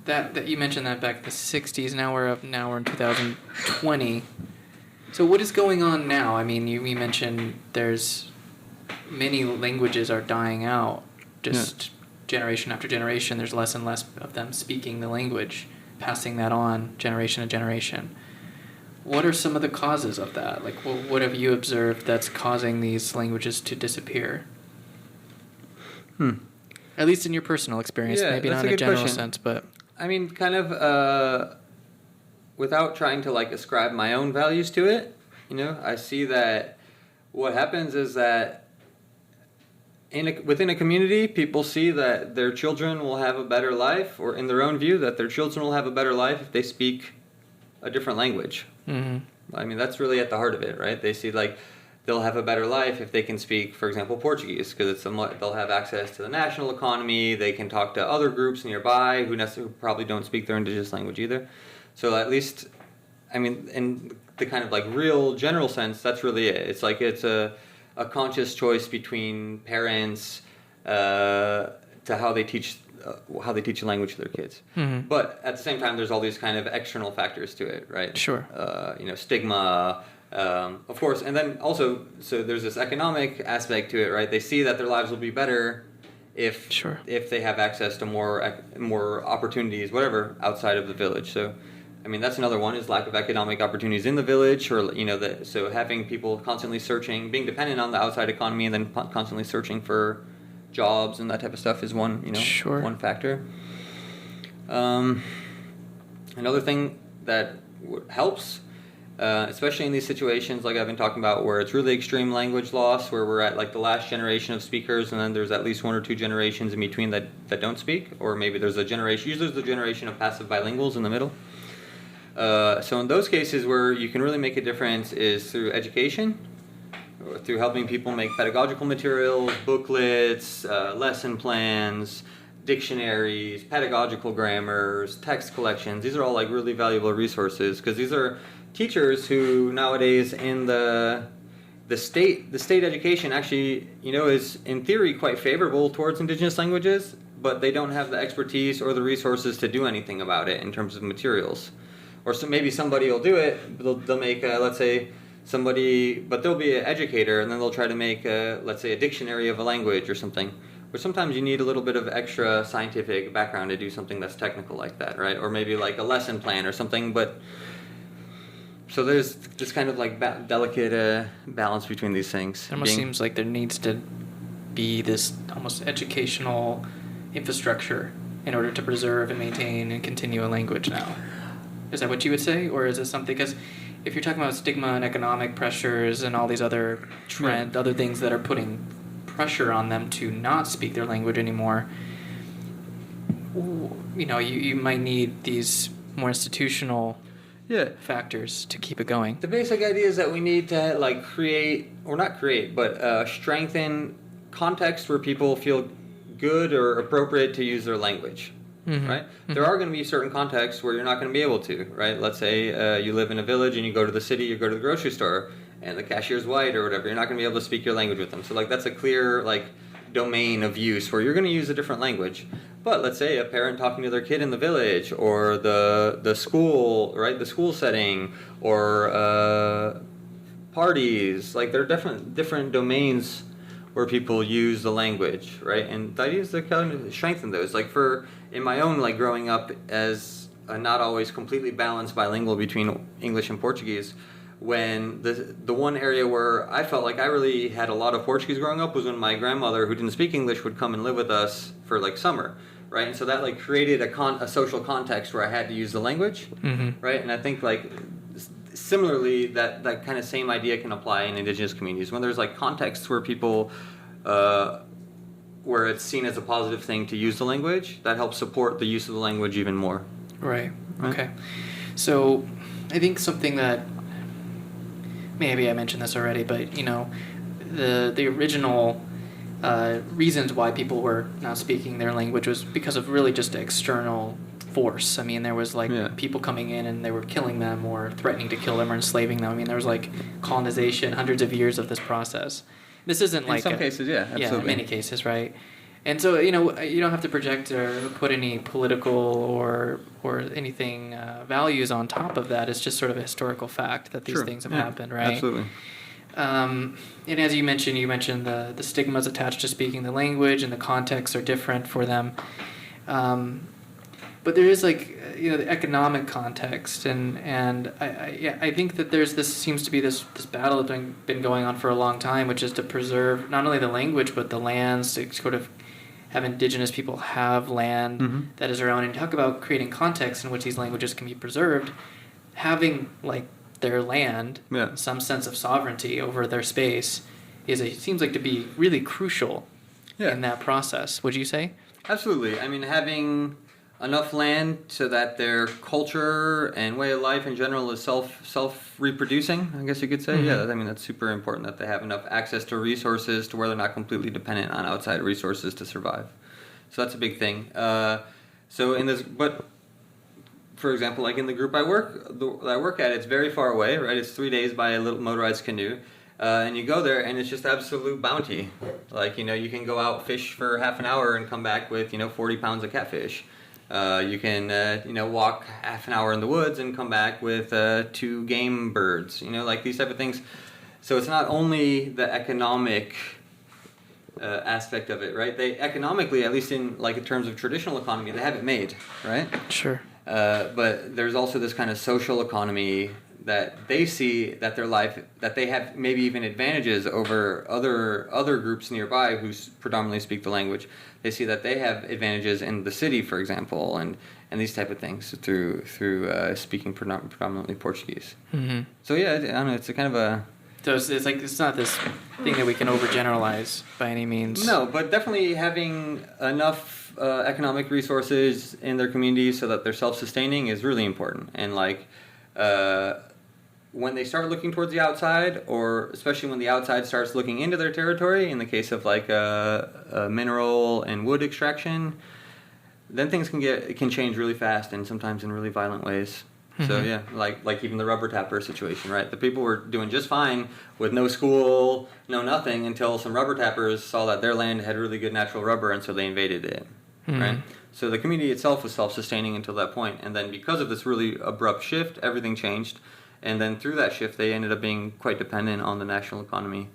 that you mentioned that back in the 60s. Now we're in 2020. So what is going on now? You mentioned there's many languages are dying out. Just generation after generation, there's less and less of them speaking the language, passing that on generation to generation. What are some of the causes of that? Like, what have you observed that's causing these languages to disappear? At least in your personal experience, maybe not in a general sense, but... without trying to like ascribe my own values to it, I see that what happens is that within a community, people see that their children will have a better life, or in their own view, that their children will have a better life if they speak a different language. Mm-hmm. That's really at the heart of it, right? They see like they'll have a better life if they can speak, for example, Portuguese, because they'll have access to the national economy. They can talk to other groups nearby who probably don't speak their indigenous language either. So at least, in the kind of like real general sense, that's really it. It's like it's a conscious choice between parents to how they teach a language to their kids. Mm-hmm. But at the same time, there's all these kind of external factors to it, right? Sure. Stigma. Of course, and then also, so there's this economic aspect to it, right? They see that their lives will be better if they have access to more opportunities, whatever, outside of the village. So, that's another one, is lack of economic opportunities in the village, or so having people constantly searching, being dependent on the outside economy, and then constantly searching for jobs and that type of stuff is one, one factor. Another thing that helps. Especially in these situations like I've been talking about, where it's really extreme language loss, where we're at like the last generation of speakers, and then there's at least 1 or 2 generations in between that don't speak, or maybe there's a generation, usually there's the generation of passive bilinguals in the middle. So in those cases where you can really make a difference is through education, or through helping people make pedagogical materials, booklets, lesson plans, dictionaries, pedagogical grammars, text collections. These are all like really valuable resources because these are teachers who nowadays in the state education actually, is in theory quite favorable towards indigenous languages, but they don't have the expertise or the resources to do anything about it in terms of materials. Or so maybe somebody will do it, they'll make, let's say, but they'll be an educator and then they'll try to make, let's say, a dictionary of a language or something. But sometimes you need a little bit of extra scientific background to do something that's technical like that, right? Or maybe like a lesson plan or something. But so there's this kind of like delicate balance between these things. It almost seems like there needs to be this almost educational infrastructure in order to preserve and maintain and continue a language now. Is that what you would say? Or is it something, because if you're talking about stigma and economic pressures and all these other other things that are putting pressure on them to not speak their language anymore, you might need these more institutional factors to keep it going. The basic idea is that we need to like strengthen context where people feel good or appropriate to use their language. Mm-hmm. Right? Mm-hmm. There are going to be certain contexts where you're not going to be able to, right? Let's say you live in a village and you go to the city, you go to the grocery store, and the cashier's white or whatever. You're not going to be able to speak your language with them. So like that's a clear like domain of use where you're going to use a different language. But let's say a parent talking to their kid in the village, or the school, right? The school setting, or parties. Like there are different domains where people use the language, right? And the idea is to kind of strengthen those. Like in my own like growing up as a not always completely balanced bilingual between English and Portuguese, when the one area where I felt like I really had a lot of Portuguese growing up was when my grandmother, who didn't speak English, would come and live with us for like summer, right? And so that like created a social context where I had to use the language, mm-hmm. right? And I think like similarly that kind of same idea can apply in indigenous communities when there's like contexts where people where it's seen as a positive thing to use the language, that helps support the use of the language even more. Right. Okay. So I think something that maybe I mentioned this already, but the original reasons why people were not speaking their language was because of really just external force. I mean, there was people coming in and they were killing them or threatening to kill them or enslaving them. I mean, there was like colonization, hundreds of years of this process. This isn't like in some cases, absolutely. Yeah, in many cases, right? And so you don't have to project or put any political or anything values on top of that. It's just sort of a historical fact that these things have happened, right? Absolutely. And as you mentioned the stigmas attached to speaking the language and the contexts are different for them. But there is the economic context, and I think that this seems to be this battle that's been going on for a long time, which is to preserve not only the language but the lands, to sort of have indigenous people have land mm-hmm. that is their own, and talk about creating contexts in which these languages can be preserved, having like their land, some sense of sovereignty over their space, seems like to be really crucial in that process. Would you say? Absolutely. I mean, having enough land so that their culture and way of life in general is self-reproducing, I guess you could say. Mm-hmm. Yeah, I mean, that's super important that they have enough access to resources to where they're not completely dependent on outside resources to survive. So that's a big thing. But for example, like in the group I work at, it's very far away, right? It's 3 days by a little motorized canoe. And you go there, and it's just absolute bounty. Like, you can go out, fish for half an hour, and come back with, 40 pounds of catfish. You can, walk half an hour in the woods and come back with 2 game birds, like these type of things. So it's not only the economic aspect of it, right? They economically, at least in terms of traditional economy, they have it made, right? Sure. But there's also this kind of social economy that they see that their life, that they have maybe even advantages over other groups nearby who predominantly speak the language. They see that they have advantages in the city, for example, and these type of things through speaking predominantly Portuguese. Mm-hmm. So yeah, I don't know. It's a kind of a. So it's not this thing that we can overgeneralize by any means. No, but definitely having enough economic resources in their communities so that they're self-sustaining is really important. And when they start looking towards the outside, or especially when the outside starts looking into their territory, in the case of like a mineral and wood extraction, then things can change really fast and sometimes in really violent ways. So yeah, like even the rubber tapper situation, right? The people were doing just fine with no school, no nothing, until some rubber tappers saw that their land had really good natural rubber, and so they invaded it, right? So the community itself was self-sustaining until that point, and then because of this really abrupt shift, everything changed, and then through that shift, they ended up being quite dependent on the national economy.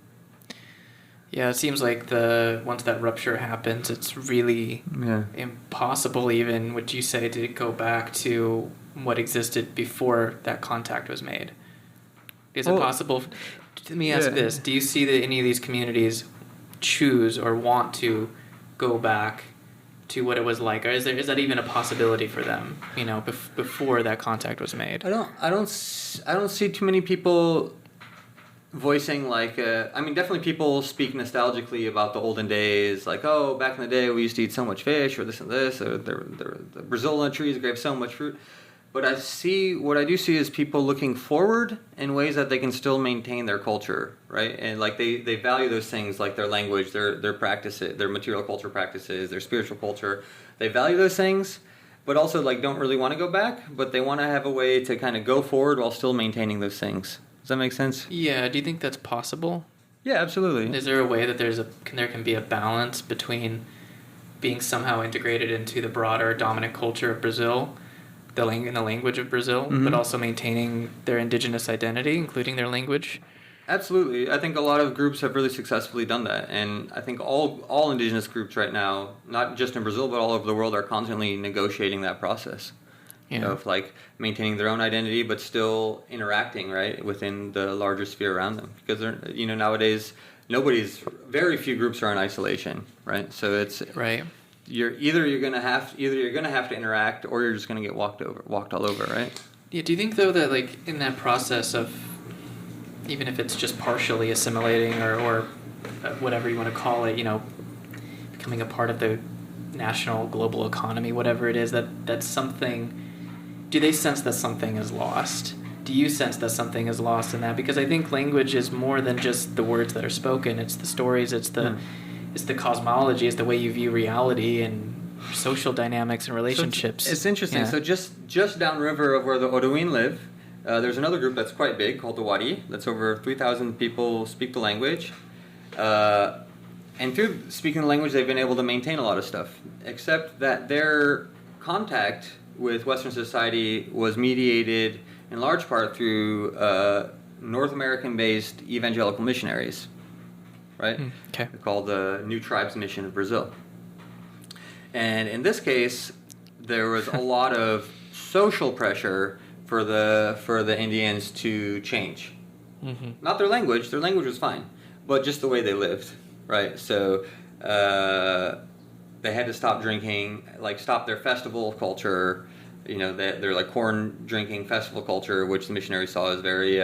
Yeah, it seems like once that rupture happens, it's really impossible even, would you say, to go back to what existed before that contact was made. Is it possible? Let me ask this. Do you see that any of these communities choose or want to go back to what it was like? Or is that even a possibility for them, before that contact was made? I don't see too many people voicing definitely people speak nostalgically about the olden days, like, oh, back in the day we used to eat so much fish, or this and this, or the Brazil trees gave so much fruit. But what I do see is people looking forward in ways that they can still maintain their culture, right? And like they value those things, like their language, their practices, their material culture practices, their spiritual culture. They value those things, but also like don't really want to go back, but they want to have a way to kind of go forward while still maintaining those things. Does that make sense? Yeah. Do you think that's possible? Yeah, absolutely. Is there a way that there can be a balance between being somehow integrated into the broader dominant culture of Brazil, in the language of Brazil, but also maintaining their indigenous identity, including their language? Absolutely. I think a lot of groups have really successfully done that, and I think all indigenous groups right now, not just in Brazil but all over the world, are constantly negotiating that process of like maintaining their own identity but still interacting right within the larger sphere around them, because nowadays very few groups are in isolation, right? So it's right. You're gonna have to interact, or you're just gonna get walked all over, right? Yeah. Do you think though that like in that process of, even if it's just partially assimilating or whatever you want to call it, becoming a part of the national global economy, whatever it is, that's something, do they sense that something is lost? Do you sense that something is lost in that? Because I think language is more than just the words that are spoken. It's the stories, it's the cosmology, it's the way you view reality and social dynamics and relationships. So it's interesting. Yeah. So just downriver of where the Odoin live, there's another group that's quite big called the Wadi. That's over 3,000 people speak the language. And through speaking the language, they've been able to maintain a lot of stuff, except that their contact with Western society was mediated in large part through North American-based evangelical missionaries, right? Okay. They're called the New Tribes Mission of Brazil. And in this case, there was a lot of social pressure for the Indians to change. Not their language was fine, but just the way they lived, right? So they had to stop drinking, like stop their festival culture, they're like corn drinking festival culture, which the missionaries saw as very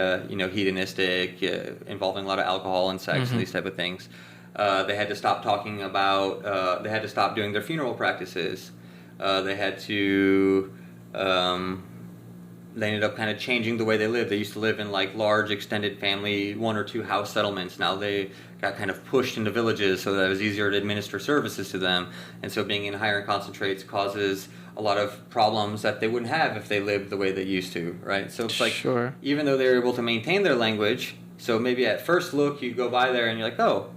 hedonistic, involving a lot of alcohol and sex and these type of things. They had to stop talking about, they had to stop doing their funeral practices. They had to, they ended up kind of changing the way they lived. They used to live in like large extended family, 1 or 2 house settlements. Now they got kind of pushed into villages so that it was easier to administer services to them. And so being in higher concentrates causes a lot of problems that they wouldn't have if they lived the way they used to, right? So it's like, even though they were able to maintain their language, so maybe at first look you go by there and you're like, oh,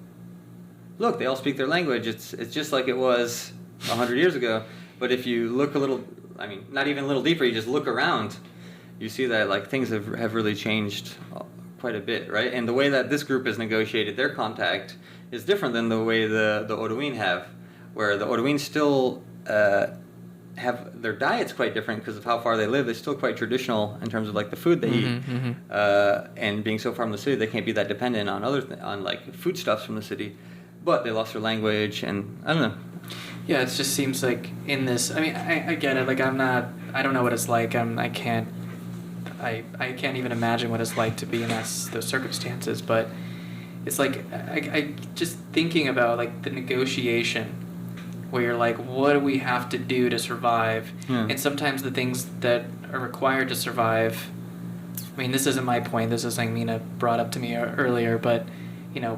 look, they all speak their language. It's just like it was 100 years ago. But if you look a little, not even a little deeper, you just look around, you see that like things have really changed quite a bit, right? And the way that this group has negotiated their contact is different than the way the Odoin have, where the Odoin still have their diet's quite different because of how far they live. They're still quite traditional in terms of like the food they eat, and being so far from the city, they can't be that dependent on on like foodstuffs from the city. But they lost their language, and I don't know. Yeah, it just seems like in this. I get it. Like I don't know what it's like. I can't even imagine what it's like to be in those circumstances. But it's like I just thinking about like the negotiation, where you're like, what do we have to do to survive? And sometimes the things that are required to survive I mean, this isn't my point. This is something Mina brought up to me earlier, but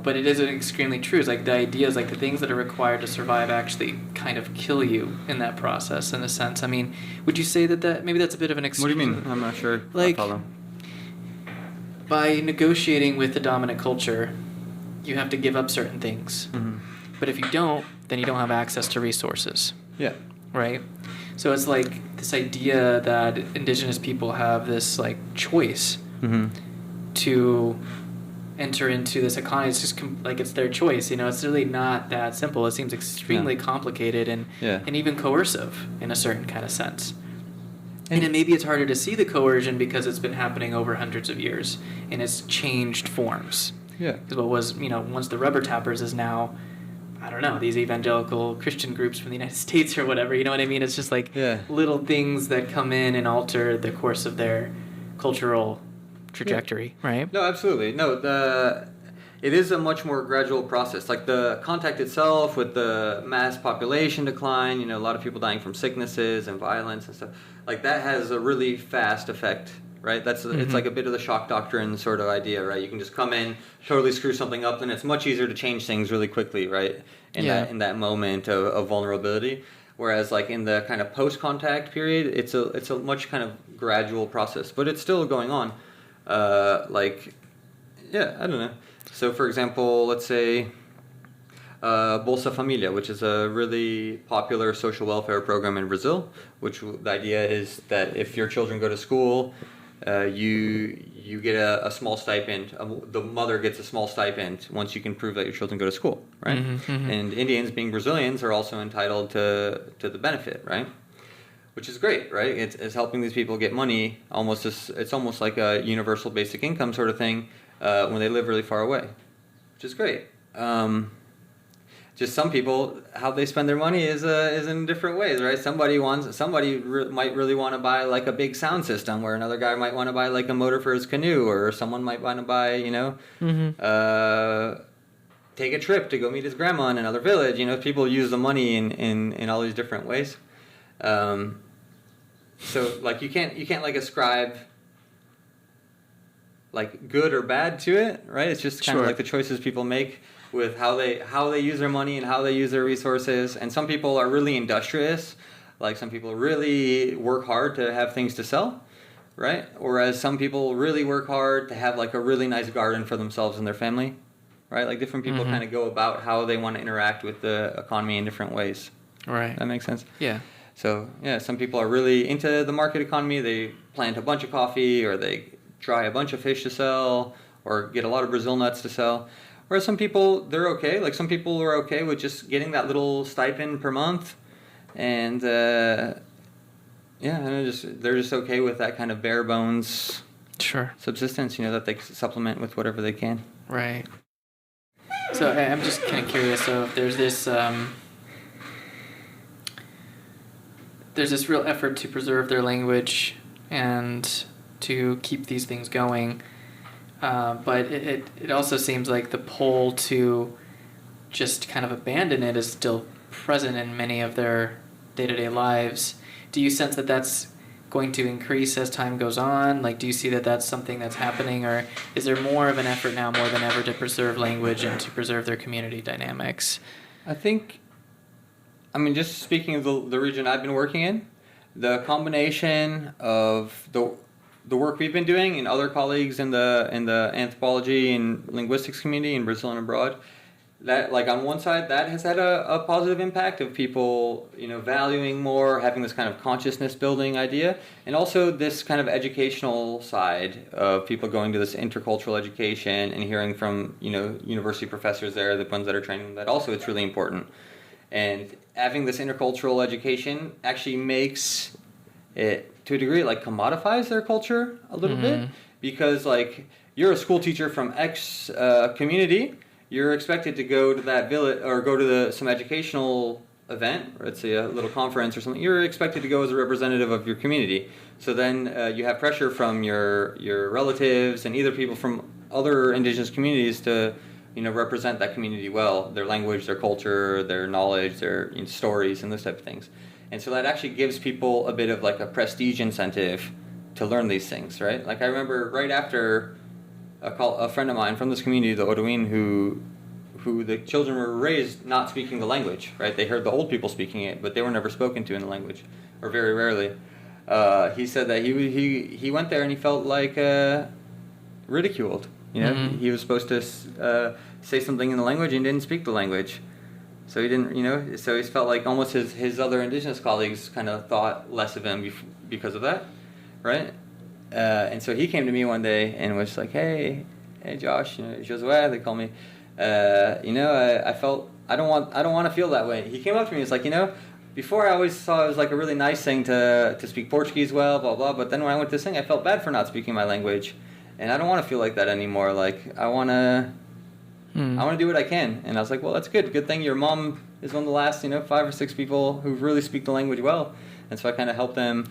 but it is extremely true. It's like the idea is like the things that are required to survive actually kind of kill you in that process, in a sense. I mean, would you say that maybe that's a bit of an extreme? What do you mean? I'm not sure. Like, I follow. By negotiating with the dominant culture, you have to give up certain things. Mm-hmm. But if you don't, then you don't have access to resources. Yeah. Right? So it's like this idea that indigenous people have this like choice to enter into this economy. It's just like it's their choice. It's really not that simple. It seems extremely complicated and even coercive in a certain kind of sense. And then maybe it's harder to see the coercion because it's been happening over hundreds of years and it's changed forms. Yeah. Because what was, once the rubber tappers is now, I don't know, these evangelical Christian groups from the United States or whatever, you know what I mean? It's just like little things that come in and alter the course of their cultural trajectory, right? No, absolutely. No, it is a much more gradual process. Like the contact itself with the mass population decline, a lot of people dying from sicknesses and violence and stuff, like that has a really fast effect, right? It's like a bit of the shock doctrine sort of idea, right? You can just come in, totally screw something up, and it's much easier to change things really quickly, right? In that moment of vulnerability. Whereas like in the kind of post-contact period, it's a much kind of gradual process, but it's still going on. I don't know. So for example, let's say Bolsa Familia, which is a really popular social welfare program in Brazil, which the idea is that if your children go to school, you get a small stipend. The mother gets a small stipend once you can prove that your children go to school, right? And Indians, being Brazilians, are also entitled to the benefit, right? Which is great, right? It's helping these people get money. It's almost like a universal basic income sort of thing when they live really far away, which is great. Just some people, how they spend their money is in different ways, right? Somebody might really want to buy like a big sound system, where another guy might want to buy like a motor for his canoe, or someone might want to buy, take a trip to go meet his grandma in another village. People use the money in all these different ways. So like you can't like ascribe like good or bad to it, right? It's just kind of like the choices people make with how they use their money and how they use their resources. And some people are really industrious, like some people really work hard to have things to sell, right? Whereas some people really work hard to have like a really nice garden for themselves and their family, right? Like different people kind of go about how they want to interact with the economy in different ways. Right. That makes sense? Yeah. So, some people are really into the market economy. They plant a bunch of coffee, or they dry a bunch of fish to sell, or get a lot of Brazil nuts to sell. Whereas some people, they're okay. Like some people are okay with just getting that little stipend per month. And, they're just okay with that kind of bare bones subsistence, that they supplement with whatever they can. Right. So I'm just kind of curious. So if there's this real effort to preserve their language and to keep these things going, but it also seems like the pull to just kind of abandon it is still present in many of their day-to-day lives. Do you sense that that's going to increase as time goes on? Like, do you see that that's something that's happening, or is there more of an effort now more than ever to preserve language and to preserve their community dynamics? Just speaking of the region I've been working in, the combination of the work we've been doing and other colleagues in the anthropology and linguistics community in Brazil and abroad, that like on one side that has had a positive impact of people valuing more, having this kind of consciousness building idea, and also this kind of educational side of people going to this intercultural education and hearing from university professors there, the ones that are training, that also it's really important. And having this intercultural education actually makes it, to a degree, like commodifies their culture a little bit, because like you're a school teacher from X community, you're expected to go to that village or go to some educational event, or let's say a little conference or something. You're expected to go as a representative of your community. So then you have pressure from your relatives and either people from other indigenous communities to represent that community well, their language, their culture, their knowledge, their stories, and those type of things. And so that actually gives people a bit of like a prestige incentive to learn these things, right? Like I remember right after a friend of mine from this community, the Odoin, who the children were raised not speaking the language, right? They heard the old people speaking it, but they were never spoken to in the language, or very rarely. He said that he went there and he felt like ridiculed. You know, Mm-hmm. he was supposed to say something in the language and didn't speak the language. So he didn't, you know, so he felt like almost his other indigenous colleagues kind of thought less of him because of that, right? And so he came to me one day and was like, hey Josh, you know, Josué, they call me, you know, I felt, I don't want to feel that way. He came up to me and was like, you know, before I always saw it was like a really nice thing to speak Portuguese well, blah, blah, but then when I went to sing, I felt bad for not speaking my language. And I don't want to feel like that anymore. Like, I want to do what I can. And I was like, well, that's good. Good thing your mom is one of the last, you know, 5 or 6 people who really speak the language well. And so I kind of helped them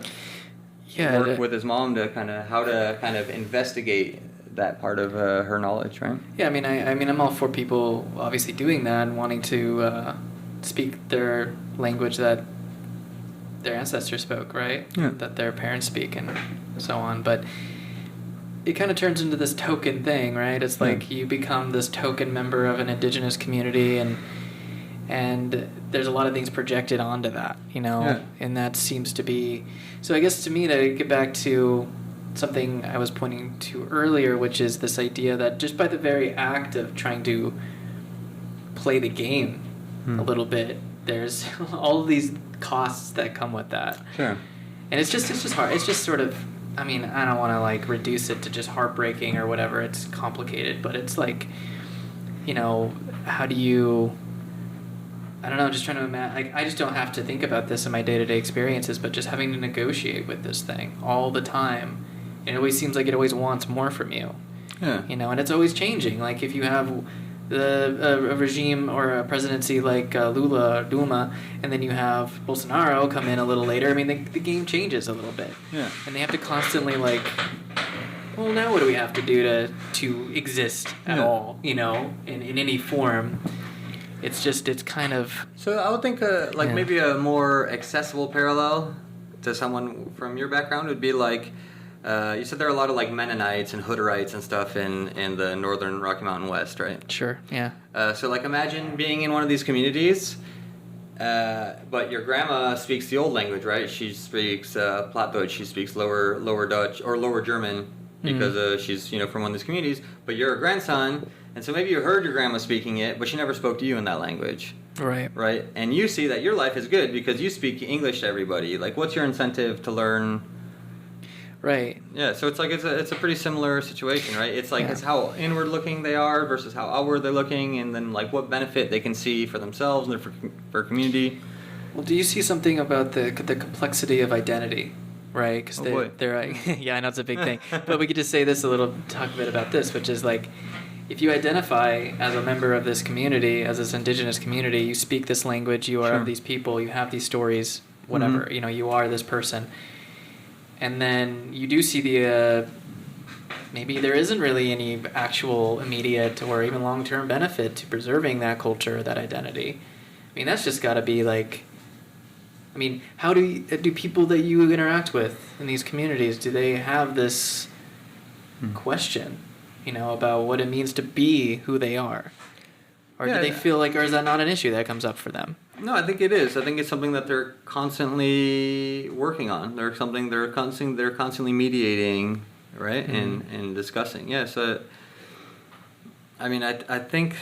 work with his mom to how to investigate that part of her knowledge, right? Yeah, I mean, I'm all for people obviously doing that and wanting to speak their language that their ancestors spoke, right? Yeah. That their parents speak and so on. But it kind of turns into this token thing, right? It's like you become this token member of an indigenous community, and there's a lot of things projected onto that, you know? Yeah. And that seems to be... So I guess to me, to get back to something I was pointing to earlier, which is this idea that just by the very act of trying to play the game a little bit, there's all of these costs that come with that. Sure. And it's just hard. It's just sort of, I mean, I don't want to like reduce it to just heartbreaking or whatever. It's complicated, but it's like, you know, how do you, I don't know, just trying to imagine, like, I just don't have to think about this in my day-to-day experiences, but just having to negotiate with this thing all the time. It always seems like it always wants more from you. Yeah. You know, and it's always changing. Like if you have a regime or a presidency like Lula or Dilma, and then you have Bolsonaro come in a little later, I mean, the game changes a little bit. Yeah. And they have to constantly like, well, now what do we have to do to exist at all, you know, in any form? It's just, it's kind of... So I would think maybe a more accessible parallel to someone from your background would be like, you said there are a lot of like Mennonites and Hutterites and stuff in the northern Rocky Mountain West, right? Sure, yeah. So like imagine being in one of these communities, but your grandma speaks the old language, right? She speaks Plattdeutsch, she speaks lower Dutch or lower German because she's, you know, from one of these communities, but you're a grandson, and so maybe you heard your grandma speaking it, but she never spoke to you in that language. Right. Right? And you see that your life is good because you speak English to everybody. Like, what's your incentive to learn... Right. Yeah, so it's like it's a pretty similar situation, right? It's like it's how inward looking they are versus how outward they're looking, and then like what benefit they can see for themselves and for community. Well, do you see something about the complexity of identity, right? Because they're like, yeah, I know it's a big thing, but we could just say this talk a bit about this, which is like, if you identify as a member of this community, as this indigenous community, you speak this language, you are of these people, you have these stories, whatever, you know, you are this person. And then you do see the, maybe there isn't really any actual immediate or even long-term benefit to preserving that culture, that identity. I mean, that's just got to be like, I mean, how do people that you interact with in these communities, do they have this question, you know, about what it means to be who they are? Or do they feel like, or is that not an issue that comes up for them? No, I think it is. I think it's something that they're constantly working on. They're constantly mediating, right, and discussing. Yeah. So, I mean, I think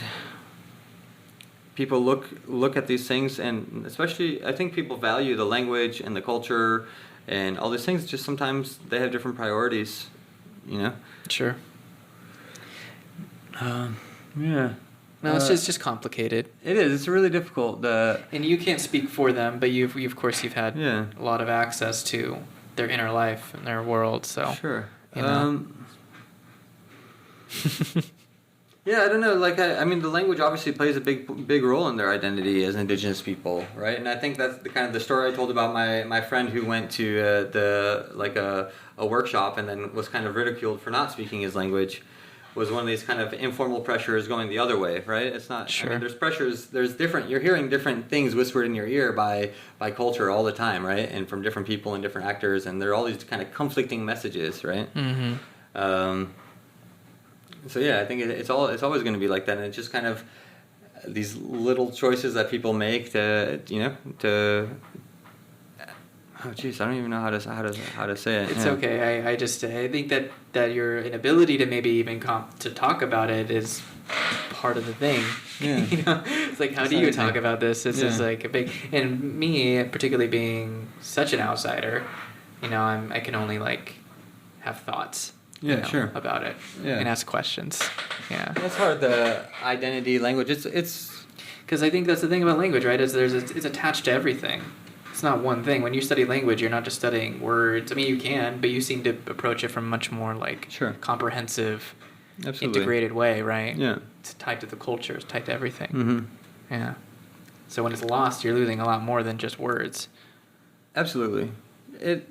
people look at these things, and especially I think people value the language and the culture and all these things. Just sometimes they have different priorities, you know. Sure. Yeah. No, it's just complicated. It is. It's really difficult. And you can't speak for them, but you've had a lot of access to their inner life and their world. So sure. You know. Yeah, I don't know. Like, I mean, the language obviously plays a big role in their identity as Indigenous people, right? And I think that's the kind of the story I told about my friend who went to a workshop and then was kind of ridiculed for not speaking his language. was one of these kind of informal pressures going the other way, right? It's not. Sure. I mean, there's pressures. There's different. You're hearing different things whispered in your ear by culture all the time, right? And from different people and different actors, and there are all these kind of conflicting messages, right? Mm-hmm. So yeah, I think it's always going to be like that, and it's just kind of these little choices that people make to. Oh jeez, I don't even know how to say it. It's okay. I think that your inability to maybe even to talk about it is part of the thing. Yeah. It's like, how do you talk about this? This is like a big, and me particularly being such an outsider, I can only like have thoughts. Sure. About it. Yeah. And ask questions. Yeah. That's hard. The identity language. It's because I think that's the thing about language, right? Is it's attached to everything. It's not one thing. When you study language, you're not just studying words. I mean, you can, but you seem to approach it from much more like comprehensive, integrated way, right? Yeah. It's tied to the culture. It's tied to everything. Mm-hmm. Yeah. So when it's lost, you're losing a lot more than just words. Absolutely.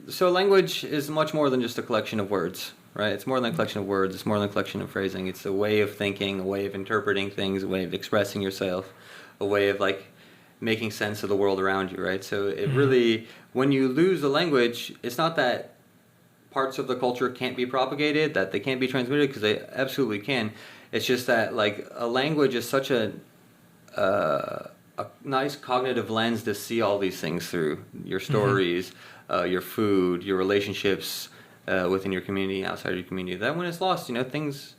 So language is much more than just a collection of words, right? It's more than a collection of words. It's more than a collection of phrasing. It's a way of thinking, a way of interpreting things, a way of expressing yourself, a way of like making sense of the world around you, right? So it really, when you lose the language, it's not that parts of the culture can't be propagated, that they can't be transmitted, because they absolutely can. It's just that like a language is such a nice cognitive lens to see all these things through. Your stories, your food, your relationships within your community, outside your community. That when it's lost, things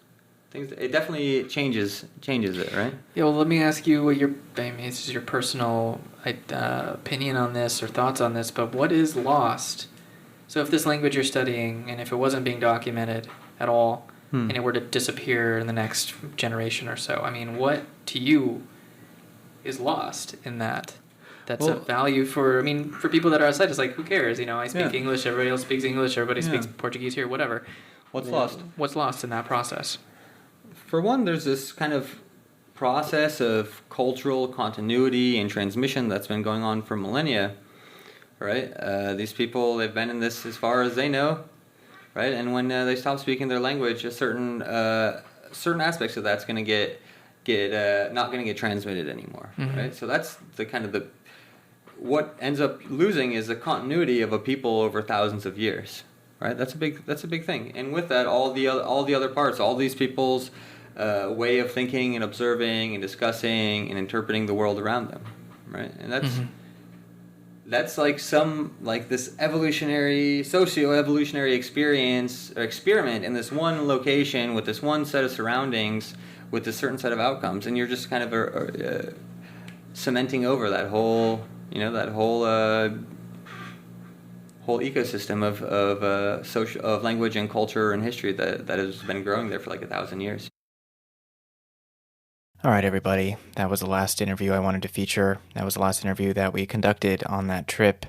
it definitely changes it, right? Yeah, well, let me ask you what this is your personal opinion on this or thoughts on this, but what is lost? So if this language you're studying, and if it wasn't being documented at all, and it were to disappear in the next generation or so, I mean, what to you is lost in that? That's a value for people that are outside. It's like, who cares? I speak English, everybody else speaks English, everybody speaks Portuguese here, whatever. What's lost? What's lost in that process? For one, there's this kind of process of cultural continuity and transmission that's been going on for millennia, right? These people, they've been in this as far as they know, right? And when they stop speaking their language, certain aspects of that's going to get not going to get transmitted anymore, right? So that's what ends up losing is the continuity of a people over thousands of years, right? That's a big thing. And with that, all the other parts, all these people's way of thinking and observing and discussing and interpreting the world around them, right? And that's like this evolutionary, socio-evolutionary experience or experiment in this one location with this one set of surroundings with a certain set of outcomes, and you're just kind of cementing over that whole whole ecosystem of language and culture and history that has been growing there for like 1,000 years. All right, everybody. That was the last interview I wanted to feature. That was the last interview that we conducted on that trip.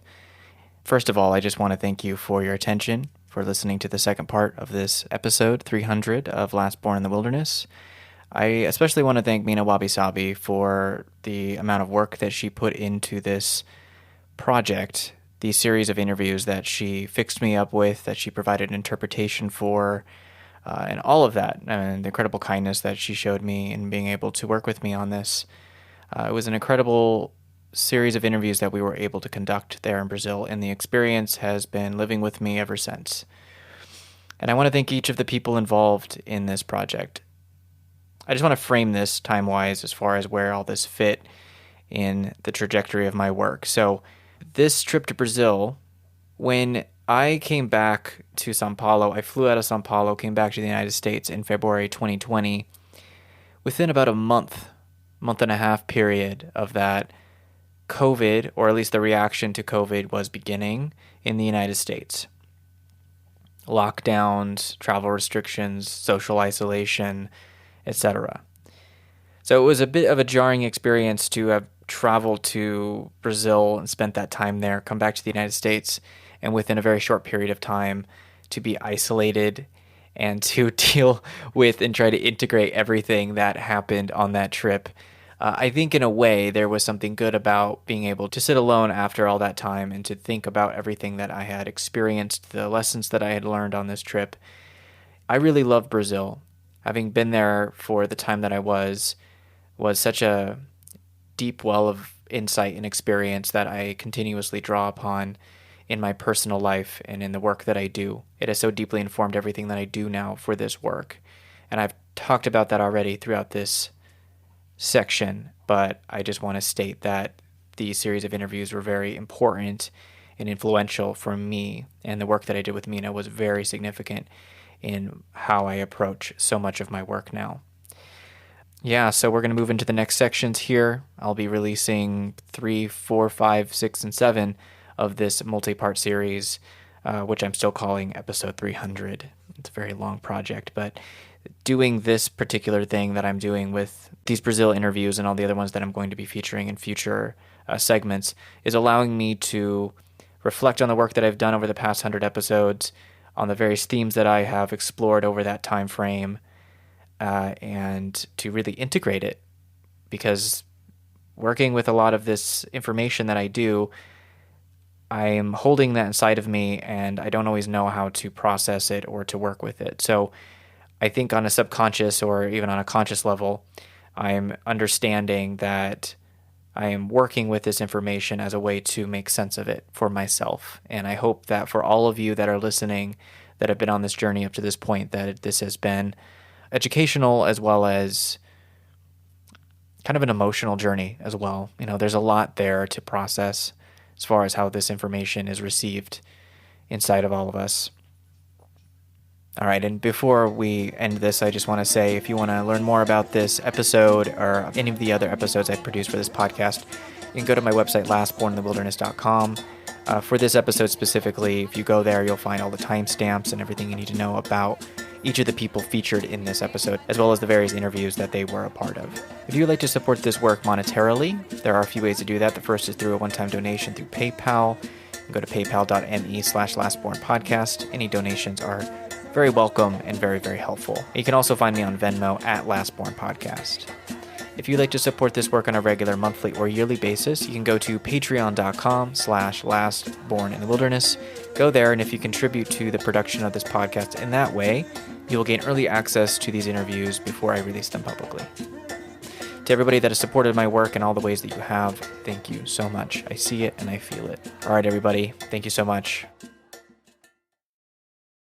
First of all, I just want to thank you for your attention, for listening to the second part of this episode 300 of Last Born in the Wilderness. I especially want to thank Mirna Wabi-Sabi for the amount of work that she put into this project, these series of interviews that she fixed me up with, that she provided an interpretation for, and all of that, and the incredible kindness that she showed me in being able to work with me on this. It was an incredible series of interviews that we were able to conduct there in Brazil, and the experience has been living with me ever since. And I want to thank each of the people involved in this project. I just want to frame this time-wise as far as where all this fit in the trajectory of my work. So this trip to Brazil, when I came back to Sao Paulo, I flew out of Sao Paulo, came back to the United States in February 2020. Within about a month and a half period of that, COVID, or at least the reaction to COVID, was beginning in the United States. Lockdowns, travel restrictions, social isolation, etc. So it was a bit of a jarring experience to have traveled to Brazil and spent that time there, come back to the United States, and within a very short period of time to be isolated and to deal with and try to integrate everything that happened on that trip. I think in a way there was something good about being able to sit alone after all that time and to think about everything that I had experienced, the lessons that I had learned on this trip. I really love Brazil. having been there for the time that I was such a deep well of insight and experience that I continuously draw upon in my personal life and in the work that I do. It has so deeply informed everything that I do now for this work. And I've talked about that already throughout this section, but I just want to state that these series of interviews were very important and influential for me, and the work that I did with Mirna was very significant in how I approach so much of my work now. Yeah, so we're going to move into the next sections here. I'll be releasing 3, 4, 5, 6, and 7 of this multi-part series, which I'm still calling episode 300. It's a very long project, but doing this particular thing that I'm doing with these Brazil interviews and all the other ones that I'm going to be featuring in future segments is allowing me to reflect on the work that I've done over the past 100 episodes, on the various themes that I have explored over that time frame, and to really integrate it. Because working with a lot of this information that I do, I am holding that inside of me, and I don't always know how to process it or to work with it. So I think on a subconscious or even on a conscious level, I'm understanding that I am working with this information as a way to make sense of it for myself. And I hope that for all of you that are listening, that have been on this journey up to this point, that this has been educational as well as kind of an emotional journey as well. You know, there's a lot there to process as far as how this information is received inside of all of us. All right, and before we end this, I just want to say, if you want to learn more about this episode or any of the other episodes I've produced for this podcast, you can go to my website, lastborninthewilderness.com. For this episode specifically, if you go there, you'll find all the timestamps and everything you need to know about each of the people featured in this episode, as well as the various interviews that they were a part of. If you would like to support this work monetarily, there are a few ways to do that. The first is through a one-time donation through PayPal. You can go to paypal.me/lastbornpodcast. Any donations are very welcome and very, very helpful. You can also find me on Venmo at Lastborn Podcast. If you'd like to support this work on a regular monthly or yearly basis, you can go to patreon.com/lastborninthewilderness. Go there, and if you contribute to the production of this podcast in that way, you will gain early access to these interviews before I release them publicly. To everybody that has supported my work in all the ways that you have, thank you so much. I see it and I feel it. All right, everybody, thank you so much.